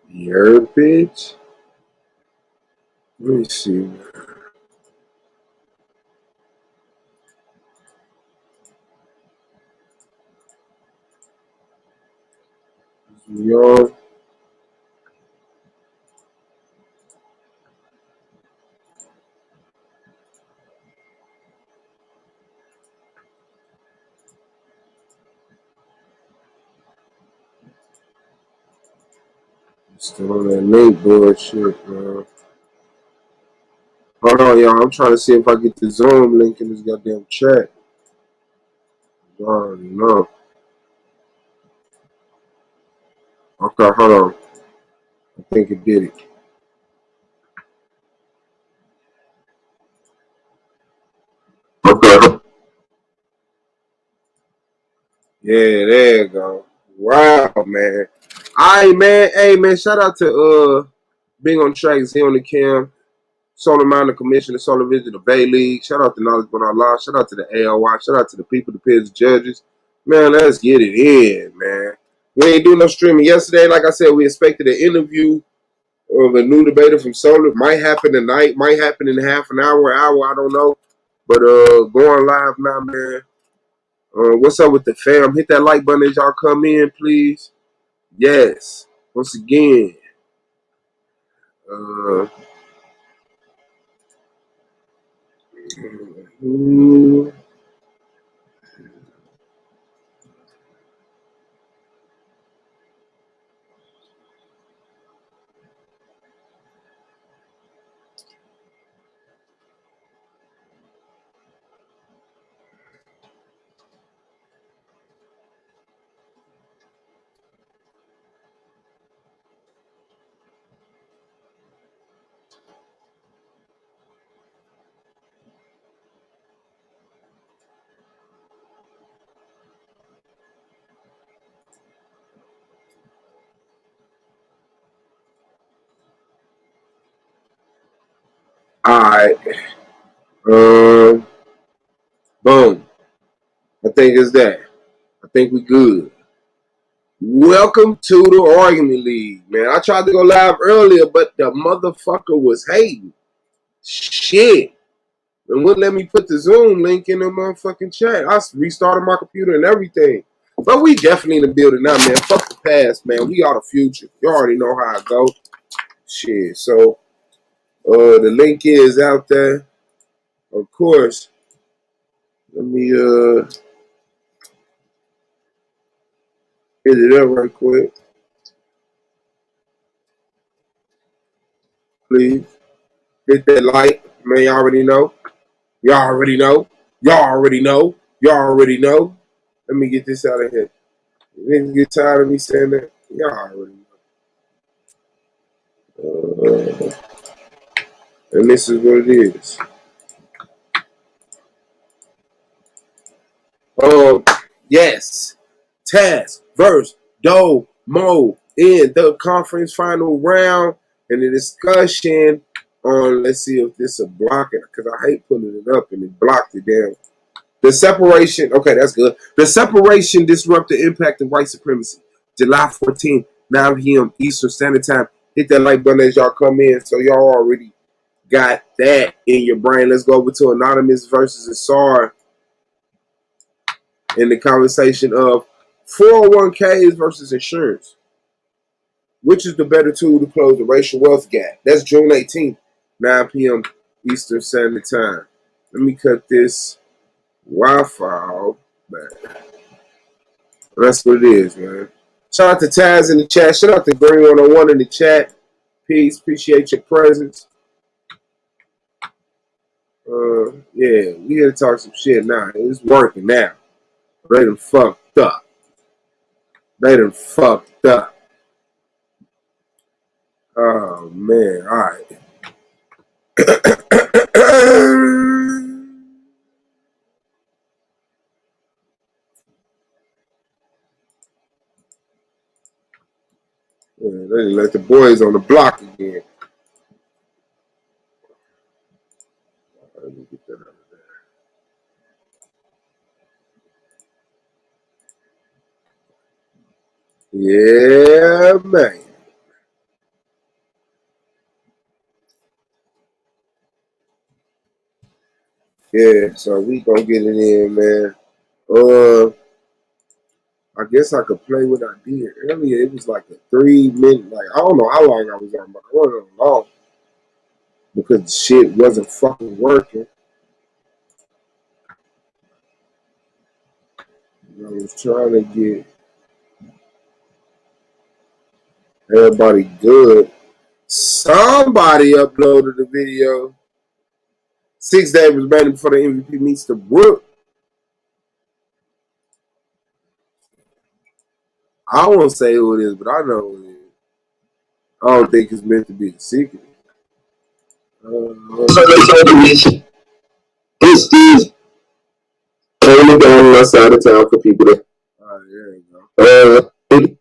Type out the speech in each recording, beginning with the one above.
Your bitch. Let me see. Yo, still on that link bullshit, man. Hold on, y'all. I'm trying to see if I get the Zoom link in this goddamn chat. Y'all already know. Okay, hold on. I think it did it. Okay. Yeah, there you go. Wow, man. Alright, man. Hey, man. Shout out to being on tracks here on the cam. Solar Miner Commission, the Solar Vision, the Bay League. Shout out to Knowledge But Our Law. Shout out to the ALY. Shout out to the people, the peers, the judges. Man, let's get it in, man. We ain't doing no streaming yesterday. Like I said, we expected an interview of a new debater from Solar. Might happen tonight. Might happen in half an hour, I don't know. But going live now, man. What's up with the fam? Hit that like button as y'all come in, please. Yes. Once again. Uh, all right. Boom. I think it's that. I think we good. Welcome to the Argument League, man. I tried to go live earlier, but the motherfucker was hating. Shit. And wouldn't let me put the Zoom link in the motherfucking chat. I restarted my computer and everything. But we definitely in the building now, man. Fuck the past, man. We are the future. You already know how it go. Shit. So, the link is out there. Of course. Let me hit it up right quick, please. Hit that like, man. You already know. Y'all already know. Y'all already know. Y'all already know. Let me get this out of here. Niggas get tired of me saying that. Y'all already know. And this is what it is. Yes. Task versus Domo in the conference final round and the discussion on, let's see if this will block it, because I hate pulling it up and it blocked it down. The separation, okay, that's good. The separation disrupt the impact of white supremacy. July 14th, 9 p.m. Eastern Standard Time. Hit that like button as y'all come in, so y'all already got that in your brain. Let's go over to Anonymous versus Asar in the conversation of 401ks versus insurance. Which is the better tool to close the racial wealth gap? That's June 18th, 9 p.m. Eastern Standard Time. Let me cut this Wi-Fi off. That's what it is, man. Shout out to Taz in the chat. Shout out to Green 101 in the chat. Peace. Appreciate your presence. Yeah, we here to talk some shit now. It's working now. They done fucked up. They done fucked up. Oh, man. All right. Yeah, they let the boys on the block again. Let me get that out of there. Yeah, man. Yeah, so we gonna get it in, man. I guess I could play what I did earlier. It was like a 3 minute, like I don't know how long I was on, but I wasn't on long because the shit wasn't fucking working. I was trying to get everybody good. Somebody uploaded the video. 6 days was remaining before the MVP meets the Brook. I won't say who it is, but I know who it is. I don't think it's meant to be a secret. So they told me this is only down my side of town for people to. There you go.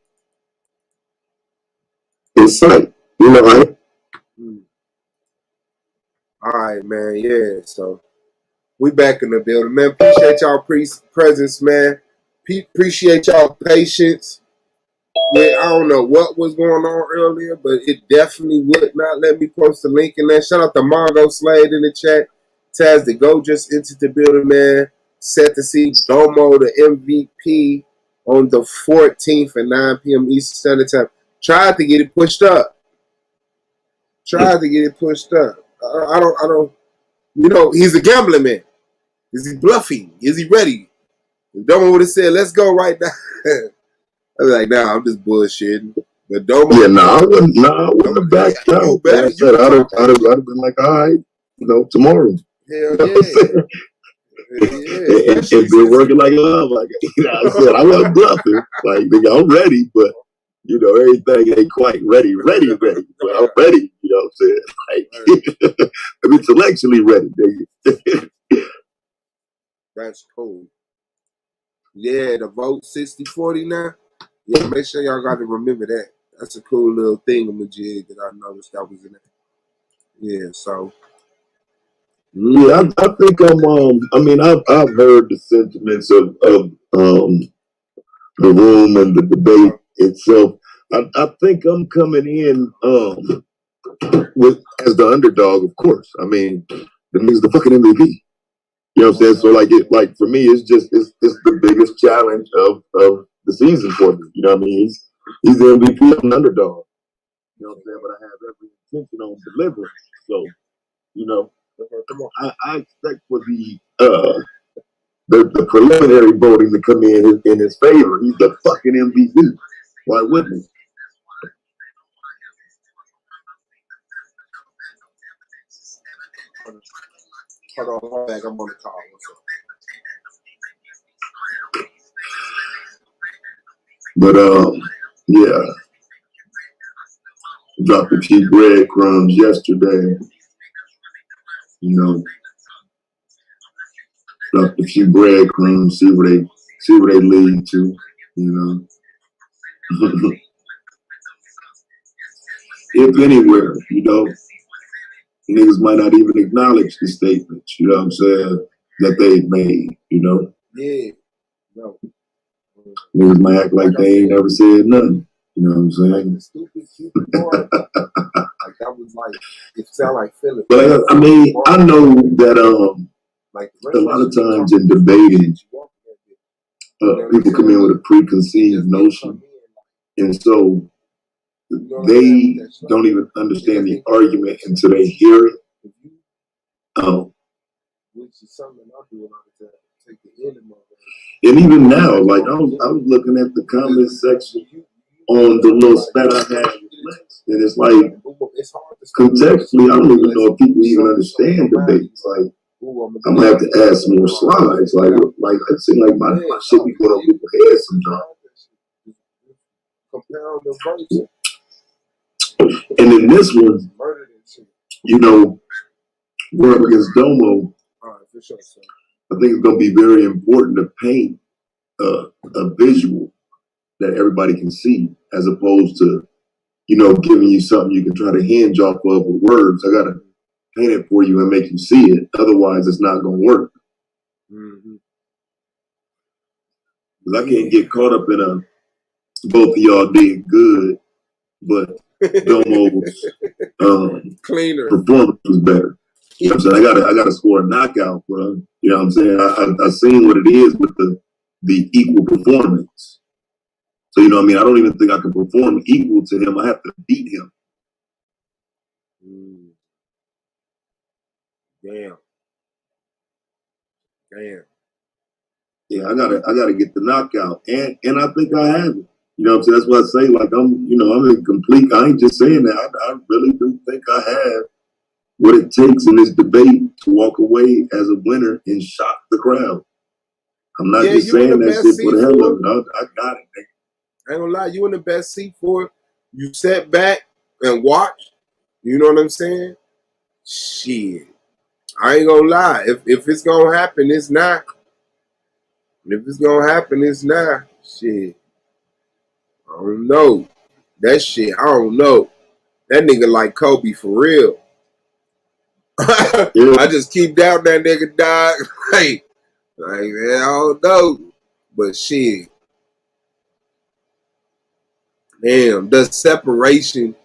It's sight. You know, right? All right, man. Yeah, so we back in the building, man. Appreciate y'all presence, man. Appreciate y'all patience. Yeah, I don't know what was going on earlier, but it definitely would not let me post a link in there. Shout out to Mongo Slade in the chat. Taz the Go just entered the building, man. Set to see Domo the MVP on the 14th at 9 p.m. Eastern Standard Time. Tried to get it pushed up. I don't. You know, he's a gambling man. Is he bluffing? Is he ready? If Domo would have said, "Let's go right now," I was like, "Nah, I'm just bullshitting." But Domo, yeah, I wouldn't have backed out. Like I said, I'd have been like, all right, tomorrow. Hell yeah. It's been working like love. Like I said, I wasn't bluffing. Like, nigga, I'm ready, but everything ain't quite ready. But I'm ready. You know what I'm saying? Like, I'm intellectually ready, nigga. That's cool. Yeah, the vote 60-40 now. Yeah, make sure y'all got to remember that. That's a cool little thingamajig that I noticed that was in there. Yeah, so. Yeah, I think I've heard the sentiments of the room and the debate itself. I think I'm coming in with as the underdog, of course. I mean, the nigga's the fucking MVP. You know what I'm saying? So like for me, it's the biggest challenge of the season for me. You know what I mean? He's the MVP. I'm the underdog. You know what I'm saying? But I have every intention on delivering. So, I expect for the preliminary voting to come in his favor. He's the fucking MVP. Why wouldn't he? Hold on, back. I'm on the call. But yeah, dropped a few breadcrumbs yesterday. Dropped a few breadcrumbs. See where they lead to. If anywhere, niggas might not even acknowledge the statements. You know what I'm saying? That they've made. Yeah. No. Niggas might act like they ain't never said nothing. You know what I'm saying? Like the stupid part. Like that was like it sounded like Philip. But I mean, I know that like a lot of times in debating, people come in with a preconceived notion, and so they don't even understand the argument until they hear it. Which is something I do to take the end of my life. And even now, like I was looking at the comment section on the little spat I had with Lex, and it's like contextually, I don't even know if people even understand debates. Like I'm gonna have to add some more slides. Like it seems like my shit be going on people's heads sometimes. And in this one, we're up against Domo. I think it's going to be very important to paint a visual that everybody can see, as opposed to giving you something you can try to hinge off of with words. I gotta paint it for you and make you see it. Otherwise, it's not gonna work. Because I can't get caught up in both of y'all did good, but Domo's cleaner performance was better. You know what I'm saying? I gotta score a knockout, bro. You know what I'm saying? I seen what it is with the equal performance. So you know what I mean? I don't even think I can perform equal to him. I have to beat him. Damn. Yeah, I gotta get the knockout. And I think I have it. You know what I'm saying? That's what I say. Like I'm in complete. I ain't just saying that. I really do think I have what it takes in this debate to walk away as a winner and shock the crowd. I'm not just saying that shit for the hell of it. I got it, nigga. I ain't gonna lie, you in the best seat for it. You sit back and watch. You know what I'm saying? Shit. I ain't gonna lie. If it's gonna happen, it's not. If it's gonna happen, it's not. Shit. I don't know. That shit, I don't know. That nigga like Kobe for real. Yeah. I just keep down that nigga, dog. Like, man, I don't know. But shit. Damn, does separation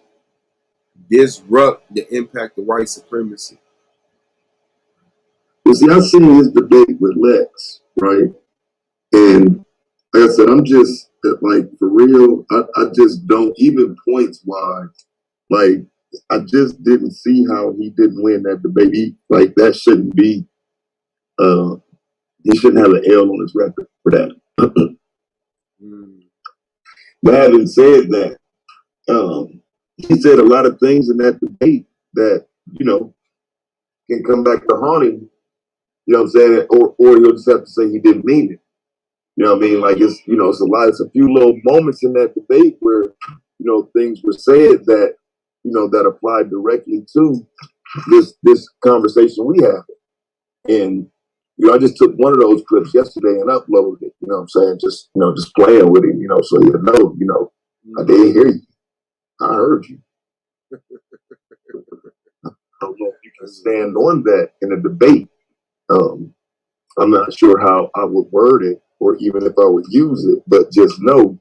disrupt the impact of white supremacy? Well, see, I seen his debate with Lex, right? And like I said, I'm just like for real. I just don't even points wise. Like I just didn't see how he didn't win that debate. Like that shouldn't be. He shouldn't have an L on his record for that. But having said that, he said a lot of things in that debate that can come back to haunt him. You know what I'm saying? Or he'll just have to say he didn't mean it. You know what I mean? Like it's a few little moments in that debate where, things were said that, that applied directly to this conversation we have. And, I just took one of those clips yesterday and uploaded it, you know what I'm saying? Just playing with him, so he'll know, I did hear you. I heard you. I don't know if you can stand on that in a debate. I'm not sure how I would word it or even if I would use it, but just know,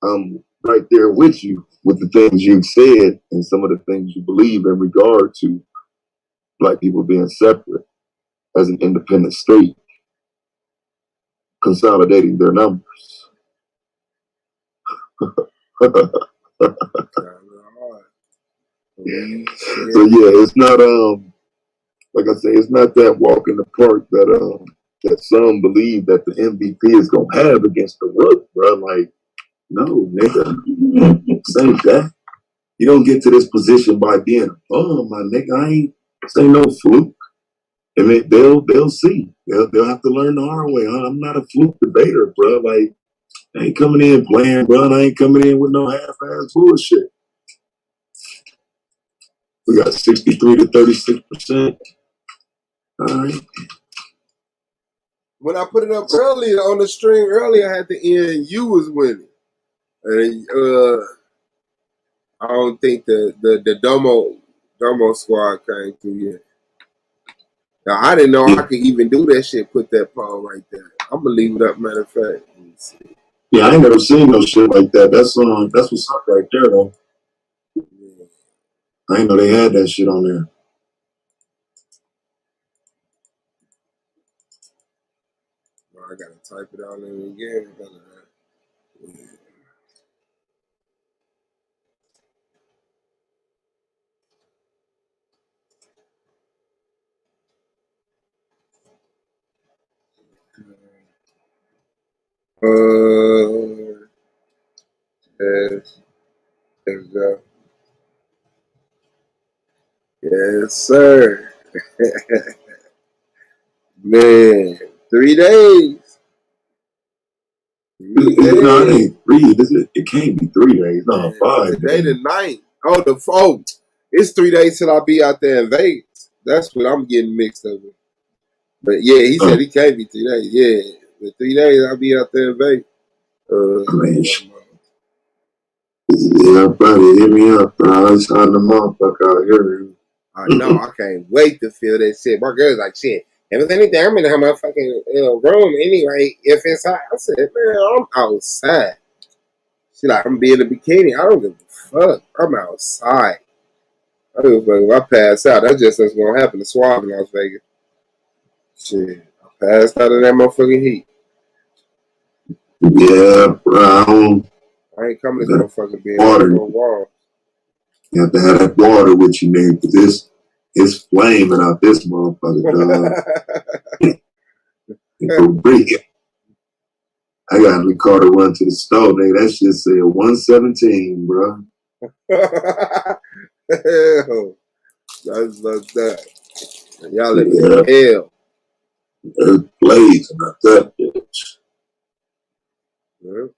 I'm right there with you with the things you've said and some of the things you believe in regard to Black people being separate as an independent state, consolidating their numbers. So yeah, it's not like I say, it's not that walk in the park that some believe that the MVP is gonna have against the Rook, bro. Like, no, nigga, say that. You don't get to this position by being, oh my nigga, I ain't say no fluke. And they'll see. They'll have to learn the hard way. I'm not a fluke debater, bro. Like, I ain't coming in playing, bro. I ain't coming in with no half-ass bullshit. We got 63 to 36%. All right. When I put it up earlier on the stream earlier, I had the end. You was winning, and I don't think the Domo squad came through yet. Now I didn't know I could even do that shit. Put that poll right there. I'm gonna leave it up. Matter of fact. Yeah, I ain't never seen no shit like that. That's what's up right there, though. Yeah. I didn't know they had that shit on there. I gotta type it out in again. There we go. Yes, sir. Man, 3 days. No, it ain't 3. It can't be 3 days. No, 5 Today days. the 9th. Oh, it's 3 days till I'll be out there in Vegas. That's what I'm getting mixed up with. But yeah, he said it can't be 3 days. Yeah, but 3 days I'll be out there in Vegas. Yeah, buddy, hit me up, bro. It's on the motherfucker out here. I know. I can't wait to feel that shit. My girl's like, shit. If it's anything, I'm in my fucking room anyway. If it's hot, I said, man, I'm outside. She like, I'm being in a bikini. I don't give a fuck. I'm outside. I don't give a fuck if I pass out. That's just what's gonna happen to Suave in Las Vegas. Shit, I passed out of that motherfucking heat. Yeah, bro. I ain't coming to this motherfucking being Water. no wall. You have to have that water with you, man, because it's flaming out this motherfucker, dog. For real. I got Ricardo run to the store, nigga. That shit said 117, bro. Hell, that's like that. Y'all live Yeah. in hell. It's blazing out that bitch. Yeah.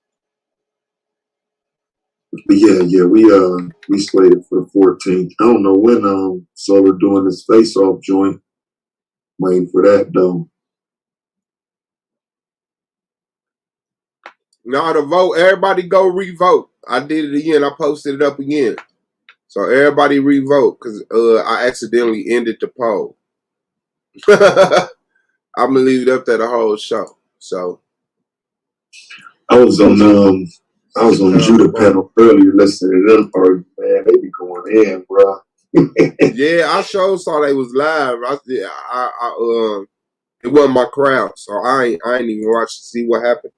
But yeah, we slated for the 14th. I don't know when Solar doing his face off joint. Waiting for that though. No, the vote, everybody go re-vote. I did it again. I posted it up again. So everybody re-vote because I accidentally ended the poll. I'm gonna leave it up there the whole show. So I was on Judah panel earlier listening to them parties, man. They be going in, bro. yeah, I sure saw they was live. It wasn't my crowd, so I ain't even watched to see what happened.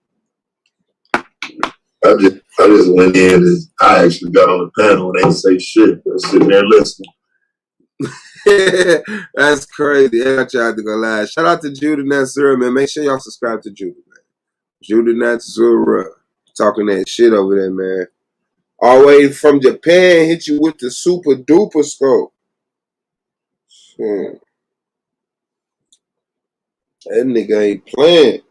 I just went in and I actually got on the panel and they didn't say shit. I was sitting there listening. That's crazy. I tried to go live. Shout out to Judah Natsura, man. Make sure y'all subscribe to Judah, man. Judah Natsura. Talking that shit over there, man. All the way from Japan, hit you with the super duper scope. That nigga ain't playing.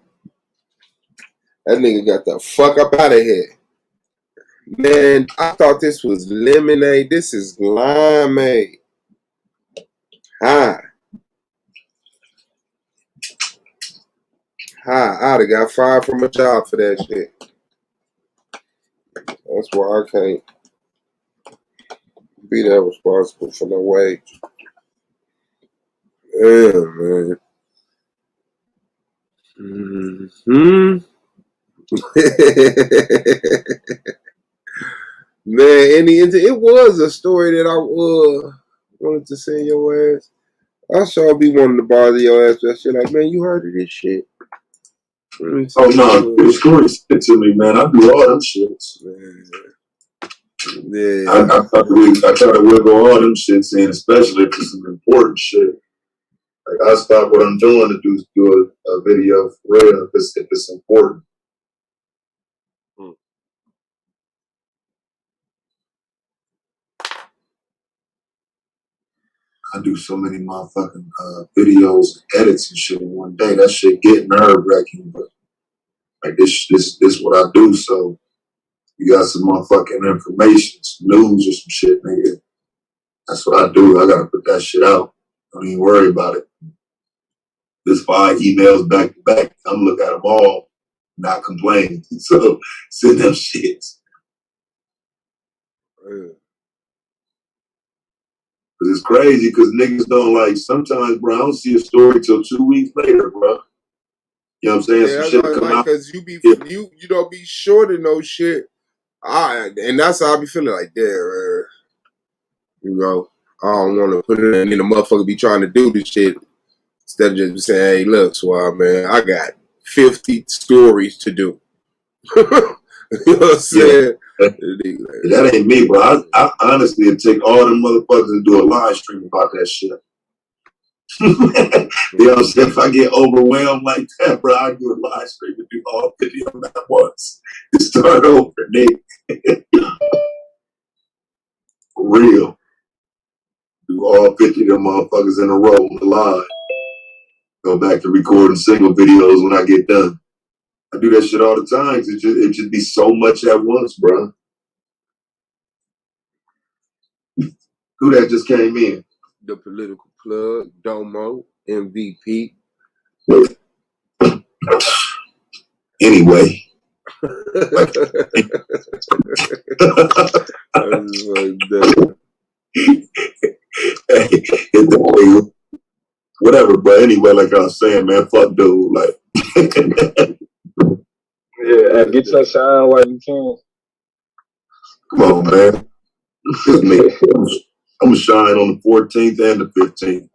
That nigga got the fuck up out of here. Man, I thought this was lemonade. This is limeade. Hi. I'd have got fired from a job for that shit. That's why I can't be that responsible for no wage. Yeah, man. Mm-hmm. Man, it was a story that I wanted to send your ass. I sure be wanting to bother your ass with that shit. Like, man, you heard of this shit? Oh no, the story sent to me, man. I do all them shits. Man. Yeah. I try to wiggle all them shits in, especially if it's some important shit. Like I stop what I'm doing to do a video for real if it's important. I do so many motherfucking videos and edits and shit in one day. That shit get nerve wracking, but like this what I do. So you got some motherfucking information, some news or some shit, nigga. That's what I do. I gotta put that shit out. Don't even worry about it. There's 5 emails back to back. I'm looking at them all, not complaining. So send them shits. Yeah. Cause it's crazy because niggas don't like, sometimes, bro, I don't see a story till 2 weeks later, bro. You know what I'm saying? Yeah, Some shit come like, out. cause you don't be sure to know shit. And that's how I be feeling like, there. You know, I don't want to put it in the motherfucker be trying to do this shit instead of just saying, hey, look, Swab, man, I got 50 stories to do. You know what I'm saying? Yeah. That ain't me, bro. I honestly would take all them motherfuckers and do a live stream about that shit. You know what I'm saying? If I get overwhelmed like that, bro, I do a live stream and do all 50 of them at once. Just start over, nigga. For real. Do all 50 of them motherfuckers in a row on the live. Go back to recording single videos when I get done. I do that shit all the time. It just be so much at once, bro. Who that just came in? The political plug, Domo, MVP. Anyway, Whatever, but anyway, like I was saying, man, fuck dude, like. Yeah, get your shine while you can. Come on, man. I'm gonna shine on the 14th and the 15th.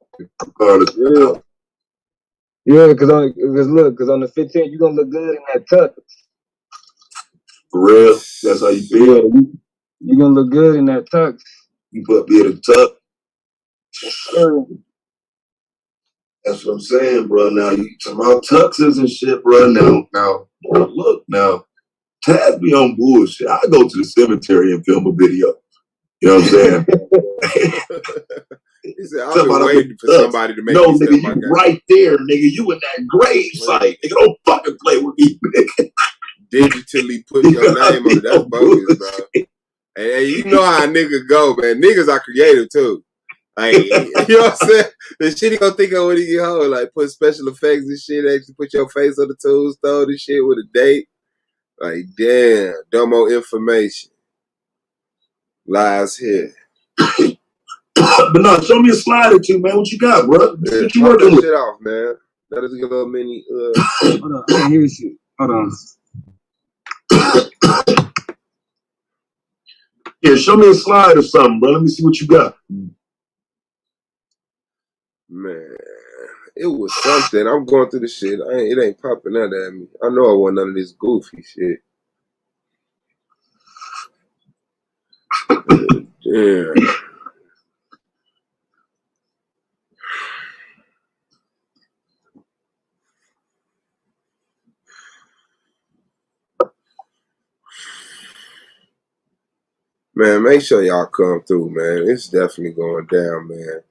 Yeah, because on the 15th you're gonna look good in that tux. For real, that's how you feel. Yeah, you're gonna look good in that tux. You put me in a tux. That's what I'm saying, bro. Now you talking about tuxes and shit, bro. Now, look, now, Taz be on bullshit. I go to the cemetery and film a video. You know what I'm saying? He said, I've been waiting for somebody to make me nigga, you right there, nigga. You in that grave site. Nigga, don't fucking play with me, nigga. Digitally put your name on it. That's bogus, bro. And you know how a nigga go, man. Niggas are creative, too. Like, you know what I'm saying? The shit he gonna think of when he get home. Like, put special effects and shit. Actually put your face on the tombstone and shit with a date. Like, damn. Domo information. Lies here. But no, show me a slide or two, man. What you got, bro? What you working with? Shit off, man. That is a little mini. Hold on, I can't hear you. Shit. Hold on. Yeah, show me a slide or something, bro. Let me see what you got. Man, it was something. I'm going through the shit. It ain't popping out at me. I know I want none of this goofy shit. Yeah. Man, make sure y'all come through, man. It's definitely going down, man.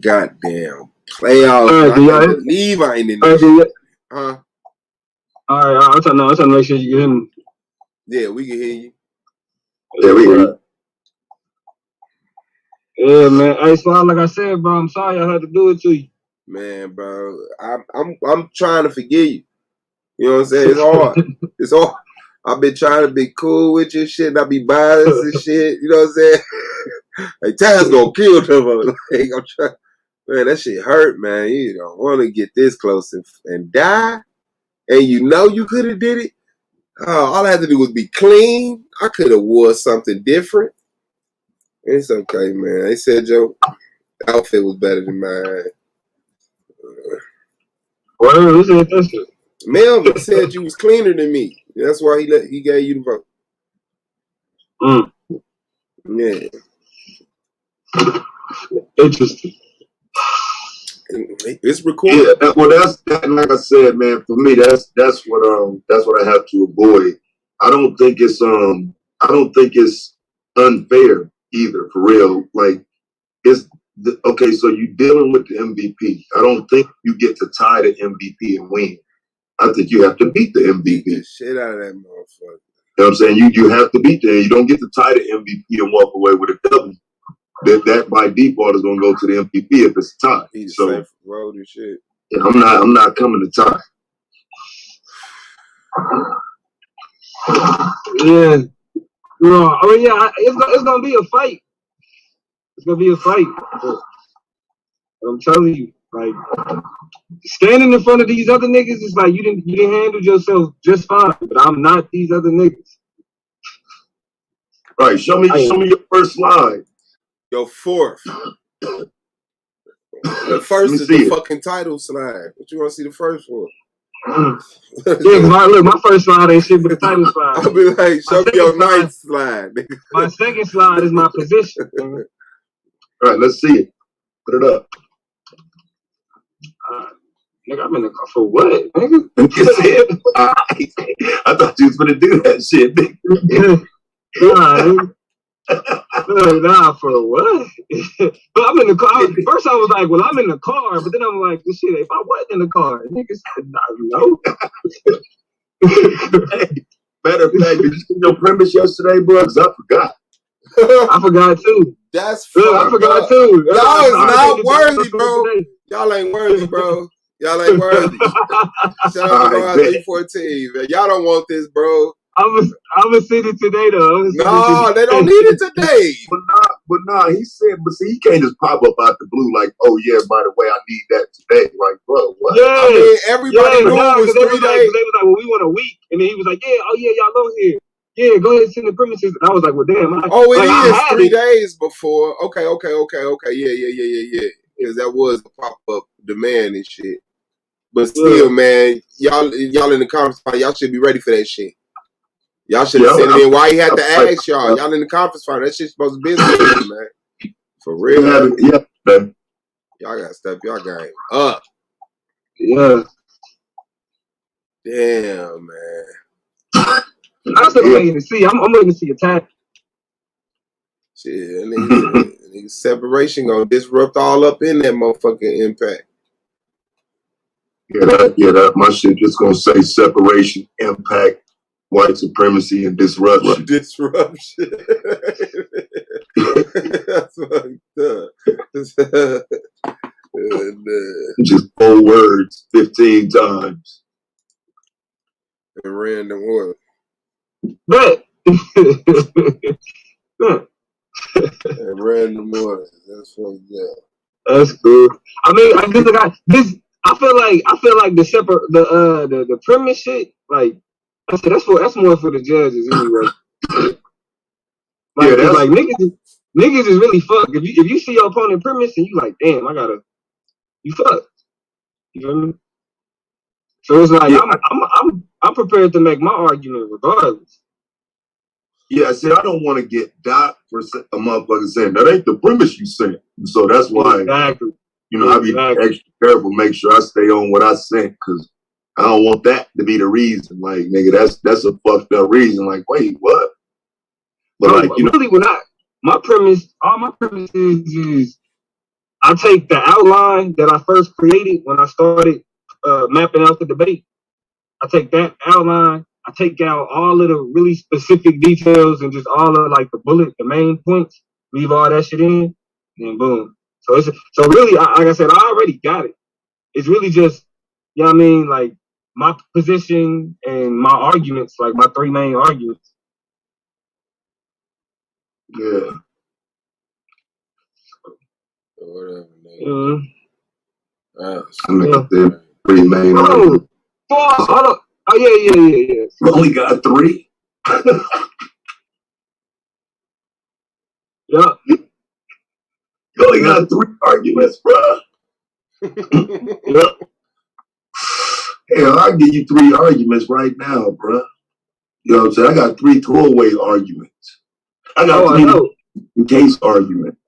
Goddamn. Playoffs. I can't believe I ain't in this shit. Huh? All right, I'm trying to make sure you can hear me. Yeah, we can hear you. Yeah, we hear you. Yeah, man. Hey, so like I said, bro, I'm sorry I had to do it to you. Man, bro, I'm trying to forgive you. You know what I'm saying? It's hard. It's hard. I've been trying to be cool with your shit, not be biased and shit. You know what I'm saying? Like, Taz gonna kill them. Like, I'm trying. Man, that shit hurt, man. You don't want to get this close and die, and you know you could have did it. All I had to do was be clean. I could have wore something different. It's okay, man. They said your outfit was better than mine. Well, who said that shit? Melvin said you was cleaner than me. That's why he gave you the vote. Yeah. Interesting. It's recorded. Yeah, well, that's that. Like I said, man, for me, that's what I have to avoid. I don't think it's unfair either, for real. Like, okay. So you dealing with the MVP. I don't think you get to tie the MVP and win. I think you have to beat the MVP. Beat the shit out of that motherfucker. You know what I'm saying? You have to beat them. You don't get to tie the MVP and walk away with a W. That by default is gonna go to the MVP if it's a tie. So road and shit. Yeah, I'm not coming to tie. Yeah. No, yeah, it's gonna be a fight. It's gonna be a fight. I'm telling you, like, standing in front of these other niggas is like you didn't handle yourself just fine. But I'm not these other niggas. Right. Show me your first slide. Your fourth. The first is the fucking title slide. What you want to see the first one? Yeah, my first slide ain't shit but the title slide. I'll be like, show me your ninth slide. My second slide is my position. All right, let's see it. Put it up. Nigga, I'm in the car for what, nigga? I thought you was gonna do that shit, nigga. Nah, for what? But I'm in the car. First I was like, well, I'm in the car, but then I'm like, well, shit, if I wasn't in the car, nigga said, no. Hey, matter of fact, did you see your premise yesterday, bro? Because I forgot. I forgot too. That's I forgot too. Y'all is not worthy, bro. Y'all ain't worthy, bro. Y'all ain't worthy. Shout out to Bar 314, man. Y'all don't want this, bro. I'm gonna send it today, though. No, they don't need it today. But he said, but see, he can't just pop up out the blue like, oh yeah, by the way, I need that today. Like, bro, what? Yeah, I mean, everybody knew it was 3 days. They was like, well, we want a week, and then he was like, yeah, oh yeah, y'all on here. Yeah, go ahead and send the premises. And I was like, well, damn. It is 3 days before. Okay. Yeah. Because that was a pop-up demand and shit. But still, man, y'all in the conference party, y'all should be ready for that shit. Y'all should have sent it in. Why he had to ask y'all? Y'all in the conference party. That shit's supposed to be business, man. For real. Yeah, man. Y'all got to step y'all game up. Yeah. Damn, man. I'm still waiting to see. I'm waiting to see a time. Shit, nigga, separation gonna disrupt all up in that motherfucking impact. Yeah, that my shit just gonna say separation, impact, white supremacy, and disruption. Disruption. That's fucked up. Just 4 words 15 times. In random order. But In random order. That's fucked up. That's cool. I mean, I feel like the premise shit, like I said, that's more for the judges anyway. Like, yeah, like niggas is really fucked. If you see your opponent premise and you like, damn, you fucked. You feel me? So it's like I'm prepared to make my argument regardless. Yeah, see, I don't want to get docked for a motherfucker saying that ain't the premise you sent. So that's why, exactly. I be extra careful, make sure I stay on what I sent, because I don't want that to be the reason. Like, nigga, that's a fucked up reason. Like, wait, what? But like, really, all my premises is I take the outline that I first created when I started mapping out the debate. I take that outline. I take out all of the really specific details and just all of like the main points. Leave all that shit in, and boom. So really, like I said, I already got it. It's really just, you know what I mean, like my position and my arguments, like my 3 main arguments. Yeah. Whatever, nigga. I mean, they're 3 main arguments. Oh, yeah. You only got 3? Yeah. You only got 3 arguments, bro. Yeah. Hell, I'll give you 3 arguments right now, bro. You know what I'm saying? I got 3 throwaway arguments. I got 3 in case arguments.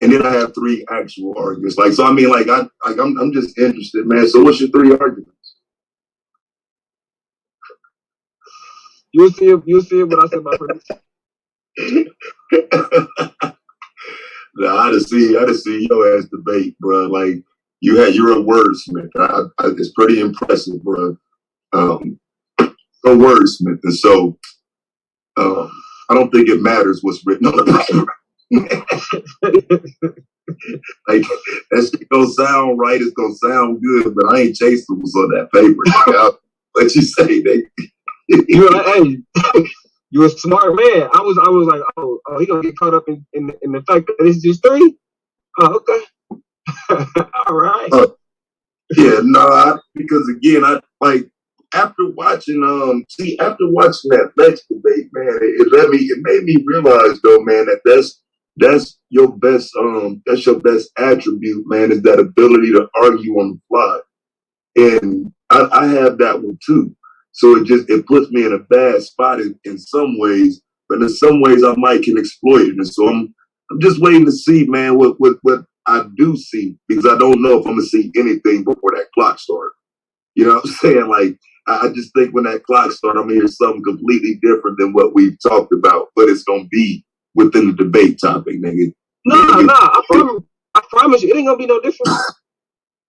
And then I have 3 actual arguments. Like, so I mean, like, I'm just interested, man. So what's your 3 arguments? You'll see it when I say my premise. Nah, I just see your ass debate, bro. Like, you're a wordsmith. It's pretty impressive, bro. A wordsmith, and so I don't think it matters what's written on the paper. Like, that shit gonna sound right, it's gonna sound good, but I ain't chasing what's on that paper. What you say, nigga? You a smart man. I was like, oh, he gonna get caught up in the fact that it's just 3. Oh, okay. All right. Yeah, nah, because again, after watching that Lex debate, man, it made me realize though, man, that's your best attribute, man, is that ability to argue on the fly. And I have that one too. So it puts me in a bad spot in some ways, but in some ways I might can exploit it. And so I'm just waiting to see, man, what I do see, because I don't know if I'm gonna see anything before that clock starts. You know what I'm saying? Like, I just think when that clock starts, I'm gonna hear something completely different than what we've talked about, but it's gonna be within the debate topic, nigga. I promise you, it ain't gonna be no different.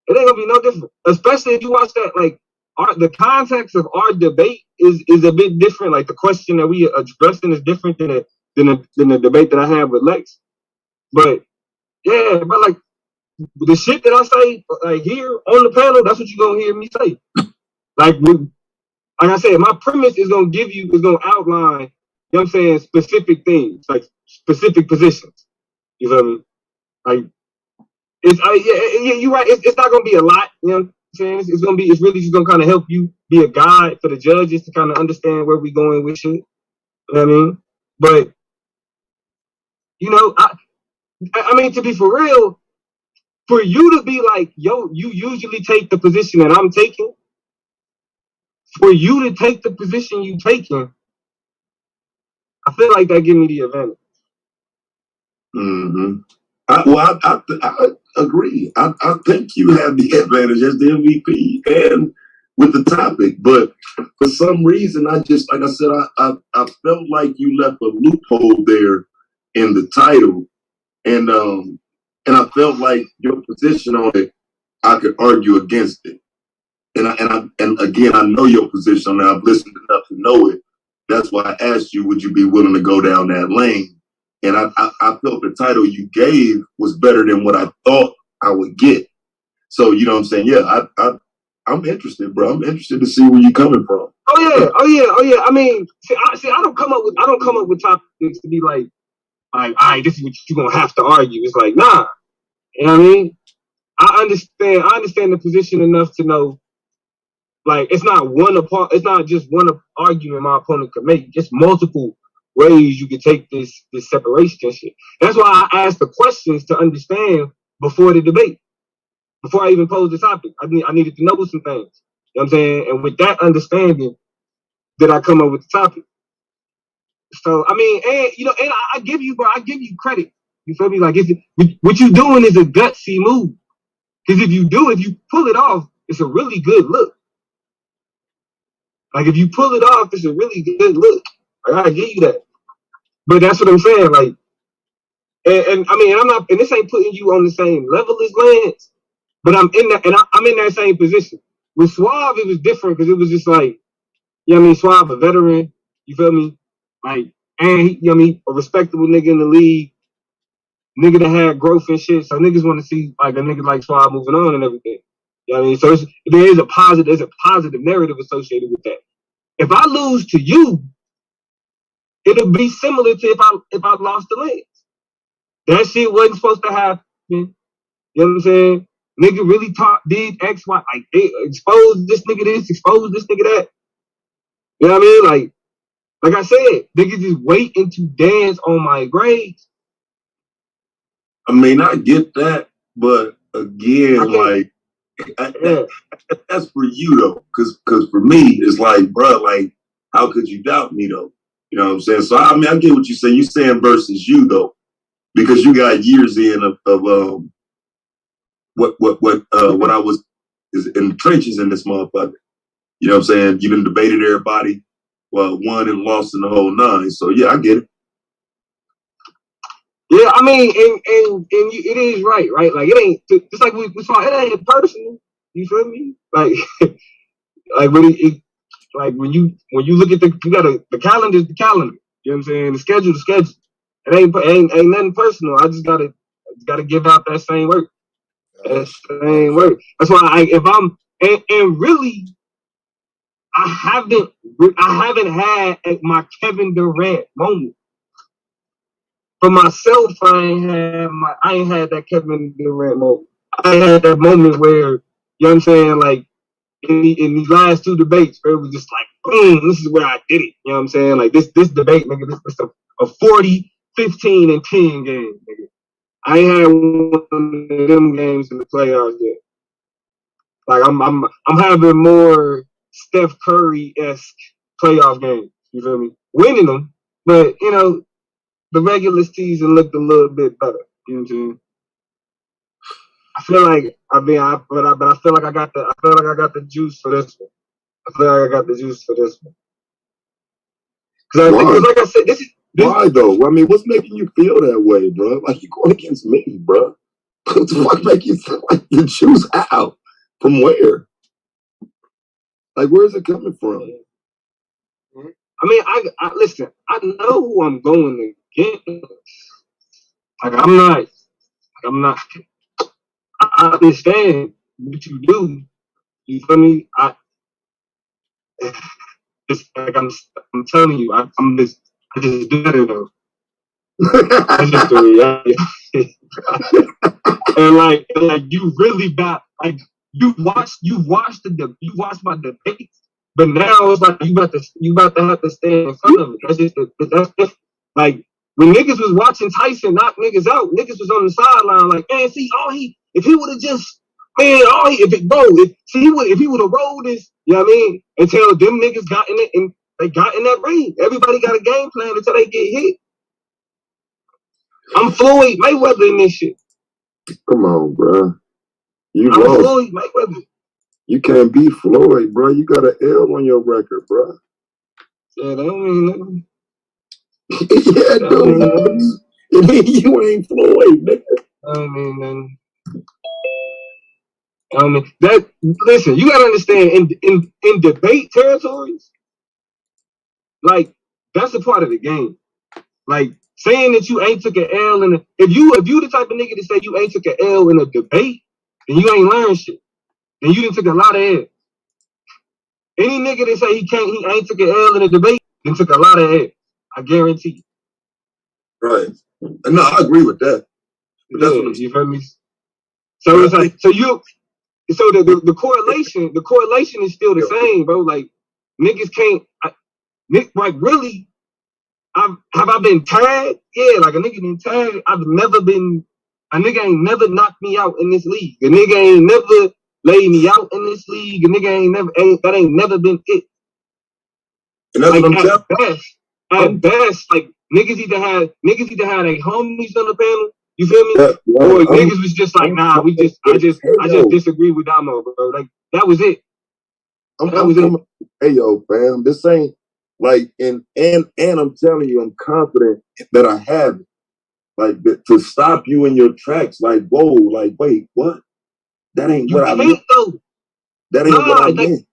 It ain't gonna be no different, especially if you watch that. Like, the context of our debate is a bit different. Like, the question that we addressing is different than the debate that I had with Lex. But yeah, but like the shit that I say, like here on the panel, that's what you're gonna hear me say. Like I said, my premise is gonna outline, you know what I'm saying, specific things, like specific positions. You feel me? Like yeah, you're right. It's not gonna be a lot, you know what I'm saying? It's really just gonna kind of help you be a guide for the judges to kind of understand where we're going with shit. You know what I mean? But you know, I mean, to be for real, for you to be like, yo, you usually take the position that I'm taking. For you to take the position you taking, I feel like that give me the advantage. Mm-hmm. I agree. I think you have the advantage as the MVP and with the topic, but for some reason, I just, like I said, I felt like you left a loophole there in the title, and I felt like your position on it, I could argue against it. And again, I know your position on it. I've listened enough to know it. That's why I asked you, would you be willing to go down that lane? And I felt the title you gave was better than what I thought I would get. So, you know what I'm saying? Yeah, I'm interested, bro. I'm interested to see where you're coming from. Oh yeah. I mean, I don't come up with topics to be like, all right, this is what you're gonna have to argue. It's like, nah. You know what I mean? I understand the position enough to know, like, it's not just one argument my opponent could make. It's multiple ways you could take this separation shit. That's why I asked the questions to understand before the debate, before I even posed the topic. I needed to know some things. You know what I'm saying? And with that understanding, did I come up with the topic? So I mean, and you know, and I give you credit. You feel me? Like, what you doing is a gutsy move. Because if you pull it off, it's a really good look. Like, if you pull it off, it's a really good look. Like, I give you that. But that's what I'm saying. Like, and I mean, and this ain't putting you on the same level as Lance, but I'm in that, and I'm in that same position. With Suave, it was different because it was just like, you know what I mean, Suave, a veteran, you feel me? Like, and he, you know what I mean, a respectable nigga in the league, nigga that had growth and shit. So niggas want to see like a nigga like Suave moving on and everything. You know what I mean? So there's a positive narrative associated with that. If I lose to you, it'll be similar to if I lost to Lance. That shit wasn't supposed to happen. You know what I'm saying? Nigga really did X, Y, like they exposed this nigga this, exposed this nigga that. You know what I mean? Like I said, niggas just waiting to dance on my grades. I mean, I get that, but again, like, that's for you though, because for me, it's like, bro, like, how could you doubt me though? You know what I'm saying? So I mean, I get what you're saying. You're saying versus you though, because you got years in of what I was is in the trenches in this motherfucker. You know what I'm saying? You done debated everybody, well, won and lost in the whole nine. So yeah, I get it. Yeah, I mean, and it is right? Like, it ain't just like we saw. It ain't personal. You feel me? Like, like like when you look at the calendar is the calendar. You know what I'm saying? The schedule, the schedule. It ain't nothing personal. I just gotta give out that same work. That same work. That's why if I'm and really, I haven't had my Kevin Durant moment. For myself, I ain't had that Kevin Durant moment. I had that moment where, you know what I'm saying, like in these last two debates, where it was just like, boom, this is where I did it. You know what I'm saying? Like this debate, nigga, this a 40, 15, and 10 game, nigga. I ain't had one of them games in the playoffs yet. Like I'm having more Steph Curry-esque playoff games. You feel me? Winning them, but you know, the regular season looked a little bit better. You know what I'm saying? I feel like but I feel like I got the juice for this one. I feel like I got the juice for this one. Because like I said, this why though? I mean, what's making you feel that way, bro? Like, you're going against me, bro. What the fuck make you feel like the juice out? From where? Like, where's it coming from? I mean, I listen. I know who I'm going against. Like, I'm not. understand what you do. You feel me? It's like I'm telling you, I just do better though. That's just the reality. and like you really got like you watched my debates, but now it's like you about to have to stand in front of it. That's just like when niggas was watching Tyson knock niggas out, niggas was on the sideline like, man, see, if he would have just if he would have rolled this, you know what I mean? Until them niggas got in it and they got in that ring. Everybody got a game plan until they get hit. I'm Floyd Mayweather in this shit. Come on, bro. I'm lost. Floyd Mayweather. You can't beat Floyd, bro. You got an L on your record, bro. Yeah, that don't mean nothing. Yeah, dude. You ain't Floyd, nigga. I don't mean nothing. Listen, you gotta understand in debate territories, like that's a part of the game. Like saying that you ain't took an L if you the type of nigga to say you ain't took an L in a debate, then you ain't learned shit. Then you didn't took a lot of L's. Any nigga that say he ain't took an L in a debate, then took a lot of L's. I guarantee you. Right. No, I agree with that. But that's what you feel me? So it's like the correlation is still the same, bro. Like niggas can't like really. Have I been tagged? Yeah, like a nigga been tagged. A nigga ain't never knocked me out in this league. A nigga ain't never laid me out in this league. A nigga that ain't never been it. And that's like, what I'm telling. At best, like niggas either had their homies on the panel. You feel me? Or niggas was just like, nah, I just disagree with Domo, bro. Like that was it. Hey yo, fam, this ain't like and I'm telling you, I'm confident that I have it. Like to stop you in your tracks, like whoa, like wait, what? That ain't what I meant. Though. That ain't what I meant.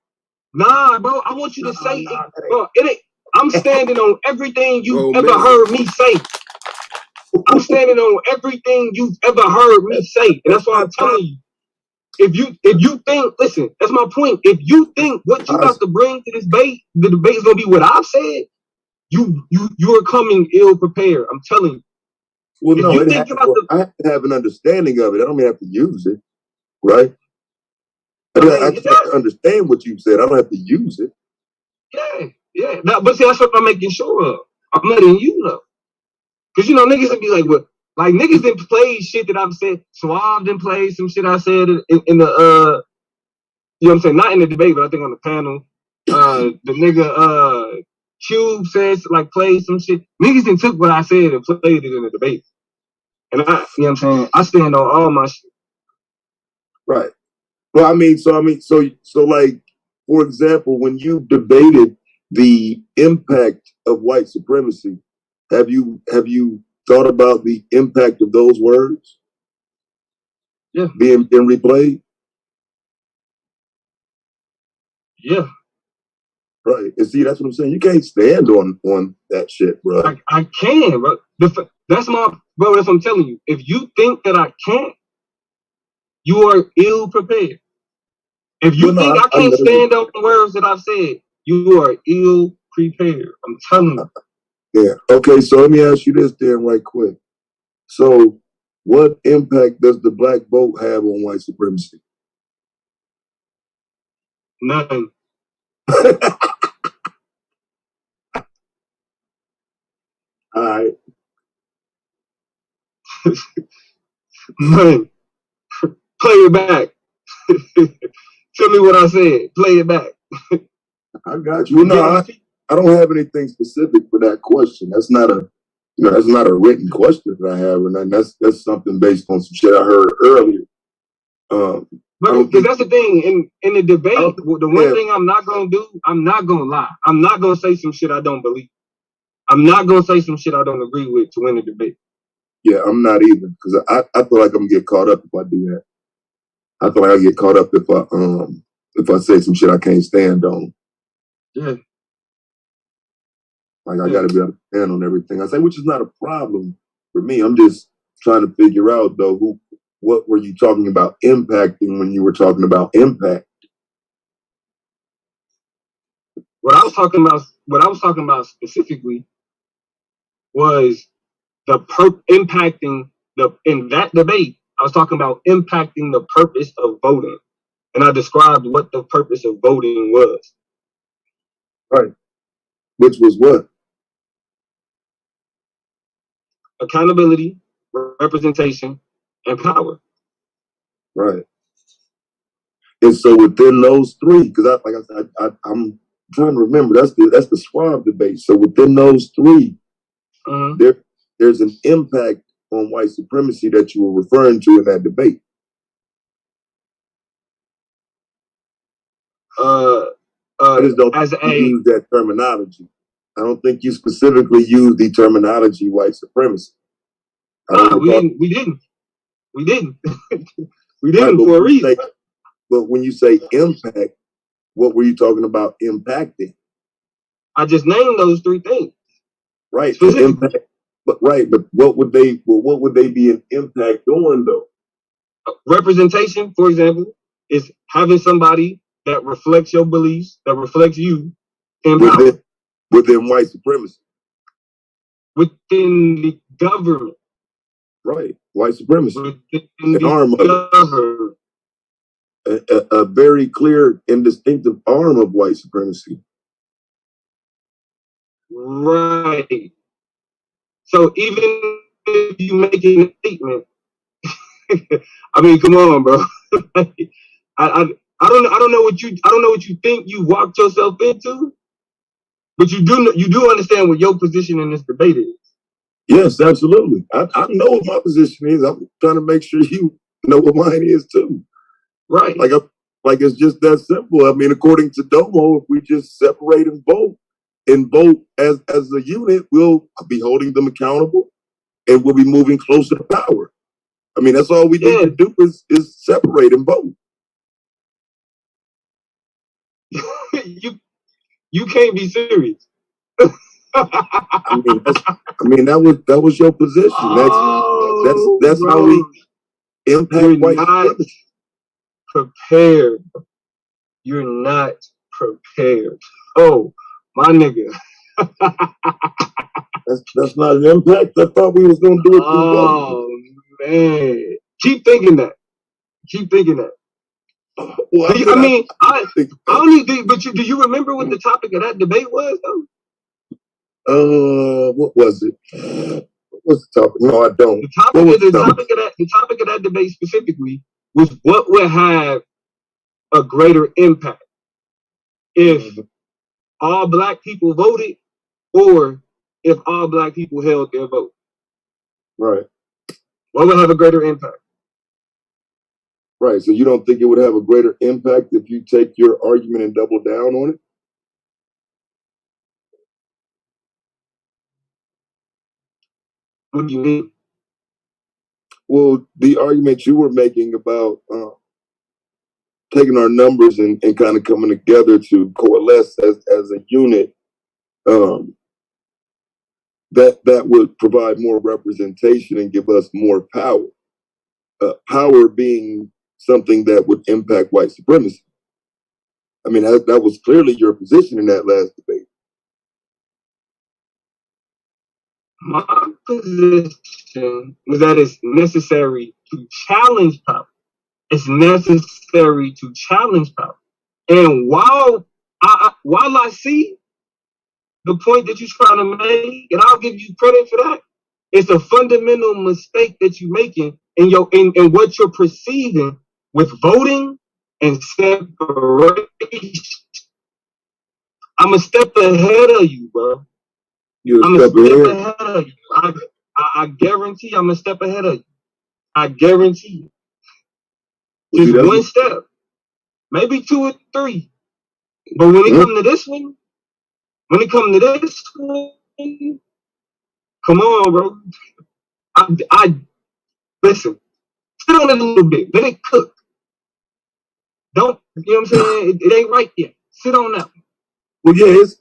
Nah, bro, I want you to say it, bro. It ain't. I'm standing on everything you've ever heard me say. I'm standing on everything you've ever heard me say, and that's why I'm telling you. If you think, listen, that's my point. If you think what you got to bring to this debate, the debate is gonna be what I've said, you're coming ill prepared. I'm telling you. Well, no, I have to have an understanding of it. I don't have to use it, right? I just have to understand what you said. I don't have to use it. Yeah. But see, that's what I'm making sure of. I'm letting you know. Because, niggas would be like, what? Like, niggas didn't play shit that I've said. Suave didn't play some shit I said in the, you know what I'm saying? Not in the debate, but I think on the panel. The nigga, Cube says, like, play some shit. Niggas didn't took what I said and played it in the debate. And you know what I'm saying? I stand on all my shit. Right. Well, so like, for example, when you debated the impact of white supremacy, have you thought about the impact of those words? Yeah. Being replayed? Yeah. Right. And see, that's what I'm saying. You can't stand on that shit, bro. I can, bro. That's what I'm telling you. If you think that I can't, you are ill prepared. If you think I can't stand on the words that I've said, you are ill prepared. I'm telling you. Yeah. Okay, so let me ask you this then right quick. So what impact does the black vote have on white supremacy? None. All right. None. Play it back. Tell me what I said. Play it back. I got you. No, I don't have anything specific for that question. That's not a written question that I have, and that's something based on some shit I heard earlier. But that's the thing in the debate. The one thing I'm not gonna do, I'm not gonna lie. I'm not gonna say some shit I don't believe. I'm not gonna say some shit I don't agree with to win the debate. Yeah, I'm not either, because I feel like I'm gonna get caught up if I do that. I feel like I get caught up if I say some shit I can't stand on. Yeah. Like I gotta be able to stand on everything I say, which is not a problem for me. I'm just trying to figure out though what were you talking about impacting when you were talking about impact? What I was talking about specifically was in that debate. I was talking about impacting the purpose of voting, and I described what the purpose of voting was. Right. Which was what? Accountability, representation, and power. Right. And so within those three, because I'm trying to remember, that's the Schwab debate. So within those three, there's an impact on white supremacy that you were referring to in that debate. I just don't use that terminology. I don't think you specifically use the terminology white supremacy. We didn't. We didn't right, for a reason. But when you say impact, what were you talking about impacting? I just named those three things. Right. Impact, but what would they be an impact on though? Representation, for example, is having somebody that reflects your beliefs, that reflects you in power. Within white supremacy. Within the government. Right. White supremacy. Within the arm of it. A very clear and distinctive arm of white supremacy. Right. So even if you make a statement, I mean, come on, bro. I don't know what you think you walked yourself into, but you do understand what your position in this debate is. Yes, absolutely. I know what my position is. I'm trying to make sure you know what mine is too. Right. Like it's just that simple. I mean, according to Domo, if we just separate and vote as a unit, we'll be holding them accountable and we'll be moving closer to power. I mean, that's all we need to do is separate and vote. You can't be serious. I mean, that was your position. That's how we impact white supremacy. Prepared. You're not prepared. Oh, my nigga. That's not an impact. I thought we was gonna do it through voting. Oh man. Keep thinking that. Well, I don't even think, but do you remember what the topic of that debate was though? What was it? What was the topic? No, I don't. The topic of that debate specifically was what would have a greater impact if all black people voted or if all black people held their vote. Right. What would have a greater impact? Right. So you don't think it would have a greater impact if you take your argument and double down on it? What do you mean? Well, the argument you were making about taking our numbers and kind of coming together to coalesce as a unit, that would provide more representation and give us more power. Power being something that would impact white supremacy. I mean, that was clearly your position in that last debate. My position was that it's necessary to challenge power. It's necessary to challenge power. And while I see the point that you're trying to make, and I'll give you credit for that, it's a fundamental mistake that you're making in what you're perceiving with voting and separation. I'm a step ahead of you, bro. I'm a step ahead of you. I guarantee I'm a step ahead of you. I guarantee you. Just one step. Maybe two or three. But when it comes to this one, come on, bro. I listen. Sit on it a little bit. Let it cook. Don't, you know what I'm saying? It ain't right yet. Sit on that one. Well, yeah, it's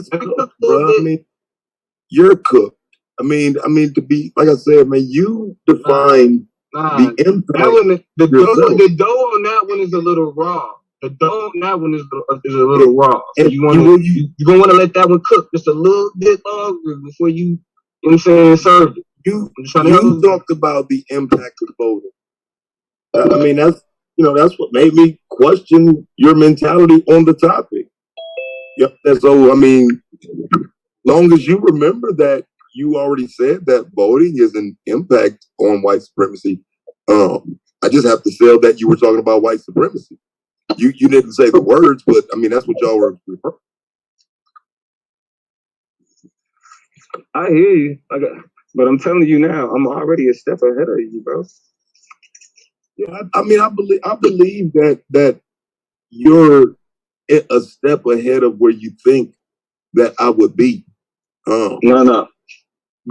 cooked, bro. I mean, you're cooked. I mean, to be, like I said, man, you define the impact the dough on that one is a little raw. The dough on that one is a little raw. So you're gonna want to let that one cook just a little bit longer before you know what I'm saying, serve it. You talked about the impact of voting. I mean, that's what made me question your mentality on the topic. Yep. So I mean, long as you remember that you already said that voting is an impact on white supremacy. I just have to say that you were talking about white supremacy. You didn't say the words, but I mean that's what y'all were referring. I hear you. But I'm telling you now, I'm already a step ahead of you, bro. Yeah, I mean, I believe that you're a step ahead of where you think that I would be. No.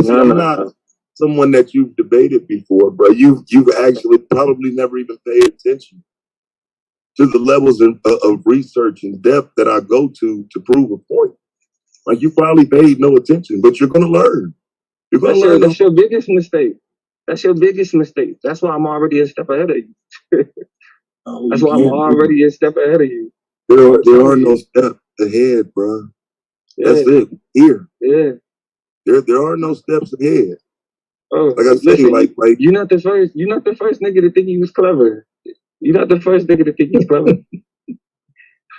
I'm not someone that you've debated before, bro. You've actually probably never even paid attention to the levels of research and depth that I go to prove a point. Like you probably paid no attention, but you're gonna learn. You're gonna learn. That's your biggest mistake. That's your biggest mistake. That's why I'm already a step ahead of you. That's why I'm already a step ahead of you. There are no steps ahead, bro. Yeah. That's it. Here. Yeah. There are no steps ahead. Oh, like I say, like you're not the first nigga to think he was clever. You're not the first nigga to think he's clever.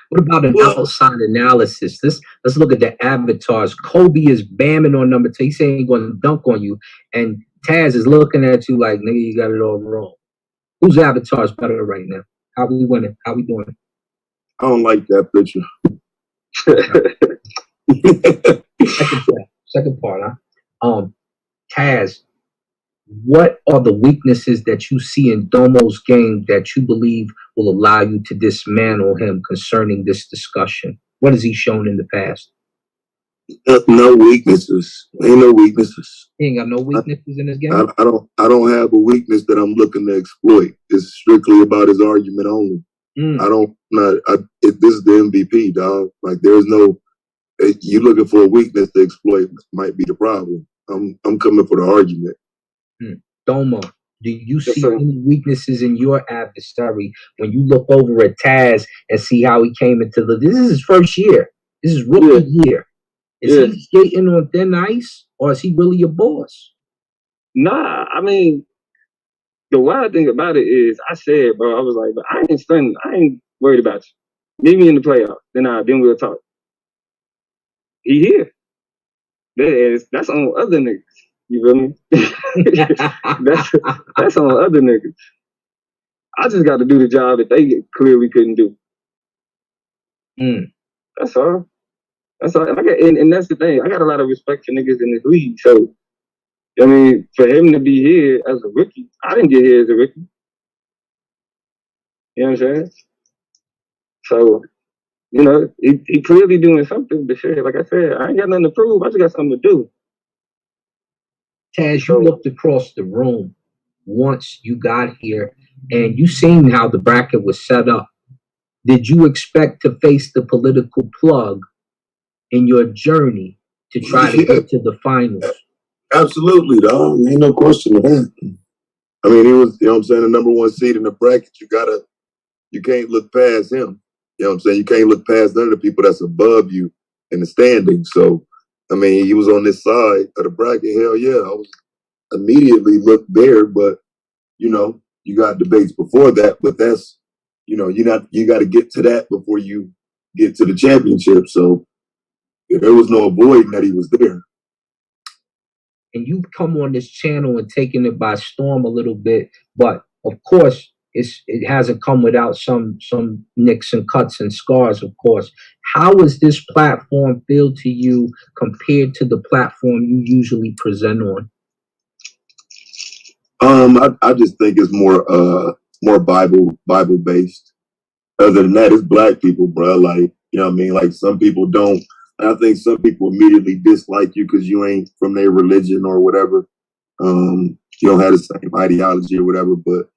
What about an outside analysis? Let's look at the avatars. Kobe is bamming on number 2. He's saying he's going to dunk on you, and Taz is looking at you like, nigga, you got it all wrong. Whose avatar is better right now? How we winning? How we doing? I don't like that picture. Second part, huh? Taz, what are the weaknesses that you see in Domo's game that you believe will allow you to dismantle him concerning this discussion? What has he shown in the past? No weaknesses. Ain't no weaknesses. He ain't got no weaknesses in his game? I don't have a weakness that I'm looking to exploit. It's strictly about his argument only. This is the MVP, dog. Like there's no, you looking for a weakness to exploit might be the problem. I'm coming for the argument. Domo, do you see any weaknesses in your adversary when you look over at Taz and see how he came into this is his first year. This is rookie year. Is he skating on thin ice, or is he really your boss? Nah, I mean, the wild thing about it is, I said, bro, I was like, but I ain't stunned. I ain't worried about you. Meet me in the playoffs. Then we'll talk. He here. That's on other niggas. You feel me? that's on other niggas. I just got to do the job that they clearly couldn't do. That's all. That's all. And that's the thing. I got a lot of respect for niggas in this league. So, I mean, for him to be here as a rookie, I didn't get here as a rookie. You know what I'm saying? So, you know, he clearly doing something. But shit, like I said, I ain't got nothing to prove. I just got something to do. Taz, you looked across the room once you got here, and you seen how the bracket was set up. Did you expect to face the political plug in your journey to try to get to the finals? Absolutely, dog. Ain't no question of that. I mean, he was, you know what I'm saying, the number 1 seed in the bracket. You can't look past him. You know what I'm saying? You can't look past none of the people that's above you in the standings. So, I mean, he was on this side of the bracket. Hell yeah. I was immediately looked there, but, you know, you got debates before that, but that's, you know, you got to get to that before you get to the championship. So there was no avoiding that he was there. And you've come on this channel and taken it by storm a little bit, but of course it hasn't come without some nicks and cuts and scars, of course. How does this platform feel to you compared to the platform you usually present on? I just think it's more Bible based. Other than that, it's black people, bro. Like, you know what I mean? Like some people don't. I think some people immediately dislike you because you ain't from their religion or whatever. You don't have the same ideology or whatever. But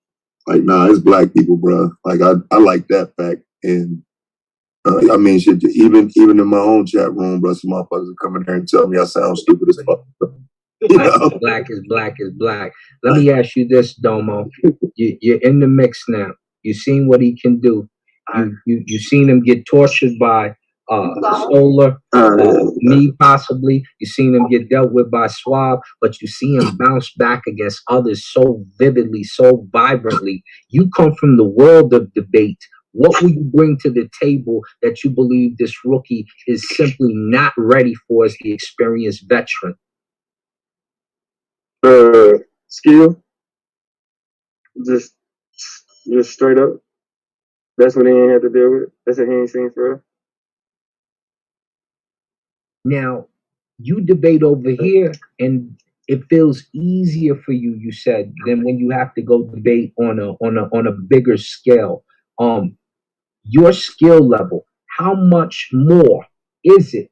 like, nah, it's black people, bro. Like I like that fact. And I mean, shit. Even in my own chat room, bro, some motherfuckers are coming there and telling me I sound stupid as fuck. Black is black is black. Let me ask you this, Domo. You're in the mix now. You've seen what he can do. You seen him get tortured by Solar, me possibly. You seen him get dealt with by Swab, but you see him bounce back against others so vividly, so vibrantly. You come from the world of debate. What will you bring to the table that you believe this rookie is simply not ready for as the experienced veteran? Skill. Just straight up. That's what he ain't had to deal with. That's what he ain't seen for real. Now, you debate over here, and it feels easier for you, you said, than when you have to go debate on a bigger scale. Your skill level, how much more is it?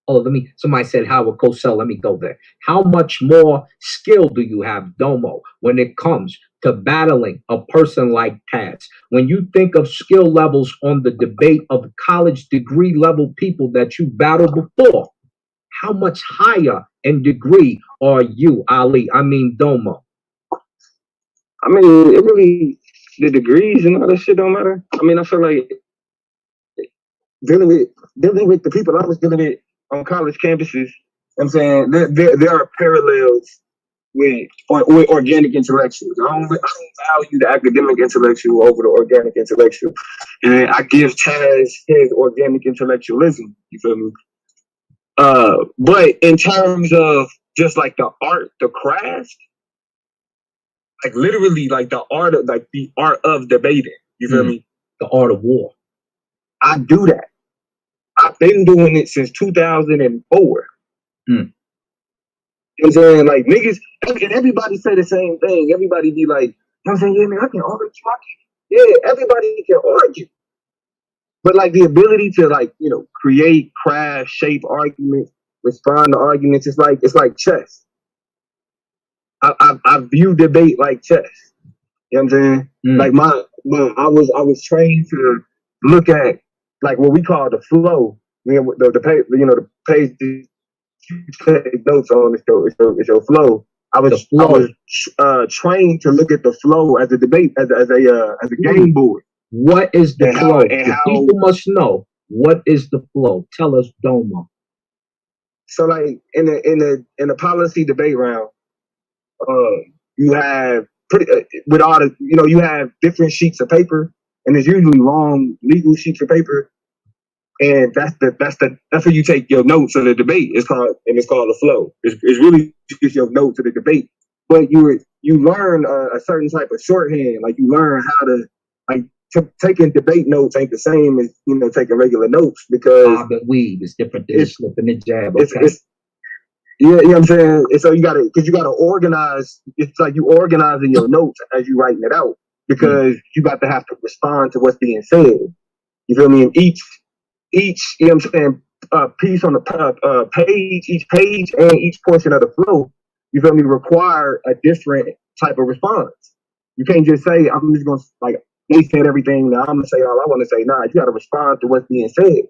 Oh, somebody said Howard Cosell, let me go there. How much more skill do you have, Domo, when it comes to battling a person like Taz? When you think of skill levels on the debate of college degree level people that you battled before, how much higher in degree are you, Ali? I mean, Domo. I mean, it really, the degrees and all that shit don't matter. I mean, I feel like dealing with the people I was dealing with on college campuses, I'm saying there are parallels with organic intellectuals. I don't value the academic intellectual over the organic intellectual. And I give Taz his organic intellectualism. You feel me? But in terms of just like the art, the craft, like literally like the art of debating. You feel me? The art of war. I do that. I've been doing it since 2004. You know what I'm saying? Like niggas, and everybody say the same thing. Everybody be like, you know what I'm saying? Yeah, man, I can argue. Yeah, everybody can argue. But like the ability to like, you know, create, craft, shape arguments, respond to arguments, it's like chess. I view debate like chess. You know what I'm saying? Like I was trained to look at like what we call the flow. You know, the page take notes on it's your flow. I was trained to look at the flow as a debate as a game board. What is the flow? People must know what is the flow. Tell us, Domo. So like in the policy debate round, you have with all the you have different sheets of paper, and there's usually long legal sheets of paper. And that's where you take your notes of the debate. It's called the flow. It's really just your notes of the debate. But you learn a certain type of shorthand. Like you learn how to taking debate notes ain't the same as taking regular notes because weed is different than slipping the jab. Yeah, you know what I'm saying? And so you gotta organize. It's like you organizing your notes as you writing it out because you got to have to respond to what's being said. You feel me? And each you know what I'm saying, piece on the page, each page and each portion of the flow, you feel me, require a different type of response. You can't just say, I'm just going to, like, they said everything, now I'm going to say all I want to say. Nah, you got to respond to what's being said,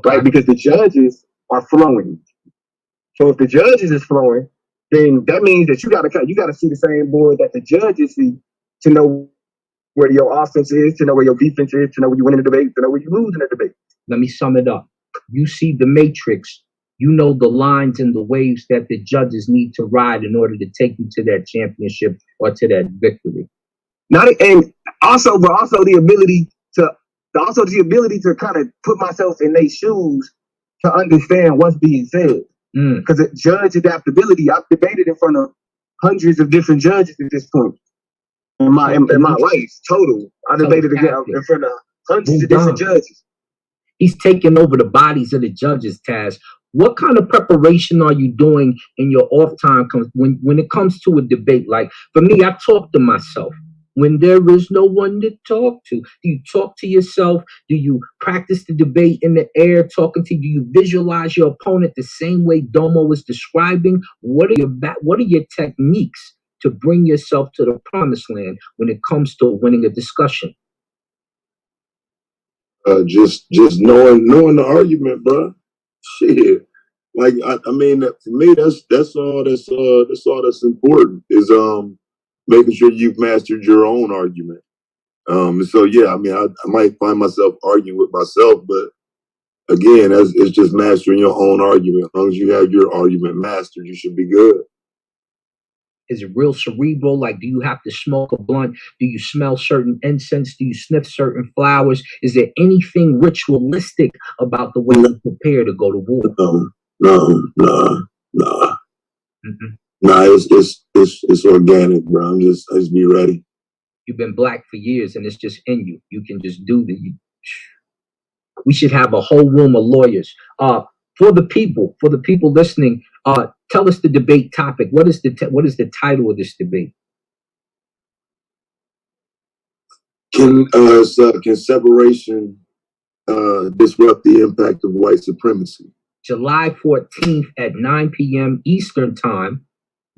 right? Because the judges are flowing. So if the judges is flowing, then that means that you got to see the same board that the judges see to know where your offense is, to know where your defense is, to know where you win in the debate, to know where you lose in the debate. Let me sum it up. You see the matrix. You know the lines and the waves that the judges need to ride in order to take you to that championship or to that victory. And also the ability to kind of put myself in their shoes to understand what's being said. Because judge adaptability, I've debated in front of hundreds of different judges at this point in my life total. I debated in front of hundreds of different judges. He's taking over the bodies of the judges, Taz. What kind of preparation are you doing in your off time when it comes to a debate? Like for me, I talk to myself. When there is no one to talk to, do you talk to yourself? Do you practice the debate in the air talking to you? Do you visualize your opponent the same way Domo was describing? What are your techniques to bring yourself to the promised land when it comes to winning a discussion? Just knowing the argument, bro. Shit. like I mean, for me, that's all that's important is making sure you've mastered your own argument. So yeah, I mean, I might find myself arguing with myself, but again, it's just mastering your own argument. As long as you have your argument mastered, you should be good. Is it real cerebral? Like, do you have to smoke a blunt? Do you smell certain incense? Do you sniff certain flowers? Is there anything ritualistic about the way you prepare to go to war? No. Nah, it's organic, bro. I just be ready. You've been black for years, and it's just in you. You can just do we should have a whole room of lawyers. For the people listening, tell us the debate topic. What is the title of this debate? Can separation disrupt the impact of white supremacy? July 14th at 9 p.m. Eastern time.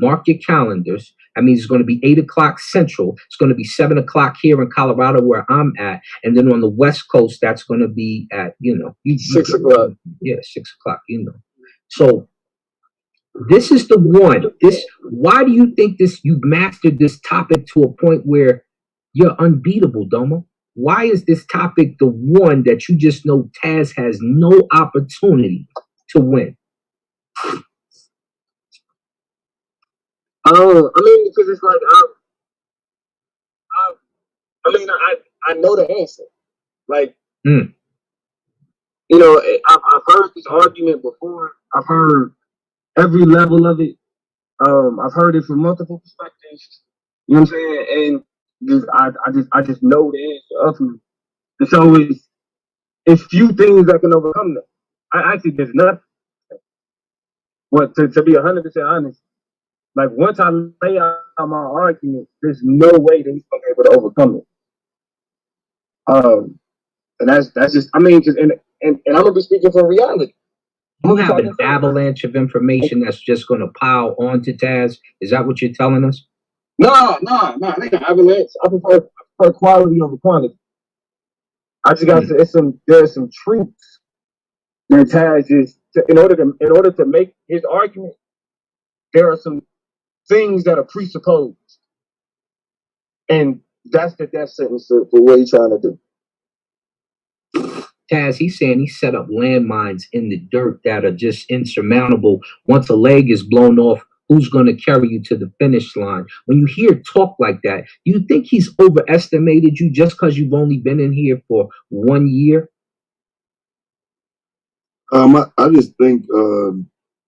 Mark your calendars. I mean, it's going to be 8 o'clock Central. It's going to be 7 o'clock here in Colorado where I'm at. And then on the West Coast, that's going to be at, 6 o'clock. Yeah, 6 o'clock, So this is the one. Why do you think you've mastered this topic to a point where you're unbeatable, Domo? Why is this topic the one that you just know Taz has no opportunity to win? I mean, because it's like I know the answer. Like, I've heard this argument before. I've heard every level of it. I've heard it from multiple perspectives. You know what I'm saying? And I just know the answer of it. And so it's few things that can overcome that. I actually there's nothing. But to be 100% honest, like once I lay out my argument, there's no way that he's gonna be able to overcome it. And that's just I mean, and I'm gonna be speaking from reality. You have an avalanche of information that's just going to pile onto Taz. Is that what you're telling us? No. It ain't an avalanche. I prefer quality over quantity. I just got there's some truths that Taz is in order to make his argument. There are some things that are presupposed, and that's the death sentence for what he's trying to do. Taz, he's saying he set up landmines in the dirt that are just insurmountable. Once a leg is blown off, who's going to carry you to the finish line? When you hear talk like that, you think he's overestimated you just because you've only been in here for 1 year? I just think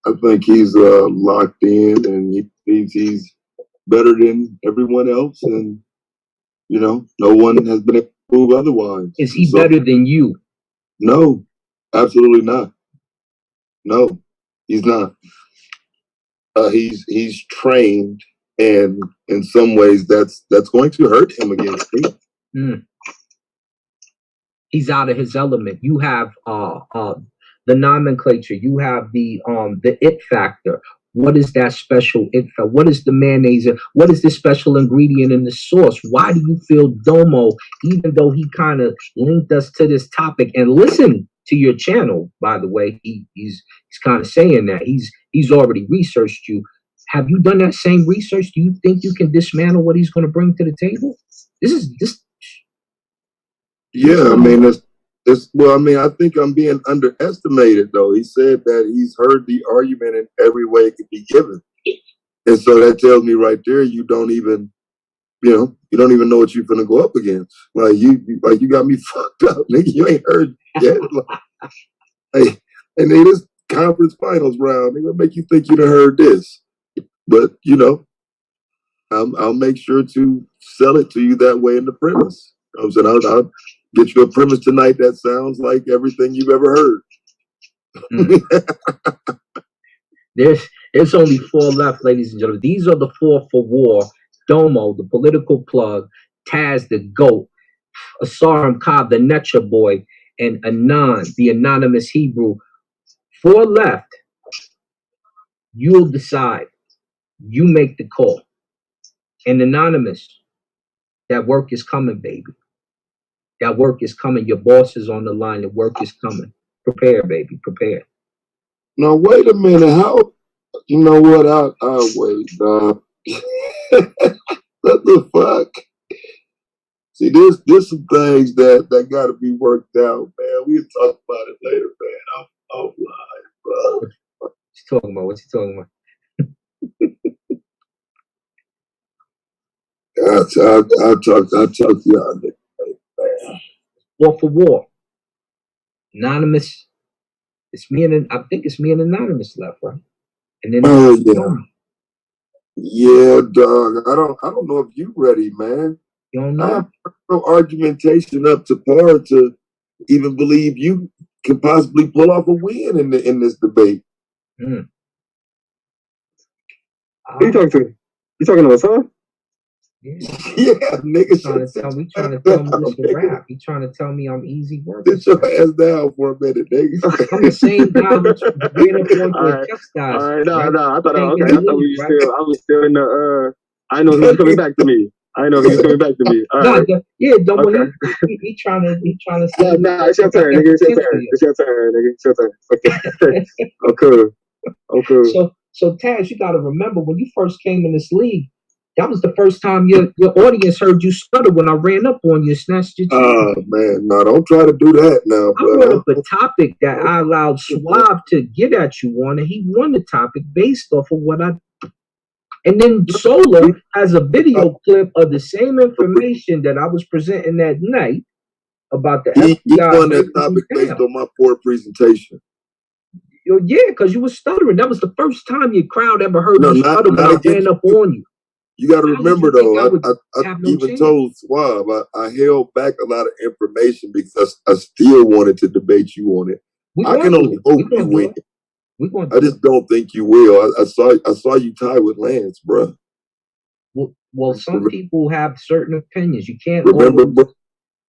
I think he's locked in, and he thinks he's better than everyone else, and no one has been able to prove otherwise. Is he better than you? No, absolutely not. No, he's not. He's trained, and in some ways, that's going to hurt him against me. He's out of his element. You have the nomenclature. You have the it factor. What is that special it factor? What is the mayonnaise? What is the special ingredient in the sauce? Why do you feel Domo, even though he kind of linked us to this topic and listen to your channel, by the way, he's kind of saying that he's already researched you. Have you done that same research? Do you think you can dismantle what he's going to bring to the table? Yeah, I mean, well, I mean, I think I'm being underestimated, though. He said that he's heard the argument in every way it could be given. And so that tells me right there, you don't even know what you're gonna go up against. Like you got me fucked up, nigga. You ain't heard yet. Hey, and then this conference finals round, they're gonna make you think you done heard this. But I'll make sure to sell it to you that way in the premise. I'm saying I'll get you a premise tonight that sounds like everything you've ever heard. There's only 4 left, ladies and gentlemen. These are the 4 for war. Domo, the political plug, Taz, the GOAT, Asaram Cobb, the Netcha boy, and Anan, the anonymous Hebrew. 4 left. You'll decide. You make the call. And anonymous, that work is coming, baby. That work is coming. Your boss is on the line. The work is coming. Prepare, baby. Prepare. Now wait a minute. How? You know what? I'll wait. What the fuck? See, there's some things that got to be worked out, man. We'll talk about it later, man. I'm offline, bro. What you talking about? What you talking about? I'll talk to y'all later, man. War for war. Anonymous. It's me and I think it's me and Anonymous left, right? And then Yeah. Yeah, dog. I don't know if you ready, man. You don't know? I have no argumentation up to par to even believe you can possibly pull off a win in this debate. Who you talking to? You talking to us, huh? Yeah, nigga. Trying to tell me this a rap. He trying to tell me I'm easy work. Sit your ass down for a minute, nigga. I'm the same guy that ran up on you and chastised. All right, no. I thought I was still in the I know he was coming back to me. I know he was coming back to me. All right. Domo, okay. he trying to say. No, it's your turn, nigga. It's your turn. It's your turn, nigga. It's your turn. Okay. Okay. So Taz, you got to remember when you first came in this league, that was the first time your audience heard you stutter when I ran up on you and snatched your chain. Oh man, no, don't try to do that now. I brought up a topic that I allowed Suave to get at you on, and he won the topic based off of what I. And then Solo has a video clip of the same information that I was presenting that night about the FBI. He won that topic based on my poor presentation. Yeah, because you were stuttering. That was the first time your crowd ever heard you stutter when I ran up on you. You got to remember, though, I even told Suave, I held back a lot of information because I still wanted to debate you on it. I can only hope you win. I just don't think you will. I saw you tie with Lance, bro. Well, some people have certain opinions. You can't remember.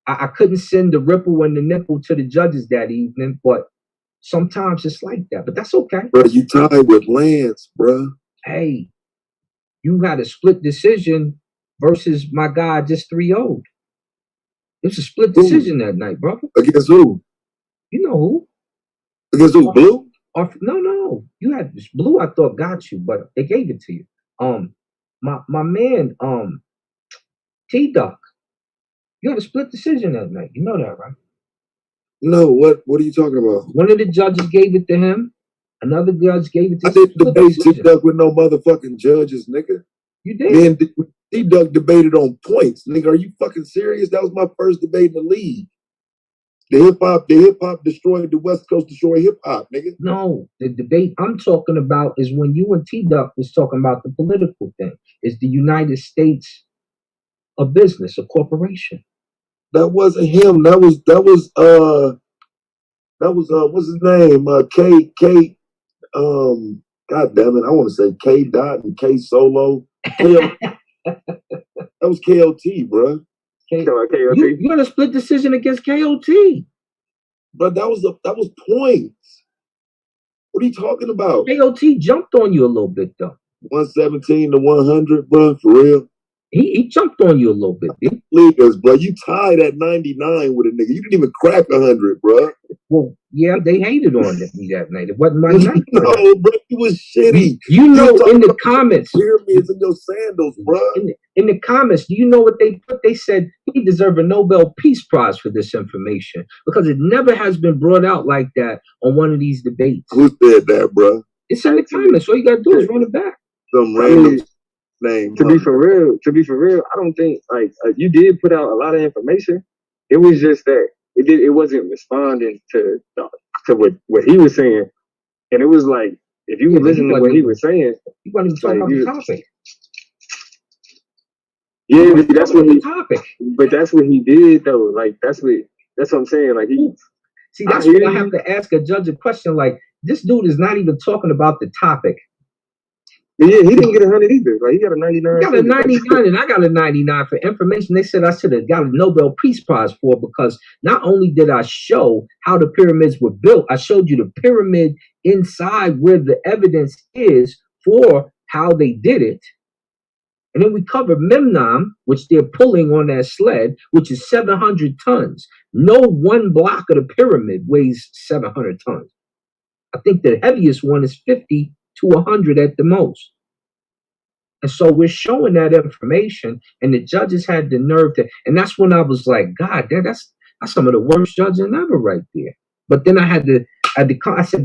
I couldn't send the ripple and the nipple to the judges that evening, but sometimes it's like that. But that's okay. Bro, you tied with Lance, bro. Hey, you had a split decision versus my guy just 3-0'd. It was a split decision that night, brother. Against who? You know who? Against who? Blue? No. You had this Blue. I thought got you, but they gave it to you. My man, T-Duck. You had a split decision that night. You know that, right? No. What are you talking about? One of the judges gave it to him. Another judge gave it to him. I didn't debate T-Duck with no motherfucking judges, nigga. You did. Then T-Duck debated on points, nigga. Are you fucking serious? That was my first debate in the league. The hip hop destroyed the West Coast, destroyed hip hop, nigga. No, the debate I'm talking about is when you and T-Duck was talking about the political thing. Is the United States a business, a corporation? That wasn't him. That was what's his name? K. God damn it, I want to say K Dot and K Solo. That was KOT, bro. You got a split decision against KOT. But that was points. What are you talking about? KOT jumped on you a little bit though. 117 to 100, bro, for real. He jumped on you a little bit. Leaders, bro. You tied at 99 with a nigga. You didn't even crack 100, bro. Well, yeah, they hated on me that night. It wasn't my night. No, bro, you was shitty. You know, in the comments, pyramids in your sandals, bro. In the comments, do you know what they put? They said he deserved a Nobel Peace Prize for this information because it never has been brought out like that on one of these debates. Who said that, bro? It's in the comments. All you gotta do is run it back. Some random name. To be for real, I don't think like you did put out a lot of information. It was just that it wasn't responding to what he was saying, and it was like if you were listening to what he was saying, you wasn't even talking about the topic. Yeah, that's what But that's what he did though. Like that's what I'm saying. Like that's why I have to ask a judge a question. Like this dude is not even talking about the topic. Yeah, he didn't get 100 either. Like he got a 99. He got a 99, and I got a 99 for information. They said I should have got a Nobel Peace Prize for it because not only did I show how the pyramids were built, I showed you the pyramid inside where the evidence is for how they did it. And then we covered Memnon, which they're pulling on that sled, which is 700 tons. No one block of the pyramid weighs 700 tons. I think the heaviest one is 50 to 100 at the most. And so we're showing that information, and the judges had the nerve to, and that's when I was like, God, that's some of the worst judging ever right there. But then I said,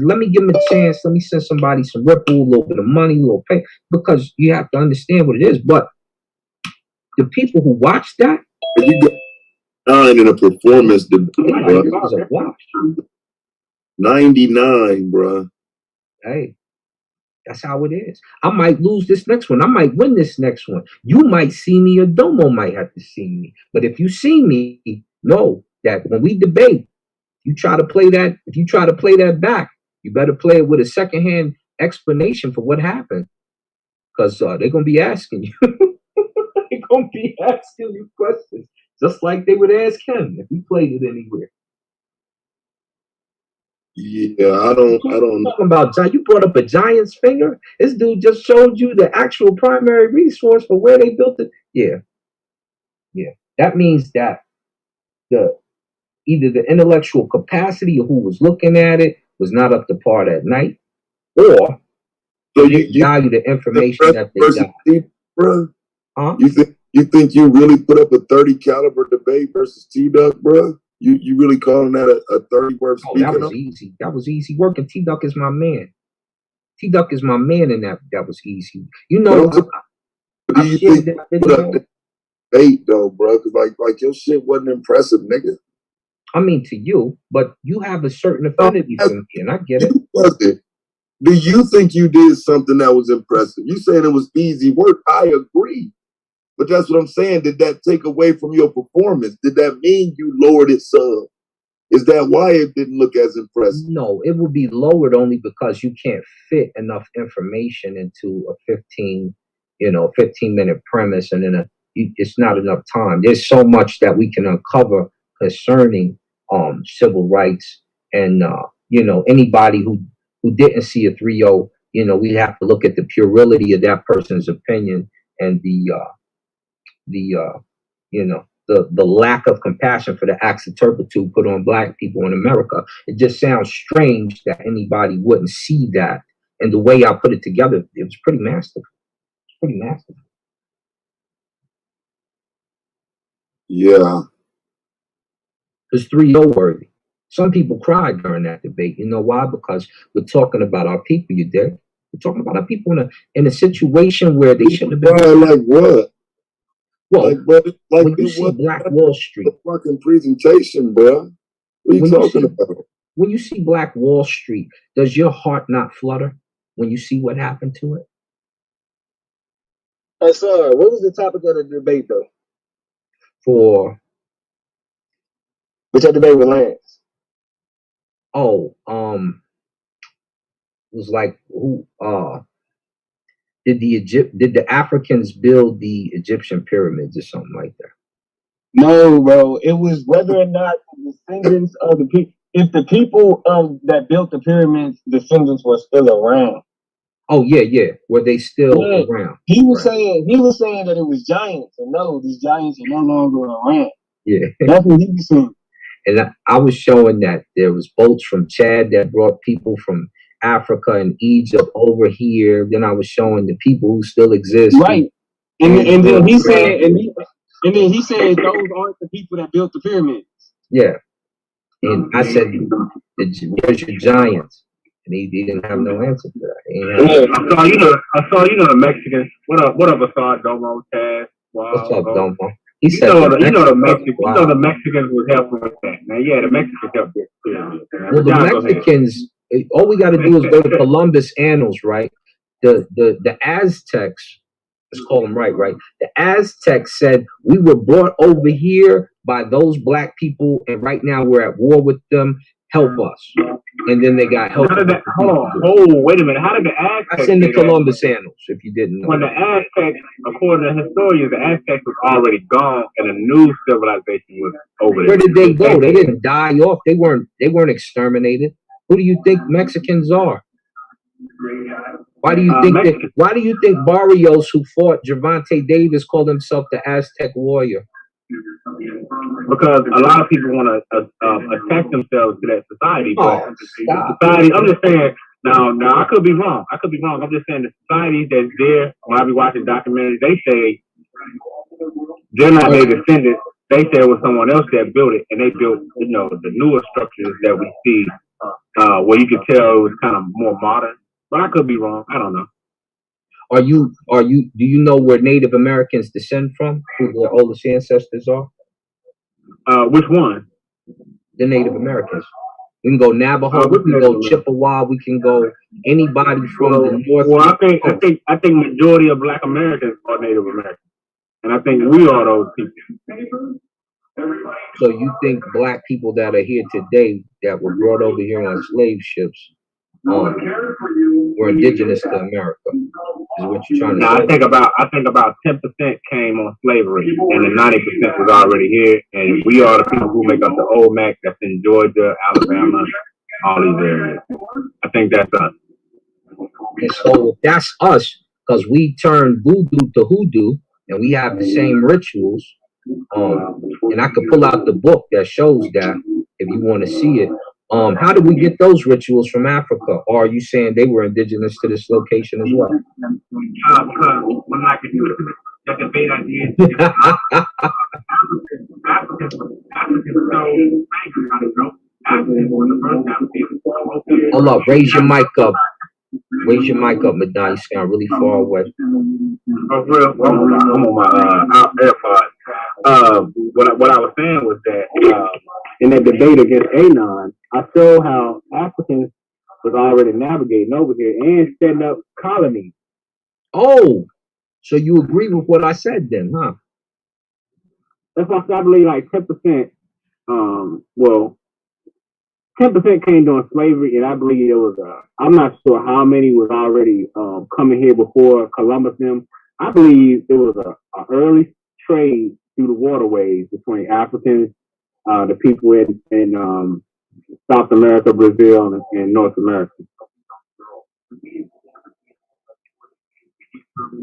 let me give him a chance. Let me send somebody some ripple, a little bit of money, a little pay, because you have to understand what it is. But the people who watch that, you got 9 in a performance debate, bro. This is a watch. 99, bro. Hey, that's how it is. I might lose this next one. I might win this next one. You might see me, or Domo might have to see me. But if you see me, know that when we debate, you try to play that. If you try to play that back, you better play it with a secondhand explanation for what happened, because they're gonna be asking you. They're gonna be asking you questions, just like they would ask him if we played it anywhere. Yeah, I don't Talking about you brought up a giant's finger. This dude just showed you the actual primary resource for where they built it. Yeah. That means that either the intellectual capacity of who was looking at it was not up to par that night, or so they didn't value the information that they got. Bro? Huh? You think you really put up a 30 caliber debate versus T-Duck, bro? You really calling that a 30 worth speaking? That was easy. That was easy work, and T-Duck is my man. T-Duck is my man, and that was easy. You know, do you think you put up the debate though, bro? Because like your shit wasn't impressive, nigga. I mean, to you, but you have a certain affinity for me, and I get it. Do you think you did something that was impressive? You saying it was easy work. I agree. But that's what I'm saying. Did that take away from your performance? Did that mean you lowered it some? Is that why it didn't look as impressive? No, it will be lowered only because you can't fit enough information into a 15-minute premise, and then it's not enough time. There's so much that we can uncover concerning civil rights, and anybody who didn't see a 3-0, we have to look at the puerility of that person's opinion, and the lack of compassion for the acts of turpitude put on Black people in America. It just sounds strange that anybody wouldn't see that. And the way I put it together, it was pretty masterful. It's pretty masterful. Yeah. It's 3-0 worthy. Some people cried during that debate. You know why? Because we're talking about our people, you dig? We're talking about our people in a situation where they shouldn't have been. Like what? Well, when you see Black Wall Street, fucking presentation, bro. What are you talking about? When you see Black Wall Street, does your heart not flutter when you see what happened to it? Sir, what was the topic of the debate, though? Which debate with Lance? Oh, it was like who? Did the Africans build the Egyptian pyramids or something like that? No, bro. It was whether or not the descendants of the people, if the people that built the pyramids, descendants were still around. Oh yeah. Were they still around? He was saying that it was giants, and no, these giants are no longer around. Yeah, that's what he was saying. And I was showing that there was boats from Chad that brought people from Africa and Egypt over here. Then I was showing the people who still exist. Right. And then he said, and then he said those aren't the people that built the pyramids. Yeah. And I said, where's your giants? And he didn't have no answer for that. I saw the Mexicans. What up, Assad, Domo, Taz? What's up, Domo? He said, the Mexicans was helping with that. Now, yeah, the Mexicans helped with pyramids. Well, the Mexicans, all we got to do is go to Columbus Annals, right? The Aztecs, let's call them right? The Aztecs said we were brought over here by those Black people, and right now we're at war with them. Help us. And then they got help. Wait a minute. How did the Aztecs? That's in the Columbus Annals, if you didn't know. When the Aztecs, according to historians, the Aztecs was already gone, and a new civilization was over there. Where did they go? They didn't die off. They weren't exterminated. Who do you think Mexicans are? Why do you think Barrios, who fought Gervonta Davis, called himself the Aztec warrior? because a lot of people want to attach themselves to that society. But Stop. society, I'm just saying. Now, I could be wrong. I'm just saying the society that's there. When I be watching documentaries, they say they're not their descendants. They say it was someone else that built it, and they built, the newer structures that we see, where you could tell it was kind of more modern. But I could be wrong. I don't know. Do you know where Native Americans descend from? Who their oldest ancestors are? Which one? The Native Americans. We can go Navajo, we can go Chippewa, we can go anybody from the north. Well, I think majority of Black Americans are Native Americans, and I think we are those people. So you think Black people that are here today that were brought over here on slave ships were indigenous to America? Is what you're trying to say? I think about 10% came on slavery, and the 90% was already here. And we are the people who make up the old Mac that's in Georgia, Alabama, all these areas. I think that's us. And so if that's us, because we turned voodoo to hoodoo, and we have the same rituals. And I could pull out the book that shows that if you want to see it. How did we get those rituals from Africa? Or are you saying they were indigenous to this location as well? Because when I could do that debate I did, Hold up, raise your mic up. Raise your mic up, Madonna. You sound really far away. Oh, real? I'm on my AirPods. What I was saying was that in that debate against Anon, I showed how Africans was already navigating over here and setting up colonies. Oh, so you agree with what I said then, huh? That's why I believe like 10%. 10% came during slavery, and I believe it was. I'm not sure how many was already coming here before Columbus. Them. I believe it was a early trade through the waterways between Africans, the people in South America, Brazil, and North America.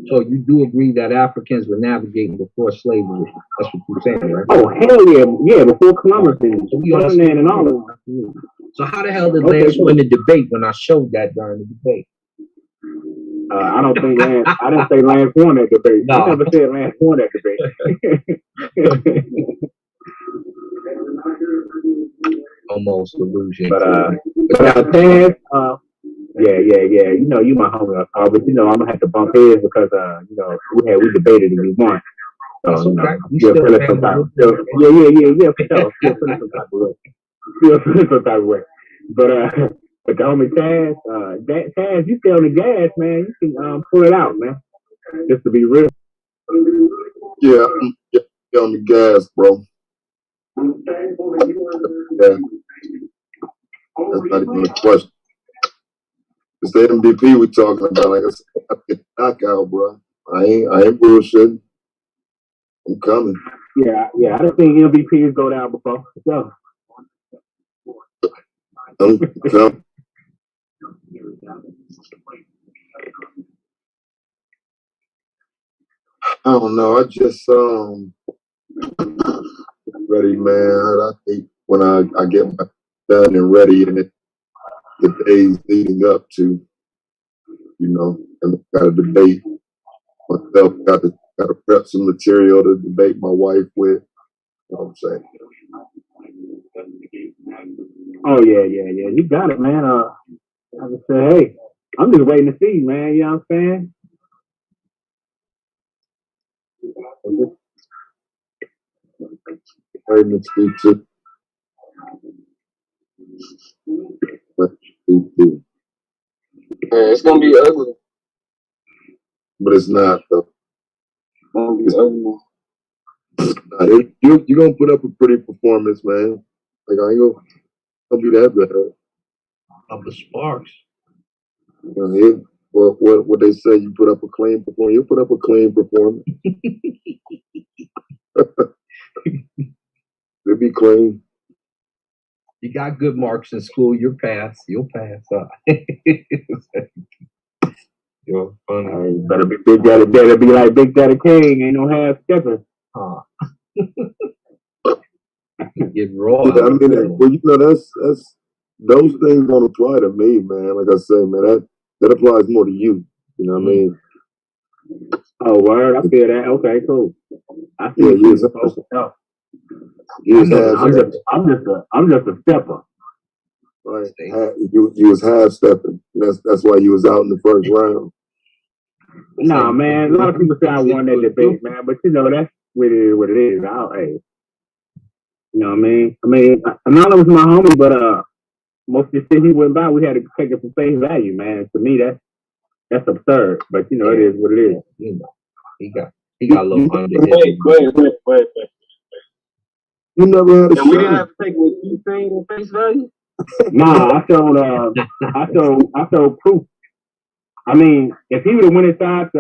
So you do agree that Africans were navigating before slavery? That's what you're saying, right? Oh hell yeah, before Columbus and Ferdinand and all of that. So how the hell did Lance win the debate when I showed that during the debate? I don't think Lance. I didn't say Lance won that debate. No. I never said Lance won that debate. Almost illusion. But Taz, yeah. You know, you my homie, but I'm gonna have to bump heads because we debated and we won. So okay. Yeah, for sure. Feel some type of way. But the homie Taz, Taz, you stay on the gas, man. You can pull it out, man. Just to be real. Yeah, stay on the gas, bro. Yeah. That's not even a question. It's the MVP we talking about. Like I said, I get knockout, bro. I ain't bullshitting. I'm coming. Yeah. I don't think MVPs go down before. So. I'm coming. I don't know. I just ready, man. I think when I get my done and ready, and the days leading up to, and got a debate myself. Got to prep some material to debate my wife with. You know what I'm saying? Oh yeah. You got it, man. I just say, hey, I'm just waiting to see, man. You know what I'm saying? Waiting to speak to. It's gonna be ugly. But it's not though. It's gonna be ugly. You're gonna put up a pretty performance, man. Like I ain't gonna be that bad. Of the sparks. What they say, you put up a clean performance. You put up a clean performance. It'll be clean. You got good marks in school. You'll pass. You'll pass. You're funny. Better be Big Daddy. Better be like Big Daddy King. Ain't no half stepping. get raw. Yeah, I mean, well, you know, that's those things don't apply to me, man. Like I say, man, that applies more to you. You know what I mean? Oh, word. I feel that. Okay, cool. I see Yeah, you was supposed to help. I'm just a stepper. Right. You was half stepping. That's why you was out in the first round. Nah, man. A lot of people say I won that debate, man. But you know, that's what it is. Hey, you know what I mean? Anonymous was my homie, but most of the shit he went by, we had to take it for face value, man. To me, that's absurd. But you know, it is what it is. You know, he got a little under. Wait. You never had a shot. We didn't have to take what you saying on face value. Nah, I showed proof. I mean, if he would have went inside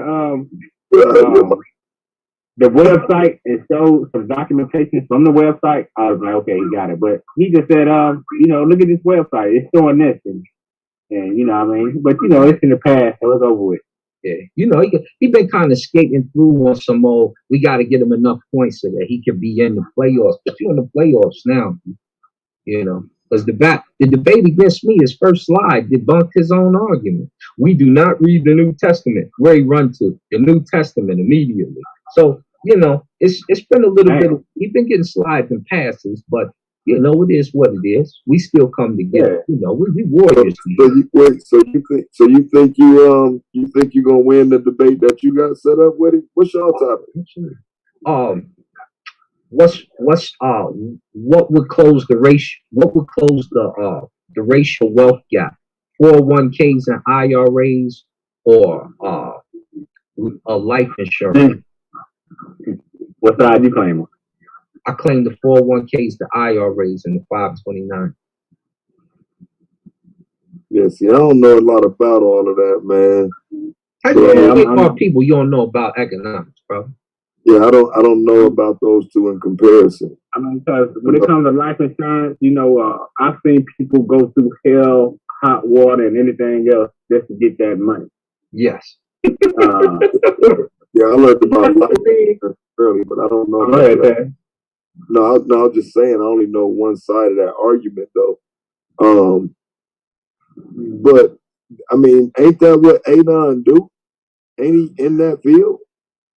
the website and showed some documentation from the website, I was like, okay, he got it. But he just said, you know, look at this website. It's showing this, and you know what I mean? But, you know, it's in the past, so it's over with. Yeah, you know, he been kind of skating through on some old, we got to get him enough points so that he can be in the playoffs. But you're in the playoffs now, you know. Because the debate against me, his first slide, debunked his own argument. We do not read the New Testament. Where he run to? The New Testament immediately. So, you know, it's been a little bit, he's been getting slides and passes, but, you know, it is what it is. We still come together. You know, we warriors. So you think you're gonna win the debate that you got set up with him? What's your topic? What would close the ratio? What would close the racial wealth gap? 401ks and IRAs, or a life insurance? What side you claiming? I claim the 401ks, the IRAs, and the 529. Yeah, see, I don't know a lot about all of that, man. How you get people you don't know about economics, bro? Yeah, I don't know about those two in comparison. I mean, because when it comes to life insurance, you know, I've seen people go through hell, hot water, and anything else just to get that money. Yes. Yeah, I learned about life insurance early, but I don't know. No, I was just saying I only know one side of that argument, though. But I mean, ain't that what Adon do? Ain't he in that field?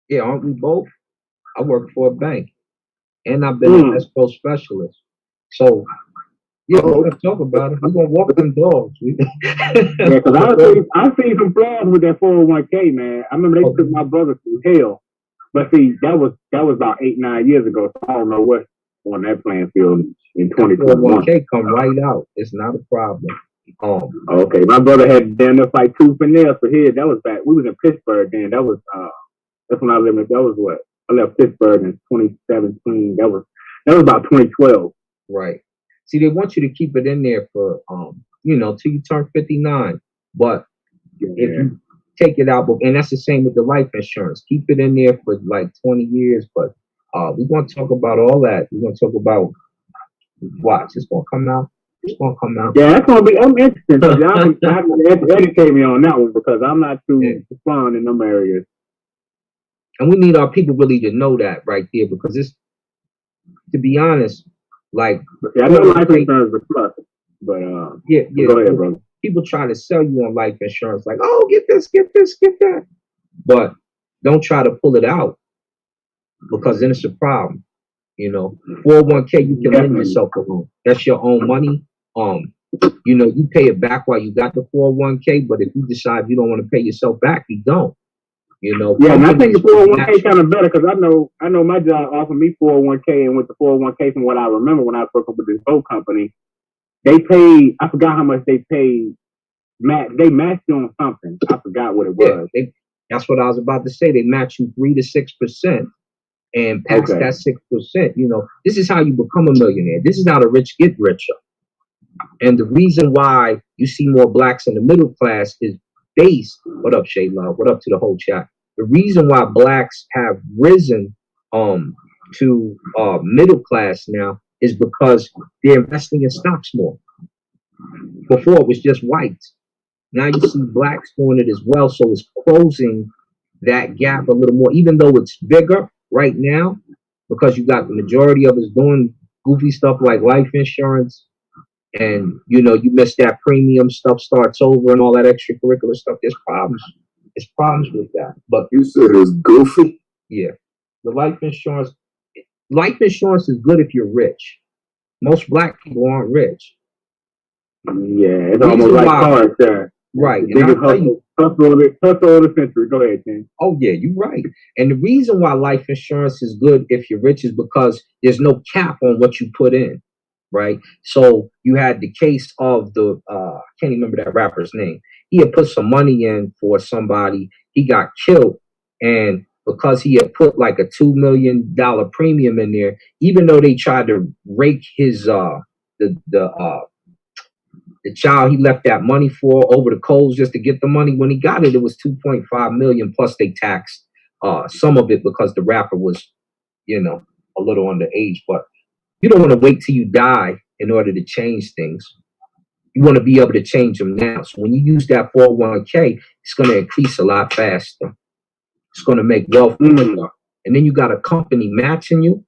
Yeah, aren't we both? I work for a bank, and I've been an escrow specialist. So, yeah, we're gonna talk about it. We're gonna walk them dogs. Yeah, because I've seen some flaws with that 401k, man. I remember they took my brother through hell, but see, that was about 8-9 years ago. So I don't know what's on that playing field in 2021. 401k come right out. It's not a problem. Okay, my brother had damn near like tooth and nails for his. That was back. We was in Pittsburgh then. That was that's when I lived. That was what I left Pittsburgh in 2017. That was about 2012. Right. See, they want you to keep it in there for you know, till you turn 59. But if you take it out, and that's the same with the life insurance. Keep it in there for like 20 years. But we're gonna talk about all that. We're gonna talk about watch. It's gonna come out. It's gonna come out. Yeah, that's gonna be. I'm interested. I can educate me on that one because I'm not too fond in them areas. And we need our people really to know that right there, because it's, to be honest, like, I know life insurance is a plus, but go ahead, brother. People try to sell you on life insurance, like, oh, get this, get that, but don't try to pull it out, because then it's a problem. You know, 401k, you can lend yourself a loan. That's your own money. You know, you pay it back while you got the 401k, but if you decide you don't want to pay yourself back, you don't. You know, yeah, and I think the 401k kind of better because I know my job offered me 401k, and with the 401k, from what I remember when I was working with this whole company, they paid. I forgot how much they paid. They matched you on something. I forgot what it was. That's what I was about to say. They match you 3 to 6%, and past that 6%, you know, this is how you become a millionaire. This is how the rich get richer. And the reason why you see more blacks in the middle class is based. What up, Shay Love? What up to the whole chat? The reason why blacks have risen to middle class now is because they're investing in stocks more. Before it was just whites. Now you see blacks doing it as well, so it's closing that gap a little more, even though it's bigger right now, because you got the majority of us doing goofy stuff like life insurance, and you know you miss that premium, stuff starts over, and all that extracurricular stuff. There's problems. There's problems with that. But you said it's goofy. yeah, the life insurance. Life insurance is good if you're rich. Most black people aren't rich. Yeah, it's almost like car insurance. Right. And I'll tell you, hustle of the century. Go ahead, Ken. Oh yeah, you're right. And the reason why life insurance is good if you're rich is because there's no cap on what you put in, right? So you had the case of the I can't remember that rapper's name. He had put some money in for somebody. He got killed, and because he had put like a $2 million premium in there, even though they tried to rake his the child he left that money for over the coals just to get the money. When he got it, it was 2.5 million plus they taxed some of it because the rapper was, you know, a little underage. But you don't want to wait till you die in order to change things. You want to be able to change them now. So when you use that 401k, it's going to increase a lot faster. It's going to make wealth quicker. And then you got a company matching you.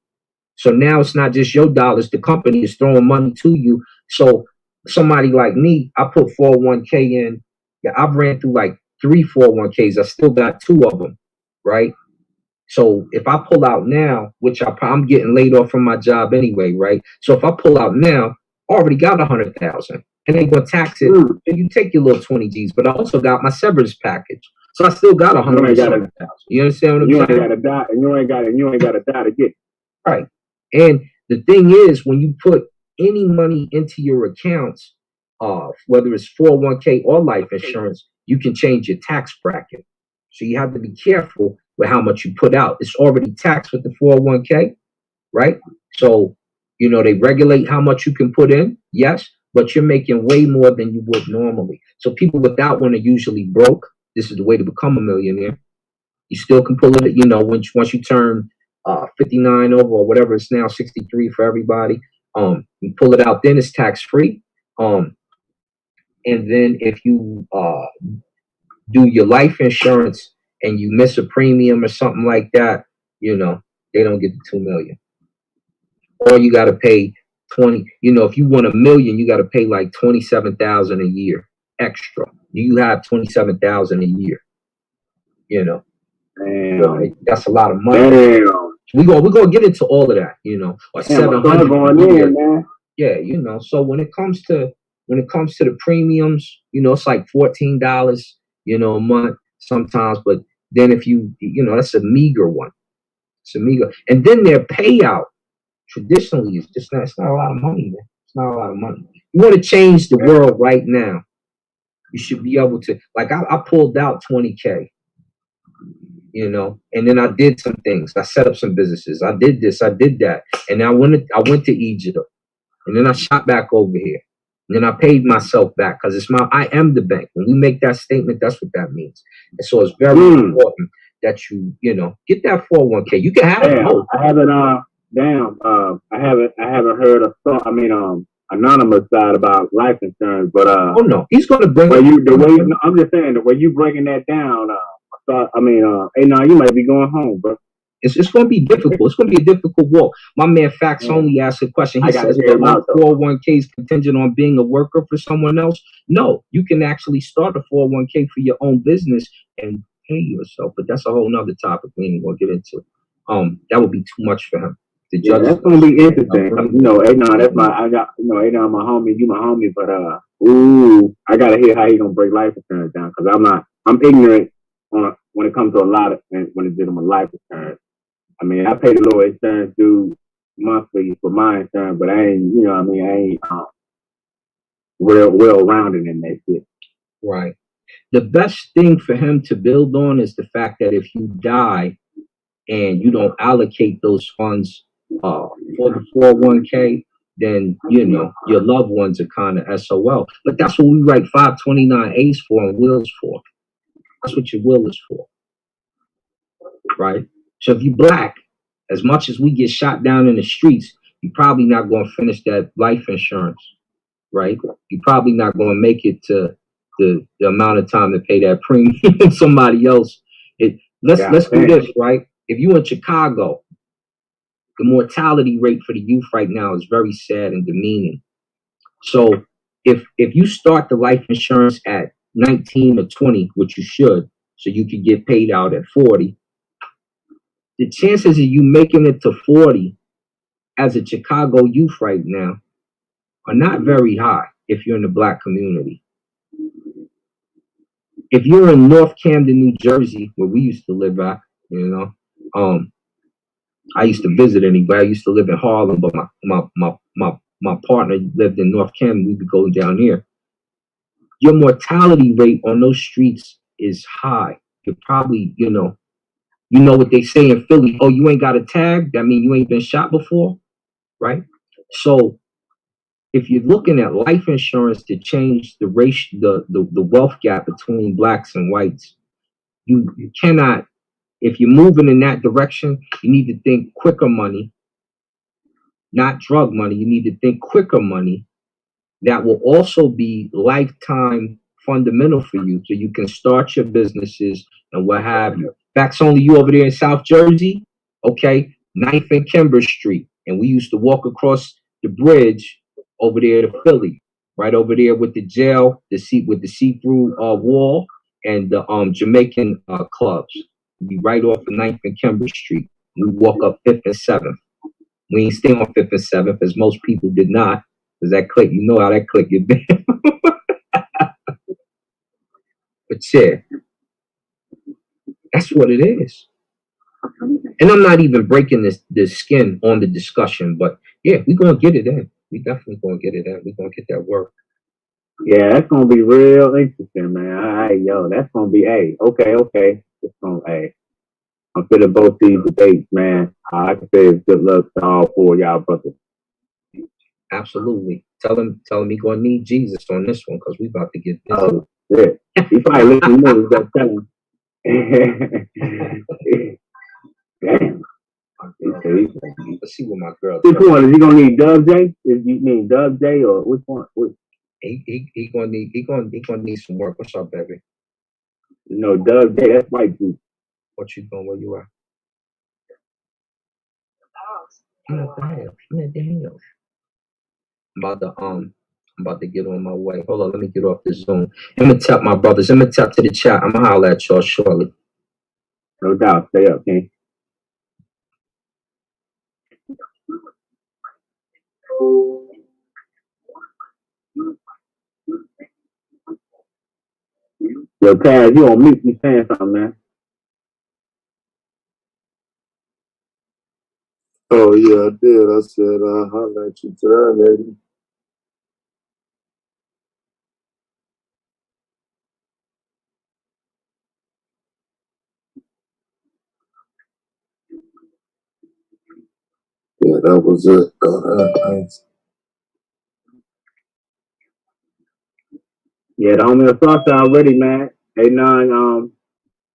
So now it's not just your dollars. The company is throwing money to you. So somebody like me, I put 401k in. Yeah, I've ran through like 3 401ks. I still got 2 of them, right? So if I pull out now, which I'm getting laid off from my job anyway, right? So if I pull out now, I already got 100,000, and they're gonna tax it. And you take your little 20 G's, but I also got my severance package, so I still got 100,000. You understand what I'm saying? You ain't got to die, and you ain't got to die to get it. Right. And the thing is, when you put any money into your accounts, whether it's 401k or life insurance, you can change your tax bracket. So you have to be careful with how much you put out. It's already taxed with the 401k, right? So, you know, they regulate how much you can put in, yes, but you're making way more than you would normally. So people without one are usually broke. This is the way to become a millionaire. You still can pull it, you know, once you turn 59 over or whatever it's now, 63 for everybody. You pull it out, then it's tax free. And then if you do your life insurance and you miss a premium or something like that, you know, they don't get the 2 million. Or you got to pay 20. You know, if you want $1 million, you got to pay like 27,000 a year extra. You have 27,000 a year. You know, Damn. That's a lot of money. Damn. We're gonna get into all of that, you know, or 700 going in, man. Yeah, you know. So when it comes to the premiums, you know, it's like $14, you know, a month sometimes. But then if you know, that's a meager one. It's a meager, and then their payout traditionally is just not. It's not a lot of money, man. It's not a lot of money. You want to change the world right now, you should be able to. Like I pulled out 20K. You know, and then I did some things. I set up some businesses. I did this. I did that. And I went to Egypt, and then I shot back over here. And then I paid myself back because I am the bank. When we make that statement, that's what that means. And so it's very important that you know, get that 401k. You can have it. I haven't. I haven't heard anonymous side about life insurance, but oh no, he's going to bring. I'm just saying the way you breaking that down. Hey, now you might be going home, bro. It's going to be difficult. It's going to be a difficult walk. My man Fax only asked a question. He says, "Are 401ks contingent on being a worker for someone else?" No, you can actually start a 401k for your own business and pay yourself. But that's a whole nother topic we ain't going to get into. That would be too much for him. The judge that's going to be interesting. That's my homie. You my homie, but I got to hear how he gonna break life insurance down because I'm ignorant. When it comes to a lot of when it's dealing with life insurance, I mean, I pay the lower insurance due monthly for my insurance, but I ain't, well rounded in that shit. Right. The best thing for him to build on is the fact that if you die and you don't allocate those funds for the 401k, then you know your loved ones are kind of SOL. But that's what we write 529As for and wills for. That's what your will is for, right? So if you black, as much as we get shot down in the streets, you're probably not going to finish that life insurance, right? You're probably not going to make it to the amount of time to pay that premium. Somebody else. Let's do this, right? If you in Chicago the mortality rate for the youth right now is very sad and demeaning. So if you start the life insurance at 19 or 20, which you should, so you can get paid out at 40, the chances of you making it to 40 as a Chicago youth right now are not very high if you're in the Black community. If you're in North Camden, New Jersey, where we used to live at, I used to visit anybody. I used to live in Harlem, but my partner lived in North Camden. We would go down there. Your mortality rate on those streets is high. You're probably, you know what they say in Philly, oh, you ain't got a tag? That means you ain't been shot before, right? So if you're looking at life insurance to change the race, the wealth gap between Blacks and whites, you cannot, if you're moving in that direction, you need to think quicker money, not drug money. You need to think quicker money that will also be lifetime fundamental for you, so you can start your businesses and what have you. That's only you over there in South Jersey, okay? 9th and Kimber Street, and we used to walk across the bridge over there to Philly, right over there with the jail, with the see-through wall, and the Jamaican clubs. We'd be right off of 9th and Kimber Street. We walk up 5th and 7th. We ain't stay on 5th and 7th, as most people did not, because that click, you know how that click get been. But yeah, that's what it is. And I'm not even breaking the skin on the discussion, but yeah, we're gonna get it in. We definitely gonna get it in. We're gonna get that work. Yeah, that's gonna be real interesting, man. All right, yo, that's gonna be okay. It's gonna I'm feeling both these debates, man. All I can say is good luck to all four of y'all brothers. Absolutely. Tell him he gonna need Jesus on this one, because we about to get busy. Oh, yeah. He probably listening to this, but tell him. Damn. Let's see what my girl. Which one is he gonna need? Dub J? Is you mean Dub J or which one? He gonna need some work. What's up, baby? No, Dub J. That's white dude. What you doing? Where you at? I'm about to get on my way. Hold on, let me get off this Zoom. I'm gonna tap my brothers. I'm gonna tap to the chat. I'm gonna holler at y'all shortly. No doubt. Stay up, King. Yo, Taz, you on mute? You saying something, man? Oh yeah, I did. I said I'll holler at you today, lady. Yeah, that was it. Thanks. Yeah, the homie Asante already, man. They none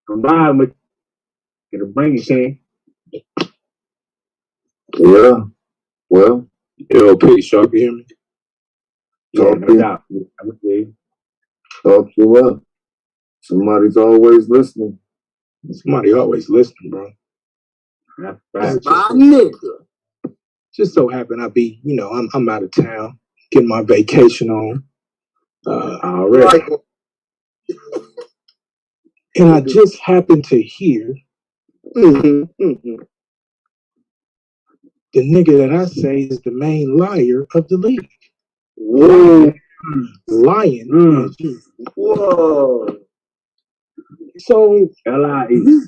combined with it'll bring you, King. Yeah. Well, Yo, peace. Y'all can hear me? Yeah, no doubt. I would say. Talk you up. Somebody's always listening. Somebody always listening, bro. That's right. My nigga. Just so happen I be, I'm out of town, getting my vacation on. Already. And I just happened to hear the nigga that I say is the main liar of the league. Whoa. Lying. Whoa. So, L-I-E.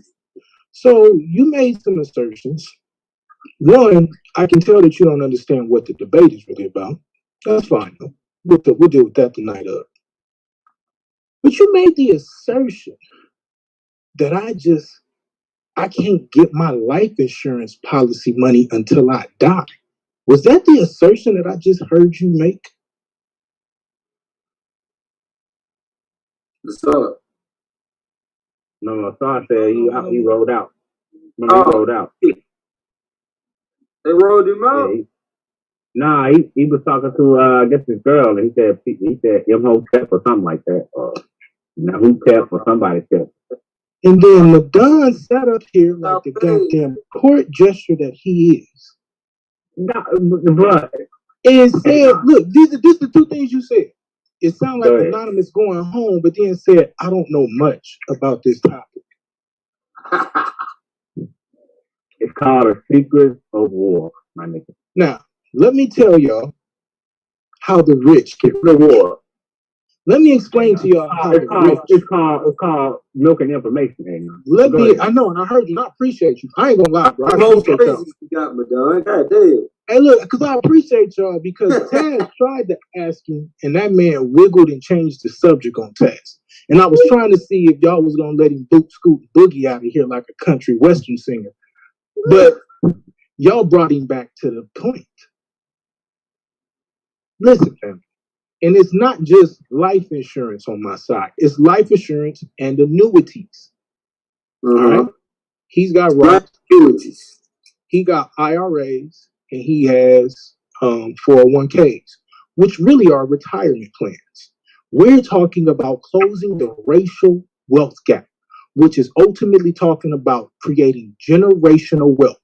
so you made some assertions. One, I can tell that you don't understand what the debate is really about. That's fine. We'll deal with that tonight up. But you made the assertion that I can't get my life insurance policy money until I die. Was that the assertion that I just heard you make? What's up? No, Asante said he rolled out. Remember, he rolled out. They rolled him out? Yeah, he was talking to I guess his girl, and he said Imhotep or something like that, or Nahotep or somebody said. And then Madon sat up here like the goddamn court gesture that he is. Bruh. And said, look, these are the two things you said. It sounded like Anonymous going home, but then said, I don't know much about this topic. It's called a secret of war, my nigga. Now, let me tell y'all how the rich get the war. Let me explain to y'all how the rich. It's called milking information. I know, and I heard you. I appreciate you. I ain't gonna lie, bro. I appreciate y'all. You got me, dog. God damn. Hey, look, because I appreciate y'all because Taz tried to ask him, and that man wiggled and changed the subject on Taz. And I was trying to see if y'all was gonna let him scoot boogie out of here like a country western singer, but y'all brought him back to the point. Listen, family. And it's not just life insurance on my side. It's life insurance and annuities. All right. He's got annuities. He got IRAs and he has 401ks, which really are retirement plans. We're talking about closing the racial wealth gap, which is ultimately talking about creating generational wealth.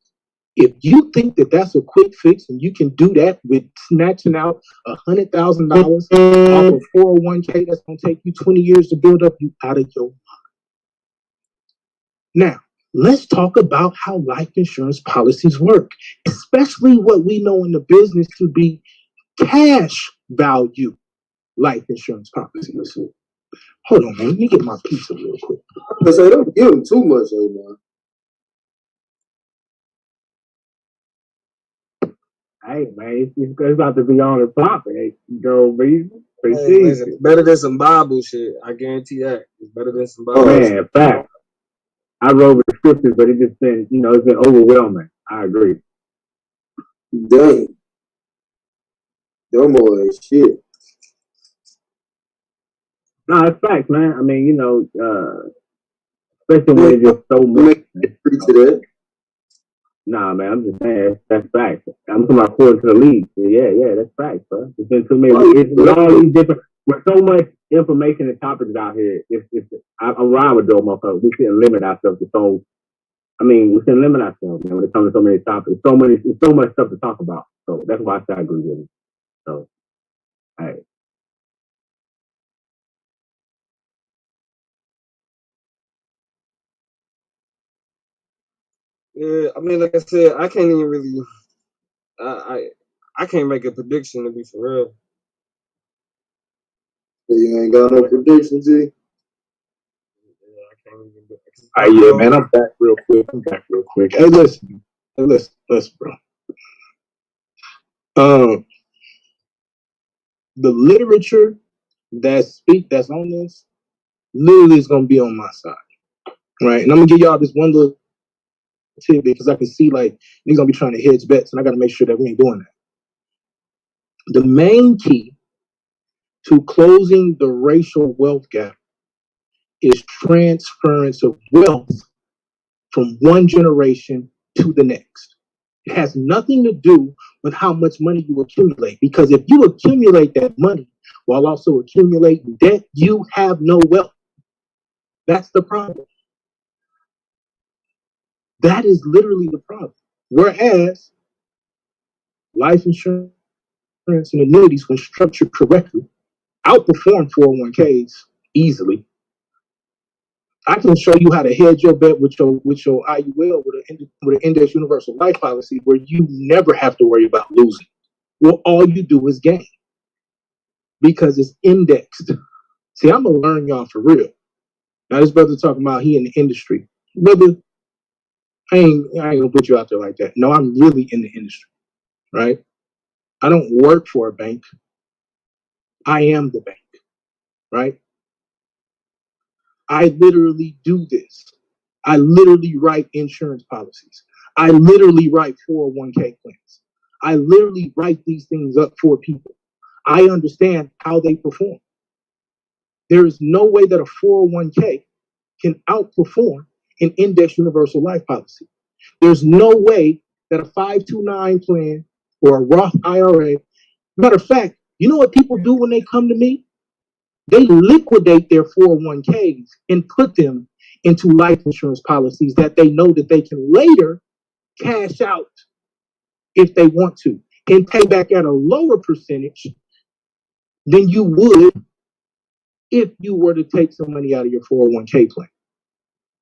If you think that that's a quick fix and you can do that with snatching out $100,000 off of 401k that's going to take you 20 years to build up, you out of your mind. Now, let's talk about how life insurance policies work, especially what we know in the business to be cash value life insurance policies. Hold on, man. Let me get my pizza real quick. I say, don't give them too much anymore. Hey man, it's about to be on the top. Hey, go be it's better than some Bible shit. I guarantee that. It's better than some Bible shit. Man, fact. I wrote with the scriptures, but it just been, it's been overwhelming. I agree. Dang. Domo is shit. No, it's facts, man. I mean, especially when it's just so much. Nah, man, I'm just saying that's facts. I'm talking about according to the league. Yeah, that's facts, bro. There's been too many. With all these different, with so much information and topics out here. I'm riding with Domo. We shouldn't limit ourselves to so. I mean, we shouldn't limit ourselves, man. When it comes to so many topics, so much stuff to talk about. So that's why I agree with it. So, hey. Yeah, I mean, like I said, I can't even really, I can't make a prediction, to be for real. You ain't got no predictions, G? Yeah, I can't even do it. Yeah, man, I'm back real quick. Hey, listen, bro. The literature that's on this literally is gonna be on my side, right? And I'm gonna give y'all this one little tidbit because I can see like he's gonna be trying to hedge bets, and I got to make sure that we ain't doing that. The main key to closing the racial wealth gap is transference of wealth from one generation to the next. It has nothing to do with how much money you accumulate, because if you accumulate that money while also accumulating debt, you have no wealth. That's the problem. That is literally the problem. Whereas life insurance and annuities, when structured correctly, outperform 401ks easily. I can show you how to hedge your bet with your IUL with an index universal life policy where you never have to worry about losing. Well, all you do is gain because it's indexed. See, I'm gonna learn y'all for real. Now this brother talking about he in the industry. Brother, I ain't gonna put you out there like that. No, I'm really in the industry, right? I don't work for a bank. I am the bank, right? I literally do this. I literally write insurance policies. I literally write 401k plans. I literally write these things up for people. I understand how they perform. There is no way that a 401k can outperform an index universal life policy. There's no way that a 529 plan or a Roth IRA, matter of fact, you know what people do when they come to me? They liquidate their 401ks and put them into life insurance policies that they know that they can later cash out if they want to, and pay back at a lower percentage than you would if you were to take some money out of your 401k plan.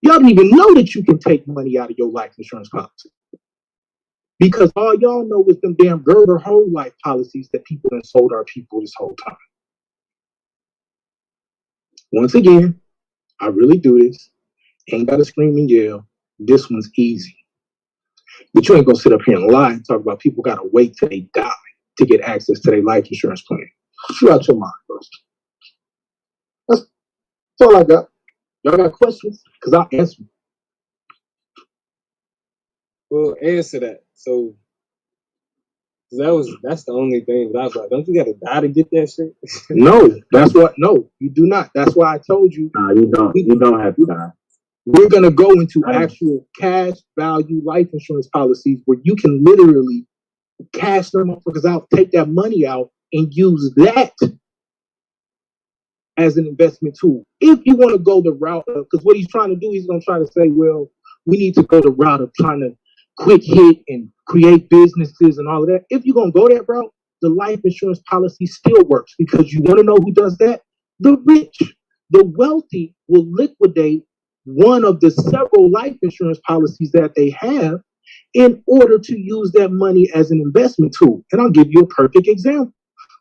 Y'all don't even know that you can take money out of your life insurance policy. Because all y'all know is them damn Gerber whole life policies that people have sold our people this whole time. Once again, I really do this. Ain't got to scream and yell. This one's easy. But you ain't going to sit up here and lie and talk about people got to wait till they die to get access to their life insurance plan. Shoot out your mind first. That's all I got. Y'all got questions? Because I'll answer them. Well, answer that. So that's the only thing that I was like, don't you gotta die to get that shit? No, no, you do not. That's why I told you. Nah, you don't have to die. We're gonna go into actual cash value life insurance policies where you can literally cash them motherfuckers out, take that money out, and use that as an investment tool. If you want to go the route of, because what he's trying to do, he's gonna try to say, well, we need to go the route of trying to quick hit and create businesses and all of that. If you're gonna go that route, the life insurance policy still works, because you want to know who does that? The rich. The wealthy will liquidate one of the several life insurance policies that they have in order to use that money as an investment tool. And I'll give you a perfect example.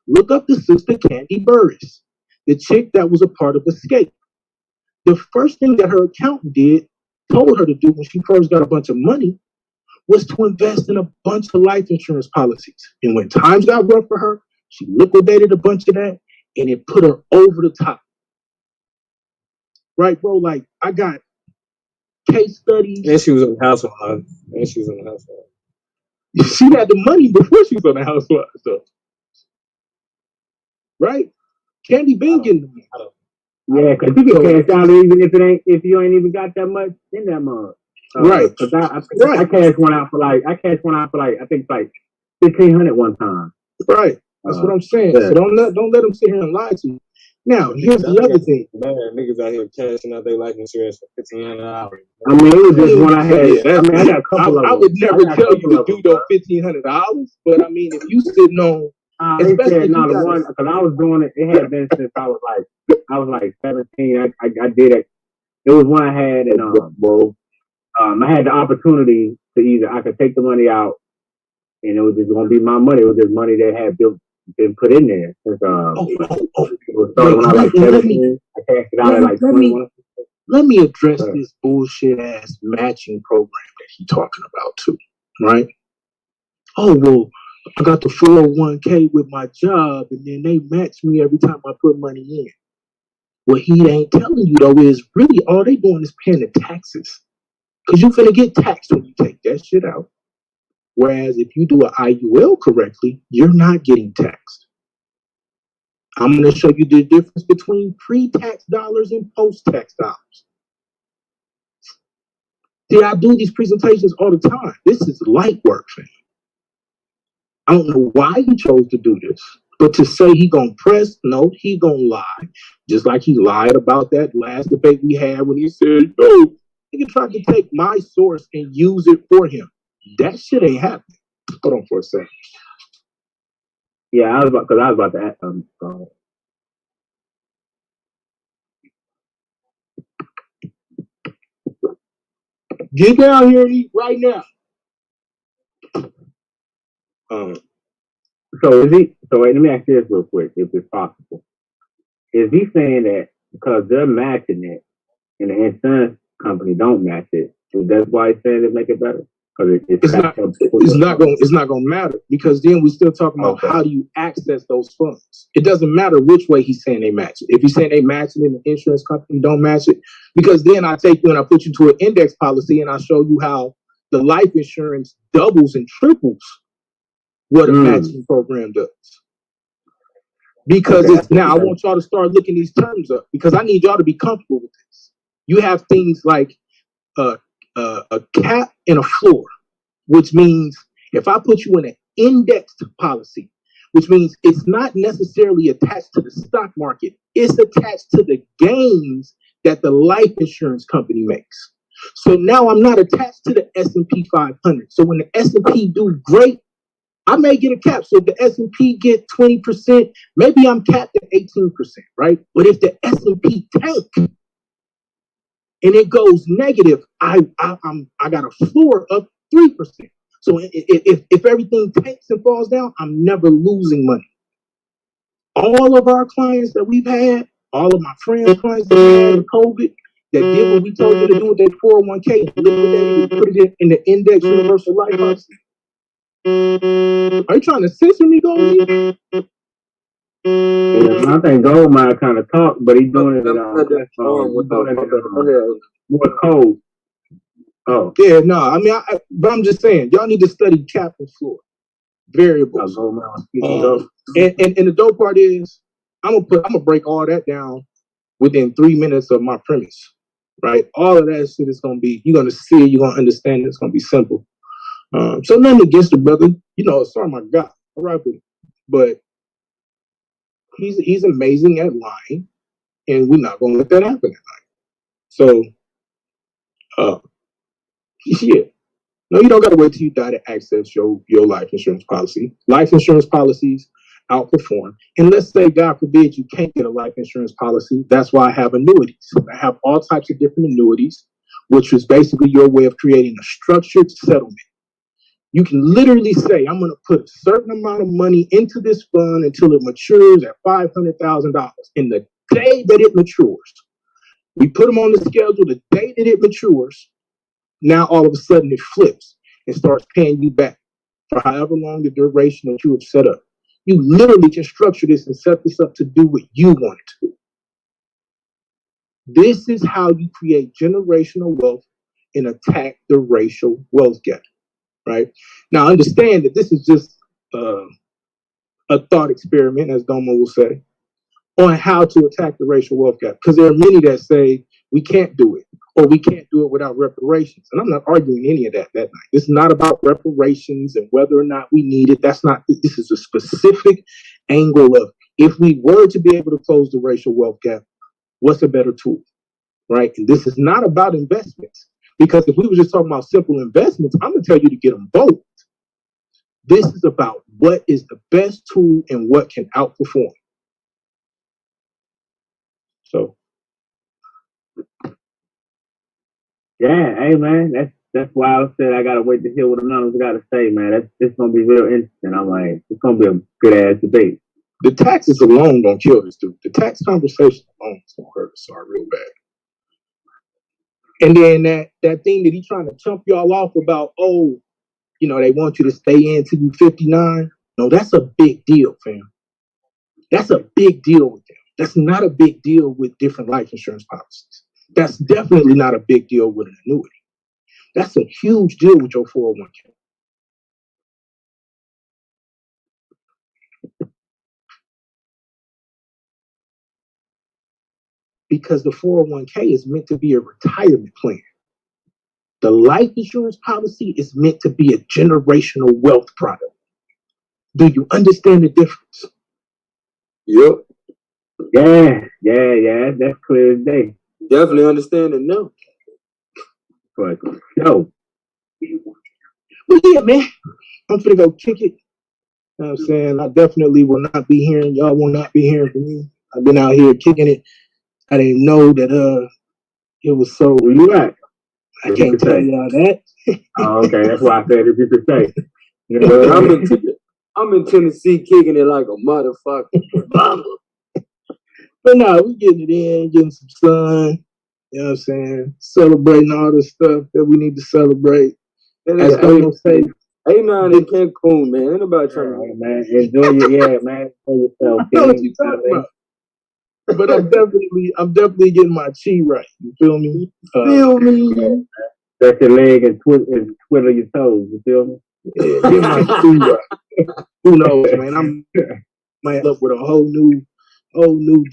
Look up the sister Candy Burris, the chick that was a part of Escape. The first thing that her accountant told her to do when she first got a bunch of money, was to invest in a bunch of life insurance policies. And when times got rough for her, she liquidated a bunch of that, and it put her over the top. Right, bro? Like, I got case studies. And she was on the Housewives. She had the money before she was on the Housewives, so. Right? Candy been getting the money. Yeah, because you can cash out even if you ain't even got that much in that month. Right. Because I cashed one out for I think it's like $1,500 one time. Right. That's what I'm saying. Yeah. So don't let them sit here and lie to you. Now, here's the other thing. Man, niggas out here cashing out their life insurance for $1,500. I mean, it was just one I had. Yeah, I got a couple of them. I would never tell you to do those $1,500, but I mean, if you sitting on, especially the one, because I was doing it. It had been since I was like 17. I did it. It was one I had, and I had the opportunity to either I could take the money out, and it was just going to be my money. It was just money that had been put in there. Since, it was started when I was like 17. I cashed it out at like 21. Let me address this bullshit ass matching program that he's talking about too, right? Oh, well, I got the 401k with my job, and then they match me every time I put money in. What he ain't telling you though is really all they doing is paying the taxes. Because you're finna get taxed when you take that shit out. Whereas if you do an IUL correctly, you're not getting taxed. I'm going to show you the difference between pre-tax dollars and post-tax dollars. See, I do these presentations all the time. This is light work, fam. I don't know why he chose to do this, but to say he gonna press, no, he gonna lie. Just like he lied about that last debate we had when he said, no, he tried to take my source and use it for him. That shit ain't happening. Hold on for a second. Yeah, I was about to ask. Get down here and eat right now. So is he? So wait, let me ask you this real quick, if it's possible. Is he saying that because they're matching it and the insurance company don't match it, is that why he's saying it make it better? Because it's not gonna matter, because then we still talking about how do you access those funds. It doesn't matter which way he's saying they match it. If he's saying they match it and the insurance company don't match it, because then I take you and I put you to an index policy and I show you how the life insurance doubles and triples what a matching program does. Because it's now, I want y'all to start looking these terms up, because I need y'all to be comfortable with this. You have things like a cap and a floor, which means if I put you in an indexed policy, which means it's not necessarily attached to the stock market, it's attached to the gains that the life insurance company makes. So now I'm not attached to the S&P 500. So when the S&P do great, I may get a cap. So if the S&P get 20%, maybe I'm capped at 18%, right? But if the S&P tank and it goes negative, I got a floor of 3%. So if everything tanks and falls down, I'm never losing money. All of our clients that we've had, all of my friends' clients that we had in COVID, that did what we told you to do with their 401k, liquidated and put it in the index universal life policy. Are you trying to censor me, Goldie? Yeah, I think Goldmine kind of talked, but he's doing it more cold. Oh yeah, no. I mean, but I'm just saying, y'all need to study cap and floor variables. And the dope part is, I'm gonna break all that down within 3 minutes of my premise, right? All of that shit is gonna be, you're gonna see it, you're gonna understand it, it's gonna be simple. So nothing against the brother, sorry, my God, all right with him. But he's amazing at lying, and we're not gonna let that happen at night. So, yeah. No, you don't gotta wait till you die to access your life insurance policy. Life insurance policies outperform. And let's say, God forbid, you can't get a life insurance policy. That's why I have annuities. I have all types of different annuities, which is basically your way of creating a structured settlement. You can literally say, I'm going to put a certain amount of money into this fund until it matures at $500,000. In the day that it matures, we put them on the schedule. The day that it matures, now all of a sudden it flips and starts paying you back for however long the duration that you have set up. You literally can structure this and set this up to do what you want it to do. This is how you create generational wealth and attack the racial wealth gap, right? Now, understand that this is just a thought experiment, as Domo will say, on how to attack the racial wealth gap. Because there are many that say we can't do it, or we can't do it without reparations. And I'm not arguing any of that night. This is not about reparations and whether or not we need it. This is a specific angle of, if we were to be able to close the racial wealth gap, what's a better tool, right? And this is not about investments. Because if we were just talking about simple investments, I'm going to tell you to get them both. This is about what is the best tool and what can outperform. So, yeah, hey man, that's why I said I gotta wait to hear what Anonymous got to say, man. It's gonna be real interesting. I'm like, it's gonna be a good ass debate. The taxes alone don't kill this dude. The tax conversation alone is gonna hurt us all real bad. And then that thing that he's trying to chump y'all off about, they want you to stay in till you 59. No, that's a big deal, fam. That's a big deal with them. That's not a big deal with different life insurance policies. That's definitely not a big deal with an annuity. That's a huge deal with your 401k. Because the 401k is meant to be a retirement plan. The life insurance policy is meant to be a generational wealth product. Do you understand the difference? Yep. Yeah. That's clear as day. Definitely understand it now. But yo. But yeah, man, I'm gonna go kick it. You know what I'm saying? I definitely will not be hearing, y'all will not be hearing from me. I've been out here kicking it. I didn't know that it was so. Where you at? I can't tell y'all that. Oh, okay, that's why I said if you could say. I'm in Tennessee kicking it like a motherfucker. But no, we getting it in, getting some sun. You know what I'm saying? Celebrating all the stuff that we need to celebrate. As Domo say, ain't nothing in Cancun, man. Ain't nobody trying to man. Enjoy man. Enjoy yourself. I know what you're talking about. But I'm definitely getting my chi right. You feel me? Feel me? Stretch your leg and twiddle your toes. You feel me? Yeah, get my chi right. Who knows, man? I might end up with a whole new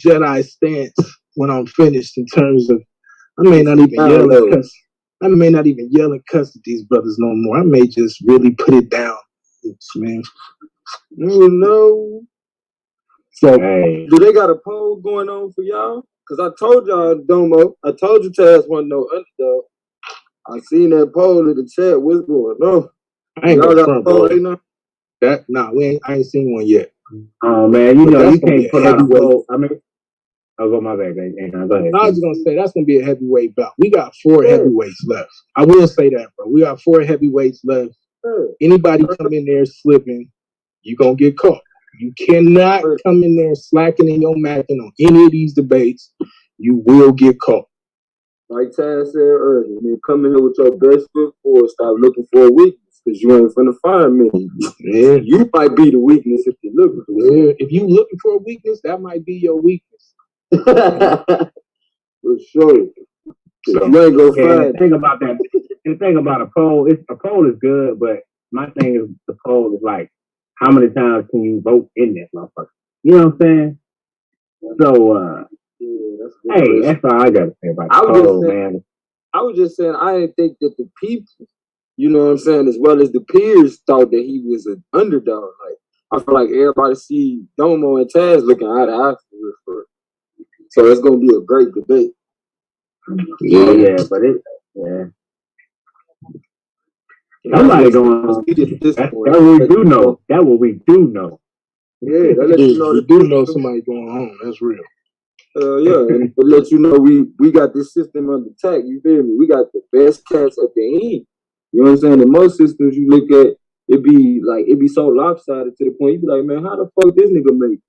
Jedi stance when I'm finished. In terms of, I may not even yell and cuss. I may not even yell and cuss at these brothers no more. I may just really put it down, man. You know. So, do they got a poll going on for y'all? Because I told y'all, Domo, I told you Taz wasn't no underdog. I seen that poll in the chat. What's going on? I ain't got a poll. I ain't seen one yet. Oh man, you know you gonna can't put out a poll. I mean, go my bad. Go ahead. I was just gonna say that's gonna be a heavyweight bout. We got 4 heavyweights left. I will say that, bro. We got 4 heavyweights left. Anybody come in there slipping, you gonna get caught. You cannot come in there slacking in your macking on any of these debates. You will get caught. Like Taz said earlier, man, come in here with your best foot forward. Stop looking for a weakness because you ain't finna find many. Yeah. You might be the weakness if you're looking for it. Yeah. If you looking for a weakness, that might be your weakness. For sure. So, you ain't gonna find. The thing about that, the thing about a poll is good, but my thing is the poll is like, how many times can you vote in that motherfucker? You know what I'm saying? So, that's all I gotta say about the poll, man. I was just saying, I didn't think that the people, you know what I'm saying, as well as the peers, thought that he was an underdog. Like, I feel like everybody see Domo and Taz looking eye to eye for it. So it's gonna be a great debate. Yeah, but somebody going on. That's what we do know. That's what we do know. Yeah, that lets you know we do know somebody going home. That's real. Yeah, and it lets you know we got this system under attack. You feel me? We got the best cats at the end. You know what I'm saying? In most systems you look at, it be so lopsided to the point you be like, man, how the fuck this nigga make?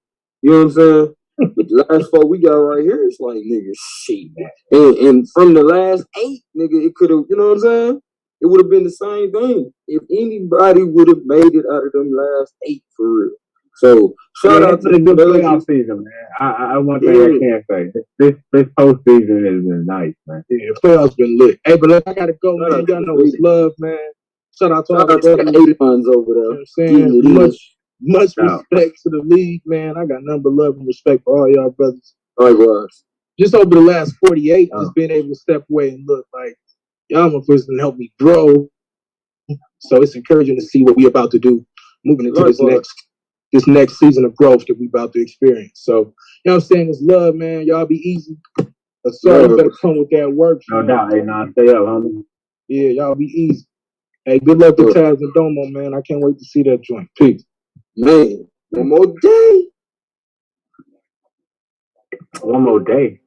You know what I'm saying? But the last 4 we got right here, it's like, nigga, shit. And from the last 8, nigga, it could have, you know what I'm saying? It would have been the same thing if anybody would have made it out of them last 8 for real. So shout out to the good playoff season, man. I one thing I can't say. This postseason has been nice, man. Yeah, playoffs been lit. Hey, but look, I gotta go, man. Y'all know it's love, man. Shout out to all the A-Lines over there. You know what I'm saying? Much respect to the league, man. I got nothing but love and respect for all y'all brothers. Likewise. Just over the last 48, just being able to step away and look like y'all motherfuckers can help me grow. So it's encouraging to see what we about to do moving into this next season of growth that we about to experience. So, you know what I'm saying? It's love, man. Y'all be easy. Sorry, better come with that work. No doubt. Hey, nah, stay up, homie. Yeah, y'all be easy. Hey, good luck to Taz and Domo, man. I can't wait to see that joint. Peace. Man, one more day. One more day.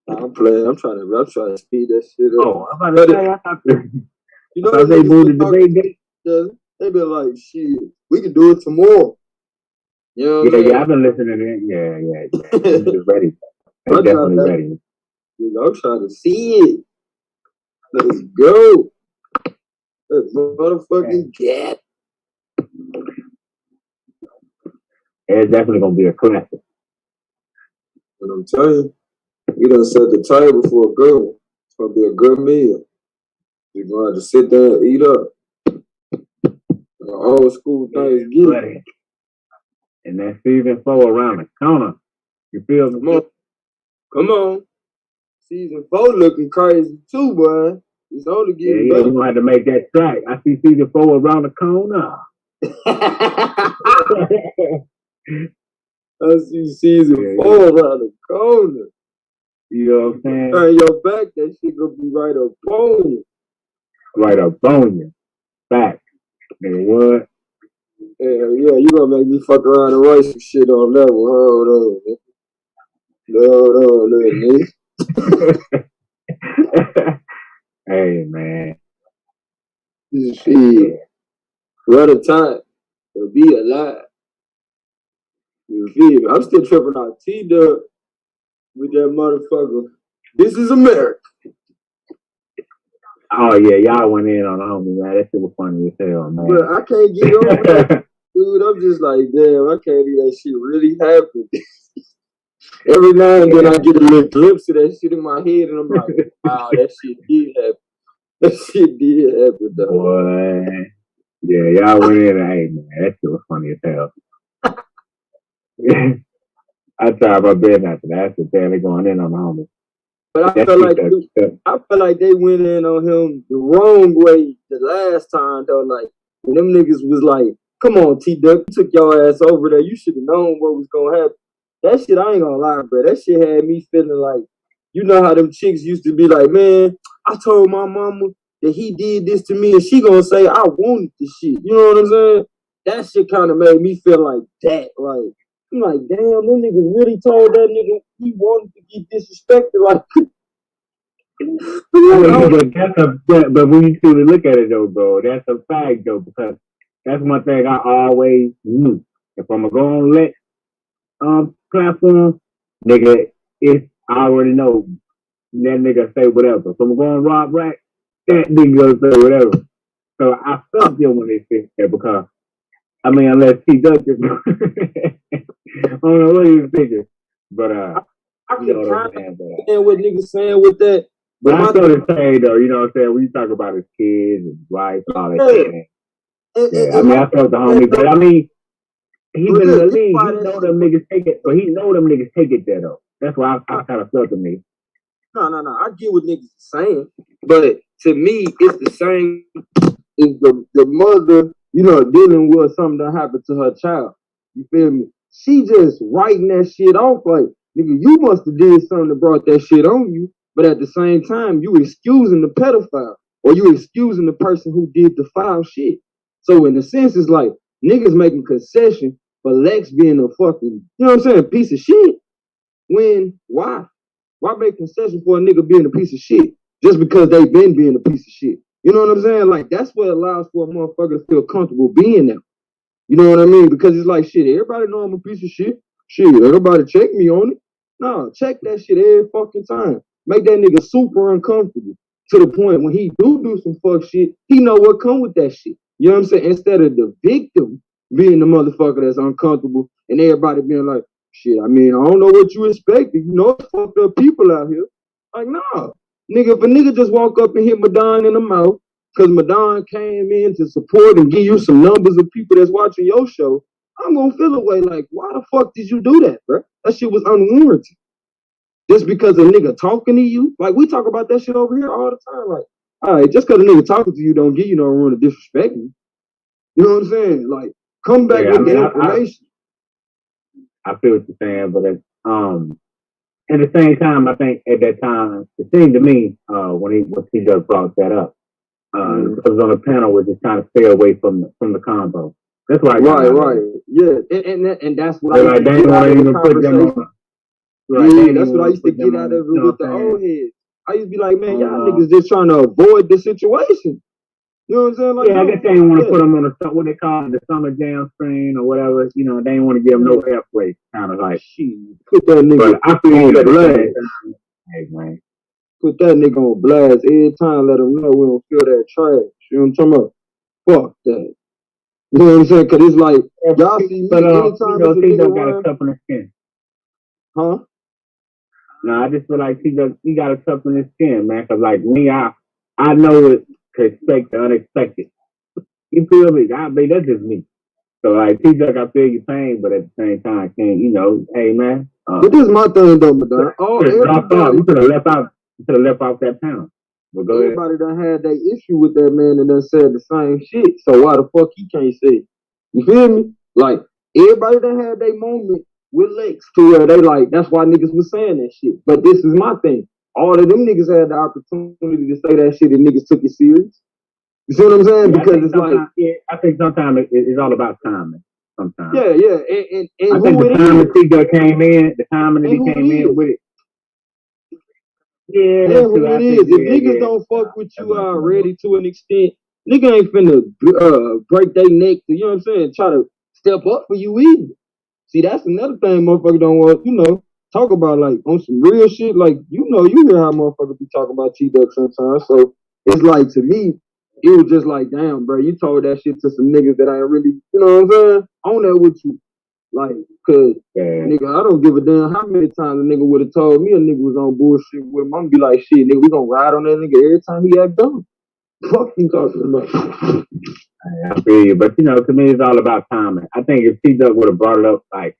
I'm playing. I'm trying to speed that shit up. Oh, I'm about to say, I thought you know they moved the debate date. They be like, shit, we can do it tomorrow. You know what I mean? Yeah, I've been listening in. Yeah. I'm just ready. I'm definitely ready. I'm trying to see it. Let's go. Let's motherfucking get. It's definitely gonna be a classic. And I'm telling you, we done set the table for a good one. It's gonna be a good meal. You're gonna have to sit there and eat up. An old school Thanksgiving. And that season 4 around the corner. You feel me? Come on. Season 4 looking crazy too, boy. It's only getting better. We're gonna have to make that strike. I see season 4 around the corner. I see season 4 around the corner. You know what I'm saying? Turn your back, that shit gonna be right up on you. Right up on you. Back. Nigga, what? Yeah, you gonna make me fuck around and write some shit on that one. Hold on, little nigga. Hey, man. Shit. What a time to be alive. You feel me? I'm still tripping out T-Dub with that motherfucker. This is America. Oh, yeah, y'all went in on the homie, man. That shit was funny as hell, man. But I can't get over that. Dude, I'm just like, damn, I can't believe that shit really happened. Every now and then I get a little glimpse of that shit in my head, and I'm like, wow, that shit did happen. That shit did happen, though. Boy. Yeah, y'all went in and, hey, man, that shit was funny as hell. I tried my best not to. That's the thing. They're going in on the homie. But I feel like they went in on him the wrong way the last time, though. Like, when them niggas was like, come on, T-Duck, you took your ass over there. You should have known what was going to happen. That shit, I ain't gonna lie, bro. That shit had me feeling like, you know how them chicks used to be like, man, I told my mama that he did this to me, and she gonna say, I wanted this shit. You know what I'm saying? that shit kind of made me feel like that. Like, I'm like, damn, them niggas really told that nigga he wanted to get disrespected. Like, but when you truly look at it though, bro, that's a fact though, because that's one thing I always knew. If I'm gonna go on Lex platform, nigga, I already know that nigga say whatever. If I'm going Rob Rack, that nigga gonna say whatever. So I felt them when they said that because I mean, unless he does it, I don't know what he was thinking, but I you can know what I'm kind of saying. understand what niggas saying with that. But I feel the same though. You know what I'm saying? When you talk about his kids and wife, all that shit. Yeah, I mean, I felt the homie, but I mean, he been in the league. He know them niggas take it, but he know them niggas take it there though. That's why I kind of felt to me. No. I get what niggas are saying, but to me, it's the same. Is the mother, you know, dealing with something that happened to her child. You feel me? She just writing that shit off like, nigga, you must have did something that brought that shit on you. But at the same time, you excusing the pedophile or you excusing the person who did the foul shit. So in a sense, it's like niggas making concession for Lex being a fucking, you know what I'm saying, piece of shit. When why? Why make concession for a nigga being a piece of shit just because they been being a piece of shit? You know what I'm saying? Like that's what allows for a motherfucker to feel comfortable being there. You know what I mean? Because it's like shit. Everybody know I'm a piece of shit. Shit, everybody check me on it. No, check that shit every fucking time. Make that nigga super uncomfortable to the point when he do some fuck shit, he know what come with that shit. You know what I'm saying? Instead of the victim being the motherfucker that's uncomfortable and everybody being like, shit, I mean, I don't know what you expected. You know, it's fucked up people out here. Like, nah. Nigga, if a nigga just walk up and hit Madon in the mouth, because Madon came in to support and give you some numbers of people that's watching your show, I'm gonna feel away like, why the fuck did you do that, bro? That shit was unwarranted. Just because a nigga talking to you, like we talk about that shit over here all the time. Like, all right, just because a nigga talking to you don't give you no room to disrespect me. You know what I'm saying? Like, come back with the information. I feel what you're saying, but at the same time, I think at that time, it seemed to me when he just brought that up, because it was on the panel, was just trying to stay away from the combo. That's why. Right. Yeah, and that's what I used to get out of the conversation. Yeah, that's what I used to get out of it with the old heads. I used to be like, man, y'all niggas just trying to avoid the situation. You know what I'm saying? Like, yeah, I guess they didn't want to put them on what they call it, the summer jam screen or whatever. You know, they didn't want to give them no airplay. Kind of like, put that nigga on blast. Hey, man. Put that nigga on blast every time. Let him know we don't feel that trash. You know what I'm talking about? Fuck that. You know what I'm saying? Because it's like, y'all see me anytime it's a nigga got a tough on his skin. Huh? No, I just feel like he got a tough on his skin, man. Because like me, I know it to expect the unexpected. You feel me? I mean, that's just me. So like, T-Duck, I feel your pain, but at the same time, I can't, you know, hey man. But this is my thing though, Madonna. You could have left out that panel. But everybody done had that issue with that man and done said the same shit. So why the fuck he can't say it? You feel me? Like, everybody done had their moment with Lex to where they like, that's why niggas was saying that shit. But this is my thing. All of them niggas had the opportunity to say that shit and niggas took it serious. You see what I'm saying? Yeah, because it's like, I think sometimes it's all about timing. Sometimes. Yeah. And I think the time that T-Duck came in, the time that he came in with it. Yeah, who it is. If niggas don't fuck with you already to an extent, nigga ain't finna break their neck to, you know what I'm saying, try to step up for you either. See, that's another thing motherfucker don't want, you know, talk about like on some real shit. Like, you know, you hear how motherfuckers be talking about T-Duck sometimes. So it's like, to me, it was just like, damn, bro, you told that shit to some niggas that ain't really, you know what I'm saying, on that with you. Like, cause nigga, I don't give a damn how many times a nigga would have told me a nigga was on bullshit with him. I'm gonna be like, shit, nigga, we gonna ride on that nigga every time he act dumb. Fuck you talking about? I feel you, but you know, to me, it's all about timing. I think if T-Duck would have brought it up like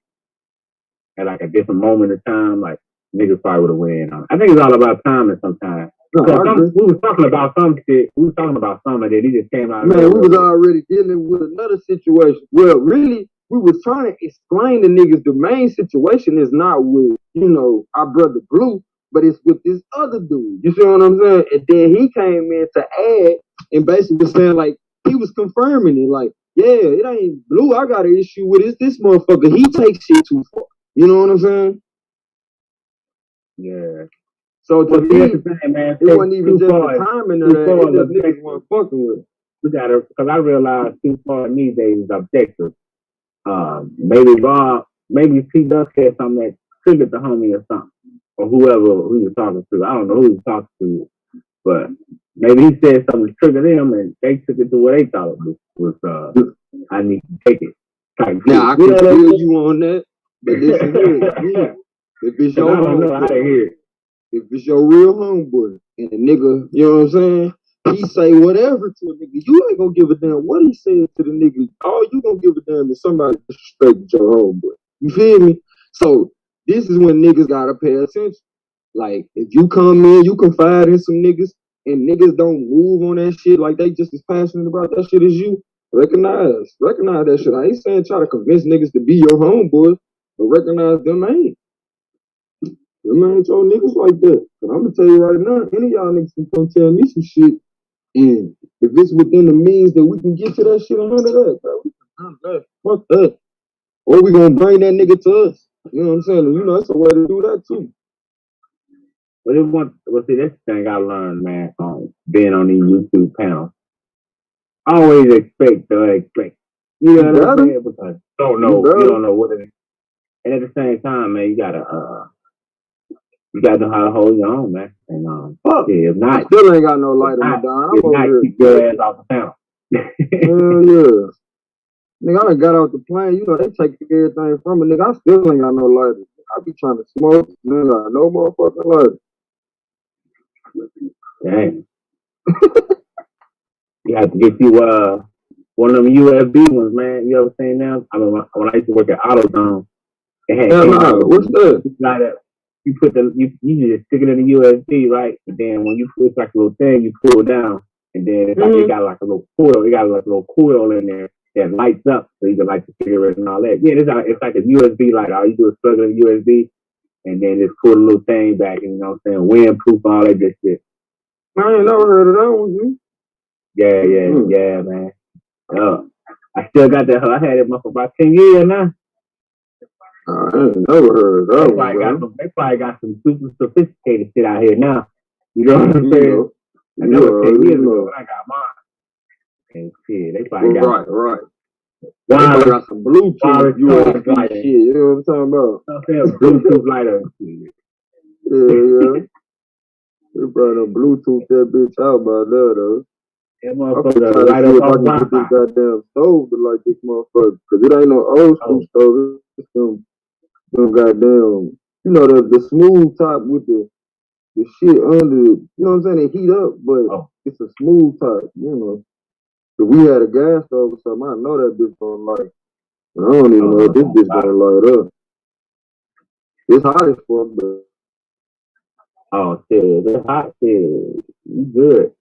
at like a different moment in time, like niggas probably would have went on. I think it's all about timing sometimes. We was talking about some shit. We was talking about something that he just came out. Man, we was already dealing with another situation. Well, really, we was trying to explain to niggas the main situation is not with, you know, our brother Blue, but it's with this other dude. You see what I'm saying? And then he came in to add and basically saying like he was confirming it, like, it ain't Blue. I got an issue with is this motherfucker. He takes shit too far. You know what I'm saying? Yeah. So to me, that's the thing, man. it wasn't even just the timing of that. It just niggas weren't fucking with it. We gotta, because I realized too far these days is objective. Maybe Rob, maybe P Duck said something that triggered the homie or something, or whoever who you're talking to. I don't know who you're talking to, but maybe he said something to trigger them, and they took it to what they thought it was I need to take it. Now I can feel you on that, but listen here, again, if it's your I don't know how to hear it. If it's your real homeboy and a nigga, you know what I'm saying? He say whatever to a nigga, you ain't gonna give a damn what he said to the nigga. All you gonna give a damn is somebody disrespected your homeboy. You feel me? So this is when niggas gotta pay attention. Like if you come in, you confide in some niggas, and niggas don't move on that shit like they just as passionate about that shit as you. Recognize that shit. I ain't saying try to convince niggas to be your homeboy, but recognize them ain't. Them ain't your niggas like that. But I'm gonna tell you right now, any of y'all niggas can come tell me some shit, and if it's within the means that we can get to that shit, under that, bro. We can handle that. Fuck that. Or we gonna bring that nigga to us. You know what I'm saying? You know, that's a way to do that too. But see, that's the thing I learned, man, being on these YouTube panels. Always expect. You know what I'm saying? Because you don't know what it is. And at the same time, man, you gotta know how to hold your own, man. And if not, I still ain't got no light on my dime. I'm over here. Keep your ass off the panel. Yeah. Nigga, I done got off the plane. You know, they take everything from me. Nigga, I still ain't got no lighter. I be trying to smoke. Nigga, no motherfucking lighter. Dang. You have to get you one of them USB ones, man. You ever seen them? I mean, when I used to work at AutoZone, it had what's that? Like you put you just stick it in the USB, right? And then when you push like a little thing, you pull down, and then it's like it got like a little coil. It got like a little coil in there that lights up, so you can light the cigarette and all that. Yeah, it's like a USB lighter. All you do is plug it in USB, and then just pull the little thing back, and you know what I'm saying, windproof, all that good shit. I ain't never heard of that one. Yeah, man. I still got that. I had it for about 10 years now. I ain't never heard of that one. They probably got some super sophisticated shit out here now. You know what I'm saying? I know 10 years ago when I got mine. And shit, they probably got right. They probably got some Bluetooth USB shit. You know what I'm talking about? I'm saying Bluetooth lighter and shit. Yeah. They probably done Bluetooth that bitch out by there though. That I'm motherfucker trying light to see up if I on can get this goddamn stove to light this motherfucker. Cause it ain't no old school stove. It's them goddamn, you know, the smooth top with the shit under, you know what I'm saying? It heat up, but it's a smooth top, you know. If we had a gas stove or something, I know that bitch gonna light. But I don't even know if this bitch gonna light up. It's hot as fuck, but oh shit, it's hot shit. You good.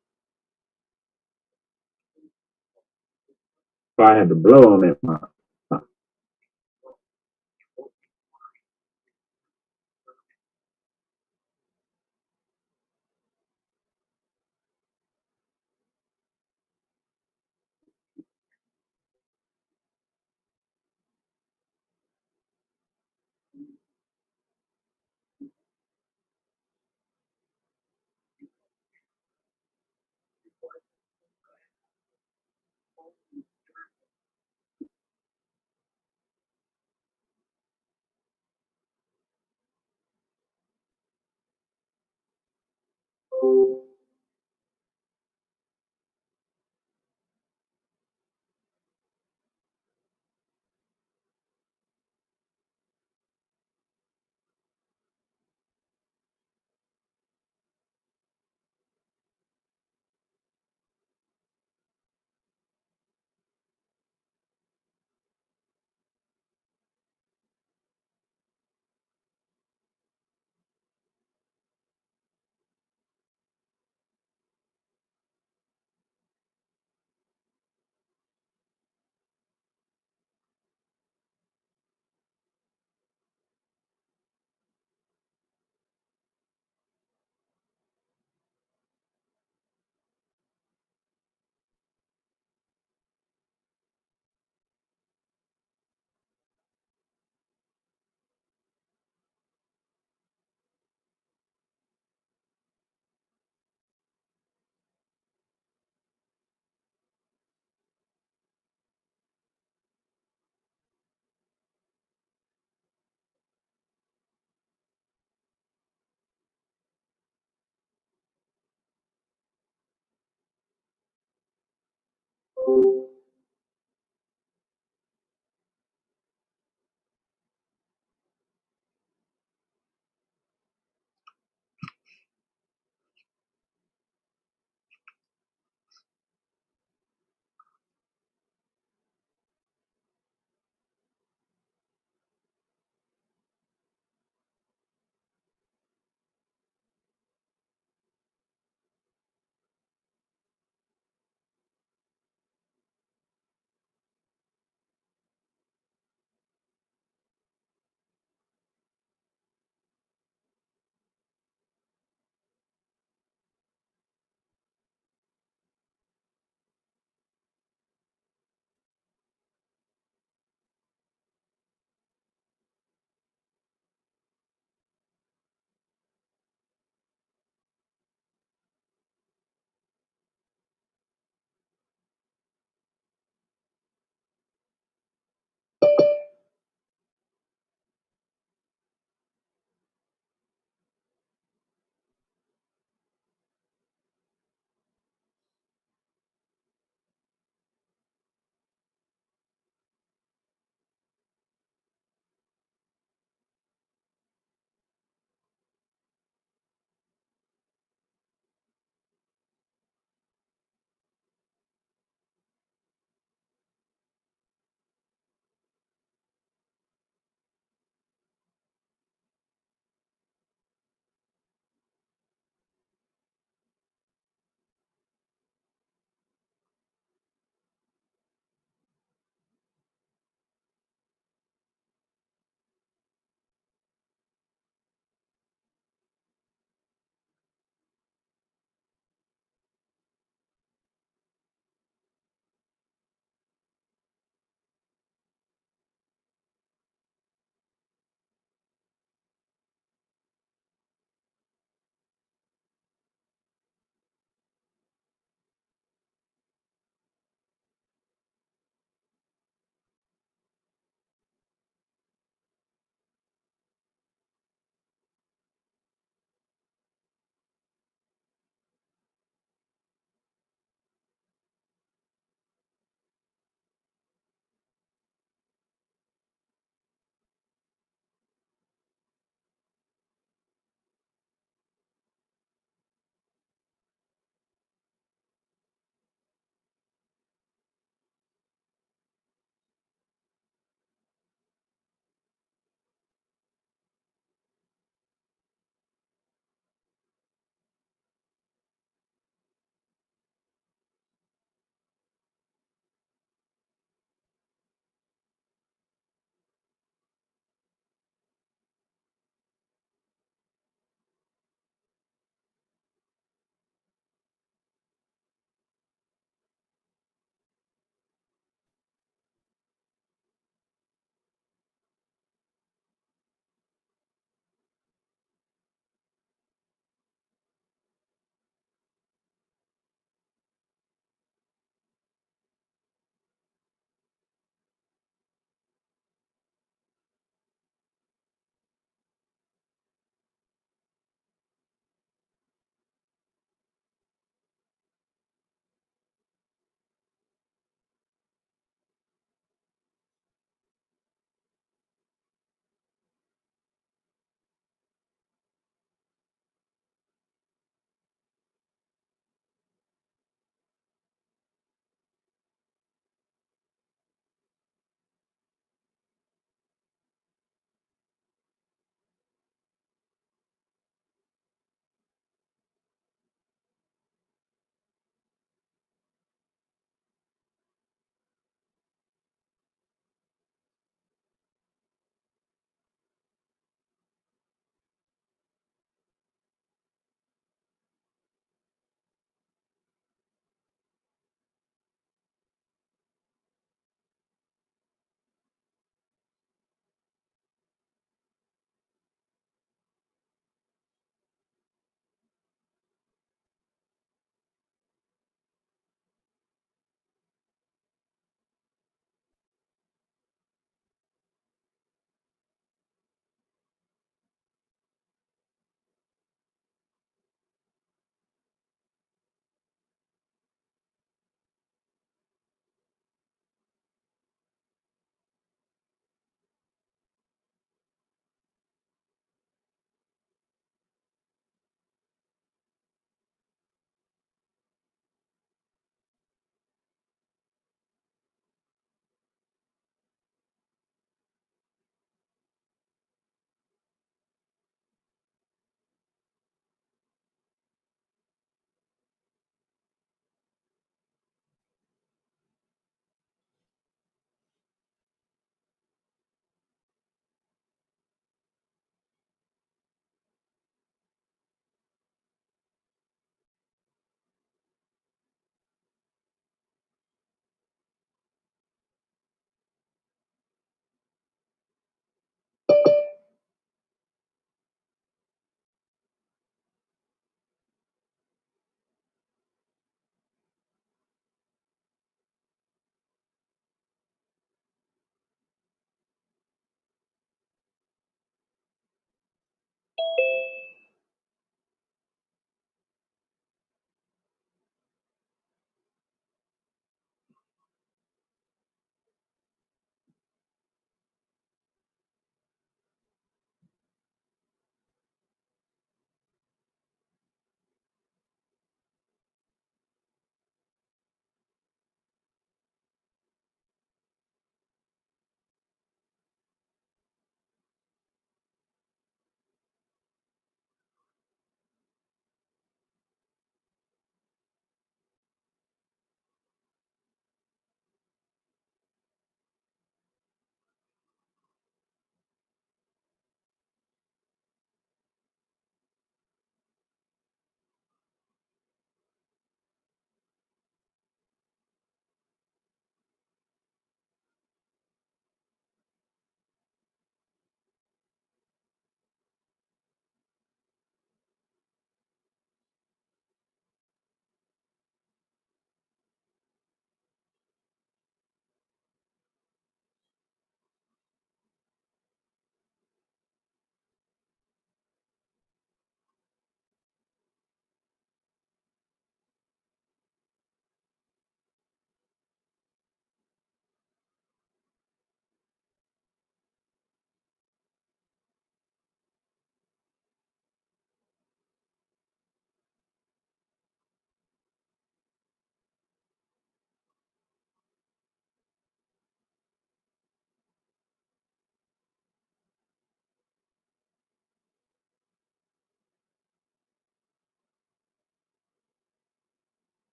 Probably had to blow on that one.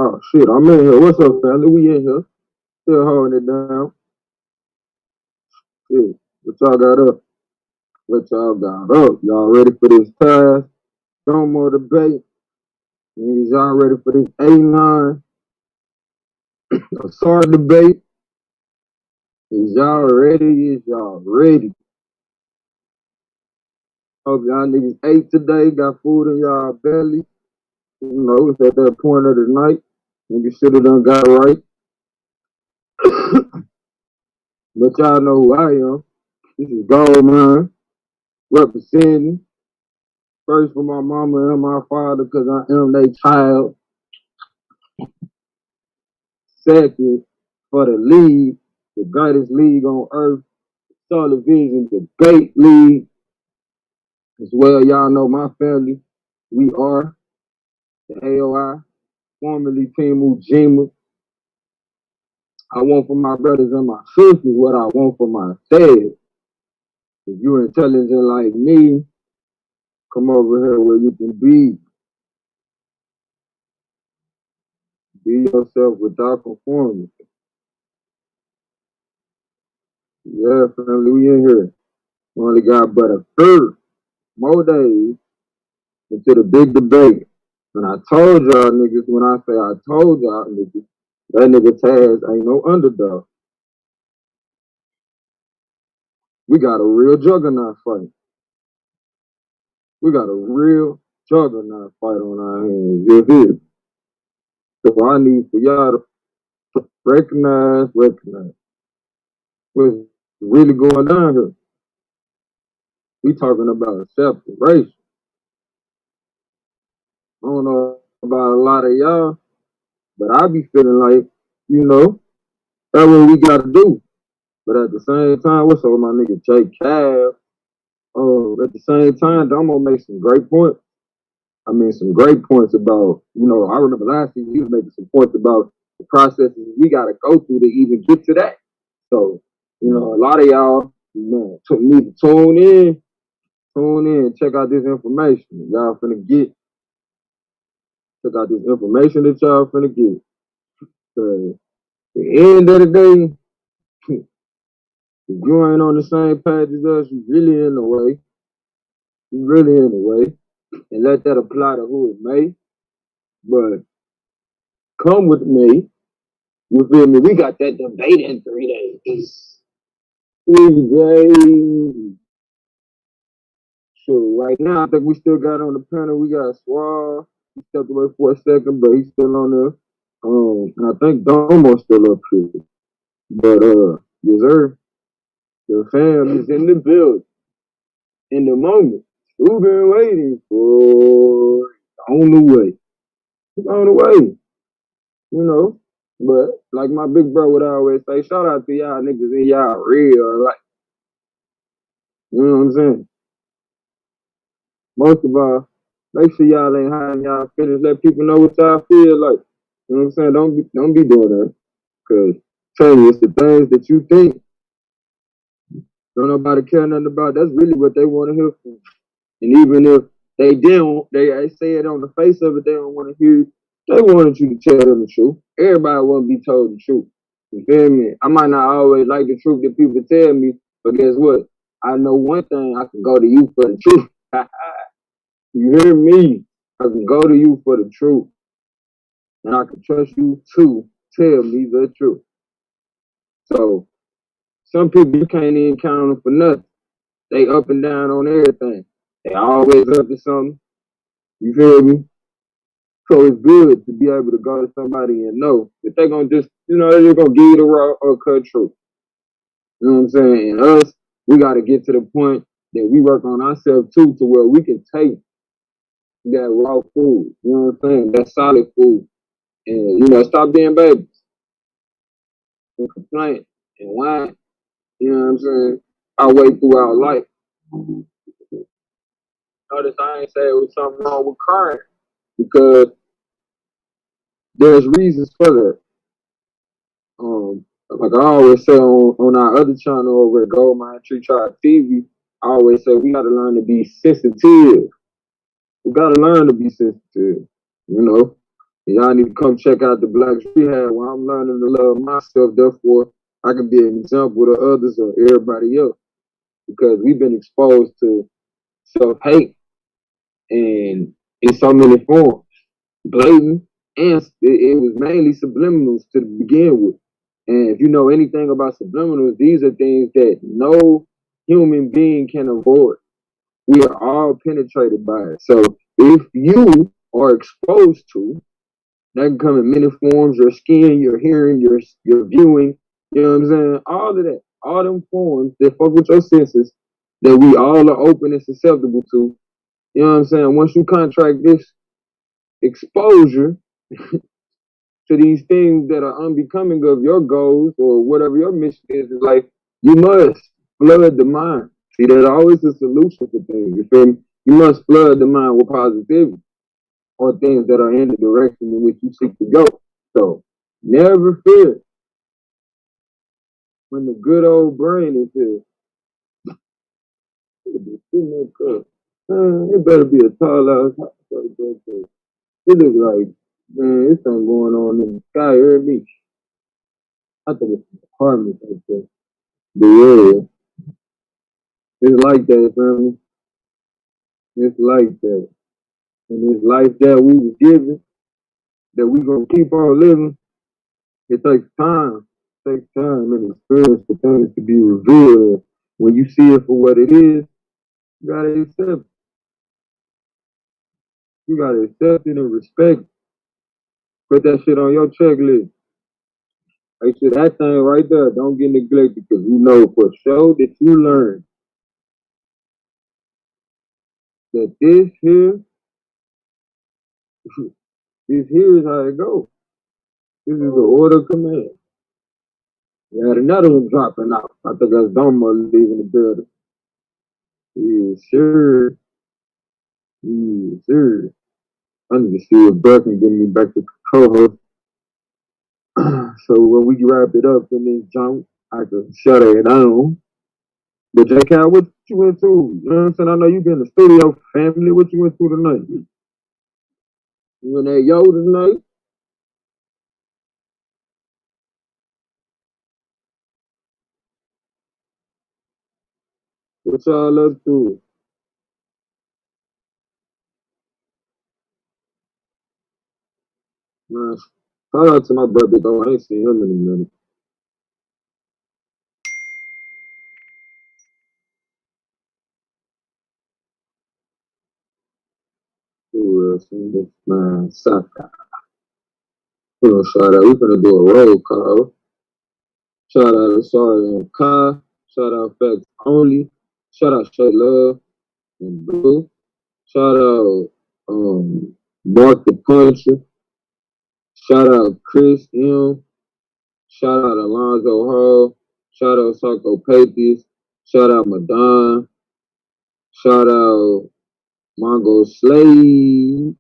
Oh shit, I'm in here. What's up, family? We in here. Still holding it down. Shit. What y'all got up? What y'all got up? Y'all ready for this task? Domo debate? Is y'all ready for this A9 assault debate? Is y'all ready? Is y'all ready? Hope y'all niggas ate today, got food in y'all belly. You know, it's at that point of the night. Niggas should have done got right. But y'all know who I am. This is Gold Man, representing. First for my mama and my father, because I am their child. Second, for the league, the greatest league on earth, television debate league. As well, y'all know my family. We are the AOI, formerly Team Ujima. I want for my brothers and my sisters what I want for myself. If you're intelligent like me, come over here where you can be. Be yourself without conformity. Yeah, family, we in here. We only got but a third more days into the big debate. And I told y'all niggas, when I say I told y'all niggas, that nigga Taz ain't no underdog. We got a real juggernaut fight. We got a real juggernaut fight on our hands. You hear? So I need for y'all to recognize what's really going down here. We talking about separation. I don't know about a lot of y'all, but I be feeling like, you know, that's what we gotta do. But at the same time, what's up with my nigga Jay Cav? At the same time, Domo makes some great points. I mean, some great points about, you know, I remember last season he was making some points about the processes we got to go through to even get to that. So, you know, a lot of y'all, you know, need to tune in, check out this information. Y'all finna check out this information that y'all finna get. So, at the end of the day, if you ain't on the same page as us, you really in the way. You really in the way. And let that apply to who it may. But come with me. You feel me? We got that debate in 3 days. 3 days. So right now, I think we still got on the panel. We got Suave. He stepped away for a second, but he's still on there. And I think Domo's still up here. But yes, sir. The fam is in the building. In the moment. Who been waiting for? On the way. He's on the way. You know. But like my big bro would always say, shout out to y'all niggas in y'all real life. You know what I'm saying? Most of all, make sure y'all ain't hiding y'all feelings. Let people know what y'all feel like. You know what I'm saying? Don't be doing that. Cause tell you, it's the things that you think don't nobody care nothing about. That's really what they want to hear from. And even if they didn't, they say it on the face of it, they don't want to hear it. They wanted you to tell them the truth. Everybody want to be told the truth. You feel me? I might not always like the truth that people tell me, but guess what? I know one thing, I can go to you for the truth. You hear me? I can go to you for the truth. And I can trust you to tell me the truth. So some people you can't even count on them for nothing. They up and down on everything. They always up to something. You feel me? So it's good to be able to go to somebody and know that they're gonna just, you know, they're gonna give you the raw or cut truth. You know what I'm saying? And us, we gotta get to the point that we work on ourselves too, to where we can take that raw food, you know what I'm saying? That solid food. And, you know, stop being babies and complain and whine, you know what I'm saying? Our way through our life. Notice I ain't say it was something wrong with crying because there's reasons for that. Like I always say on our other channel over at Gold Mine Tree Tribe TV, I always say we gotta learn to be sensitive. We gotta learn to be sensitive. You know, y'all need to come check out the Black Rehab where I'm learning to love myself. Therefore, I can be an example to others or everybody else because we've been exposed to self-hate and in so many forms, blatant, and it was mainly subliminals to begin with. And if you know anything about subliminals, these are things that no human being can avoid. We are all penetrated by it. So if you are exposed to, that can come in many forms, your skin, your hearing, your viewing, you know what I'm saying? All of that, all them forms that fuck with your senses that we all are open and susceptible to. You know what I'm saying? Once you contract this exposure to these things that are unbecoming of your goals or whatever your mission is in life, you must flood the mind. See, there's always a solution for things. You feel me? You must flood the mind with positivity or things that are in the direction in which you seek to go. So never fear when the good old brain is here. It better be a tall house. It looks like, man, there's something going on in the sky. You heard me? I think it's an apartment right there. But yeah, it's like that, family. It's like that. And this life that we was given, that we gonna keep on living, it takes time. It takes time and experience for things to be revealed. When you see it for what it is, you gotta accept it. You gotta accept it and respect it. Put that shit on your checklist. Make sure that thing right there don't get neglected because you know for sure that you learn that this here, this here is how it goes. This is the order of command. We had another one dropping out. I think that's Domo leaving the building. Yes, sure. Yes, sir. I need to see if Buck can get me back to co-host. So when we wrap it up in this jump, I can shut it down. But J. Cal, what you went through? You know what I'm saying? I know you been in the studio, family. What you went through tonight? You in that yo tonight? What y'all up to? Man, shout out to my brother though. I ain't seen him in a minute. Who else? Man, Saka. We gonna shout out. We gonna do a roll call. Shout out to Sorry and Kai. Shout out Facts Only. Shout out Shay Love and Blue. Shout out Mark the Puncher. Shout out Chris M. Shout out Alonzo Hall. Shout out Psychopathies. Shout out Madon. Shout out Mongo Slade.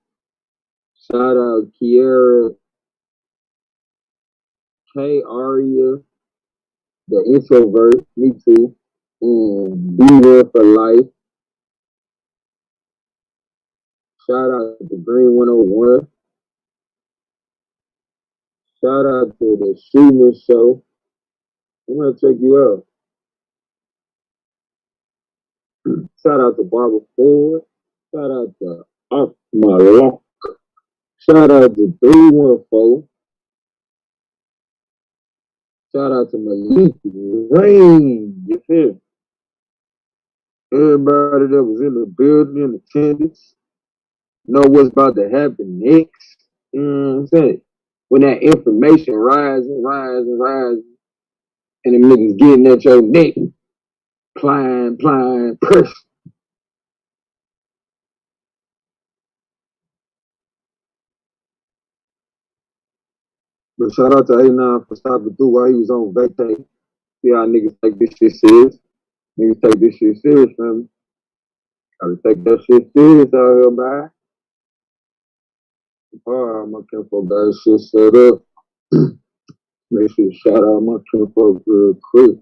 Shout out Kiera K. Aria, the introvert, me too. Be there for life. Shout out to Green 101. Shout out to the Shooter Show. I'm gonna check you out. Shout out to Barbara Ford. Shout out to Up My Lock. Shout out to 314. Shout out to Malik Rain. You feel? Everybody that was in the building in attendance know what's about to happen next. You know what I'm saying? When that information rises and rises and rises, and the niggas getting at your neck, plying, press. But shout out to A9 for stopping through while he was on vacay. See how niggas take this shit serious. Niggas take this shit serious, man. Gotta take that shit serious out here, man. Alright, my kinfolk got this shit set up. Make sure to shout out my kinfolk real quick.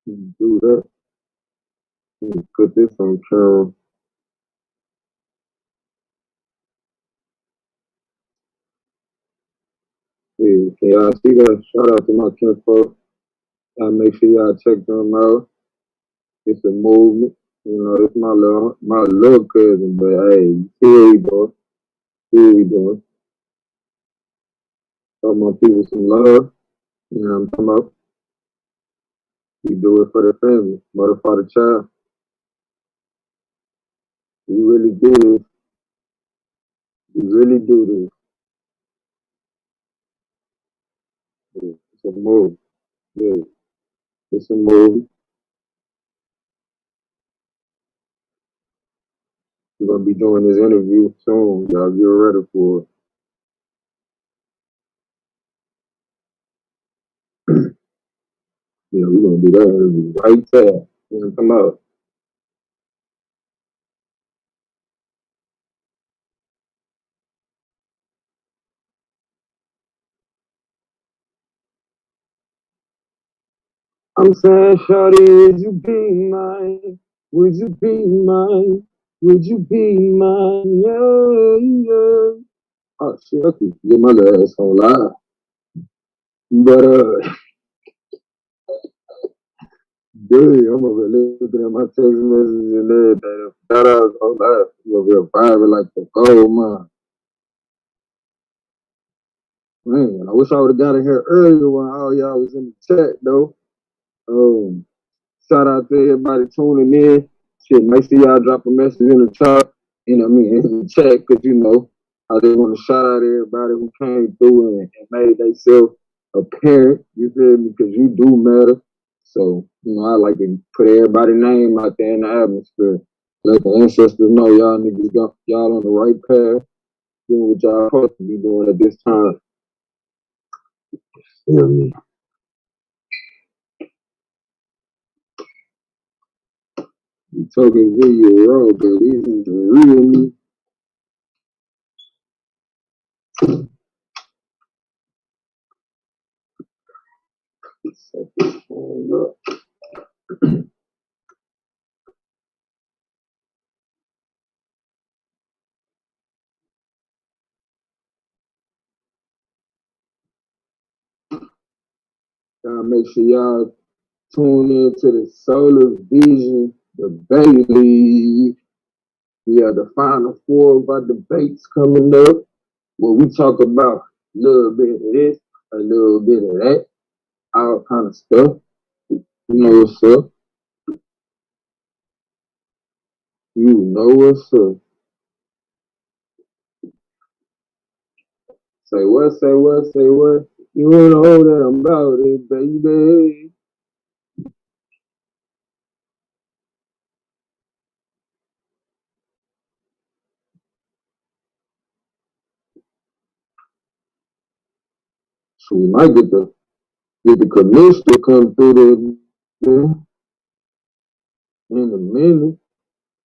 Do that. Put this on camera. Yeah, can y'all see that? Shout out to my kinfolk. Make sure y'all check them out. It's a movement. You know, it's my little cousin, but hey, you see what we doing? See what we doing? Show my people some love. You know what I'm talking about? We do it for the family, mother, father, child. We really do this. We really do this. Yeah, it's a move. Yeah, it's a move. We're gonna be doing this interview soon. Y'all get ready for it. Yeah, we're gonna do that interview right there. You know, come out. I'm saying, shorty, would you be mine? Would you be mine? Would you be mine? Yeah, yeah. Oh shit, I could get my little ass on live. But dude, I'm over here looking at my text messages and everything. Shout out on live. I'm over here vibing like the gold mine. Man, I wish I would have got in here earlier when all y'all was in the chat though. Um, Shout out to everybody tuning in. Shit, make sure y'all drop a message in the chat. You know what I mean? In the chat, because you know, I just want to shout out everybody who came through and made themselves apparent. You feel me? Because you do matter. So, you know, I like to put everybody's name out there in the atmosphere. Let the ancestors know y'all niggas got y'all on the right path, doing what y'all supposed to be doing at this time. You know what I mean? You talking video raw, but this is the real me. Set this phone up. Y'all make sure y'all tune in to the Solar Vision debate league. Yeah, the final four of our debates coming up where we talk about a little bit of this, a little bit of that, all kind of stuff. You know what's up. You know what's up. Say what, say what, say what. You ain't know that I'm about it, baby. So we might get the commissioner to come through there in a minute.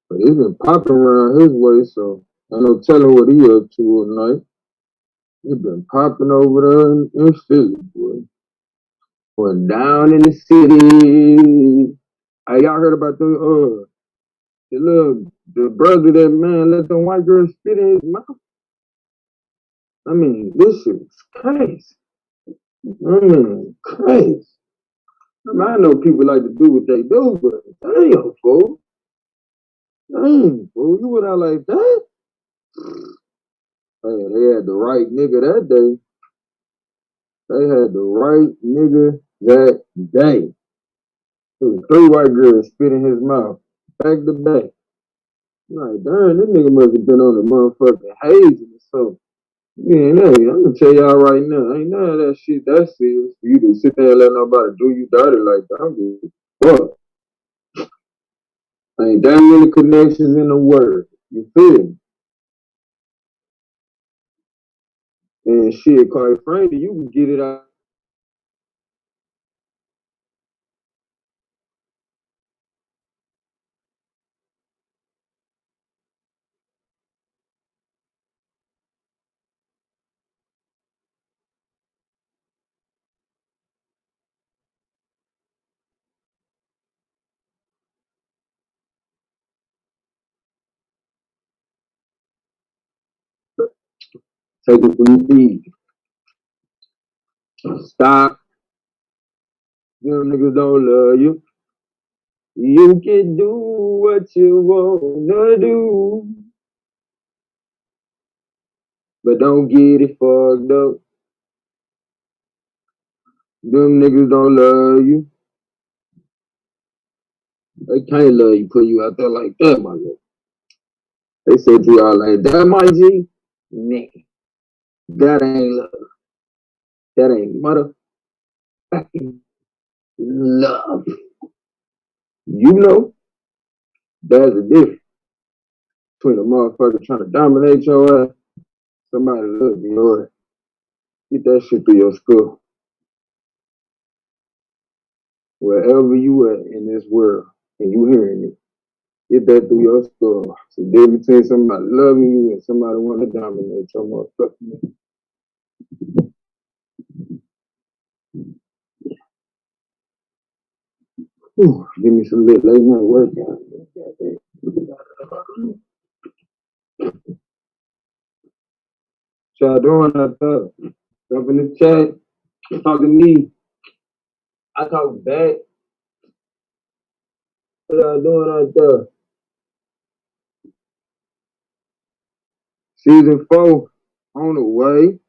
But it's been popping around his way, so I no telling what he up to at night. He been popping over there in Philly, boy. Going down in the city. Hey, y'all heard about the brother that man let the white girl spit in his mouth? I mean, this shit is crazy. Crazy. I mean, I know people like to do what they do, but damn, fool. Damn, fool. You went out like that? Hey, they had the right nigga that day. They had the right nigga that day. There was three white girls spit in his mouth, back to back. I'm like, darn, this nigga must have been on the motherfucking haze or something. Yeah, no, I'm gonna tell y'all right now, ain't none of that shit that serious for you to sit there and let nobody do you dirty like that. I'm just, fuck. Ain't that many connections in the word. You feel me? And shit, quite frankly, you can get it out. Take it from me. Stop. Them niggas don't love you. You can do what you wanna do, but don't get it fucked up. Them niggas don't love you. They can't love you, put you out there like that, my nigga. They said to y'all like that, my G. Nah, that ain't love. That ain't motherfucking love. You know, there's a difference between a motherfucker trying to dominate your ass, somebody love you, ass. Get that shit through your skull. Wherever you at in this world and you hearing it, get that through your skull. It's the difference between somebody loving you and somebody want to dominate your motherfucking. Whew, give me some lit late night workout. What y'all doing out there? Jump in the chat. Talk to me. I talk back. What y'all doing out there? Season 4 on the way.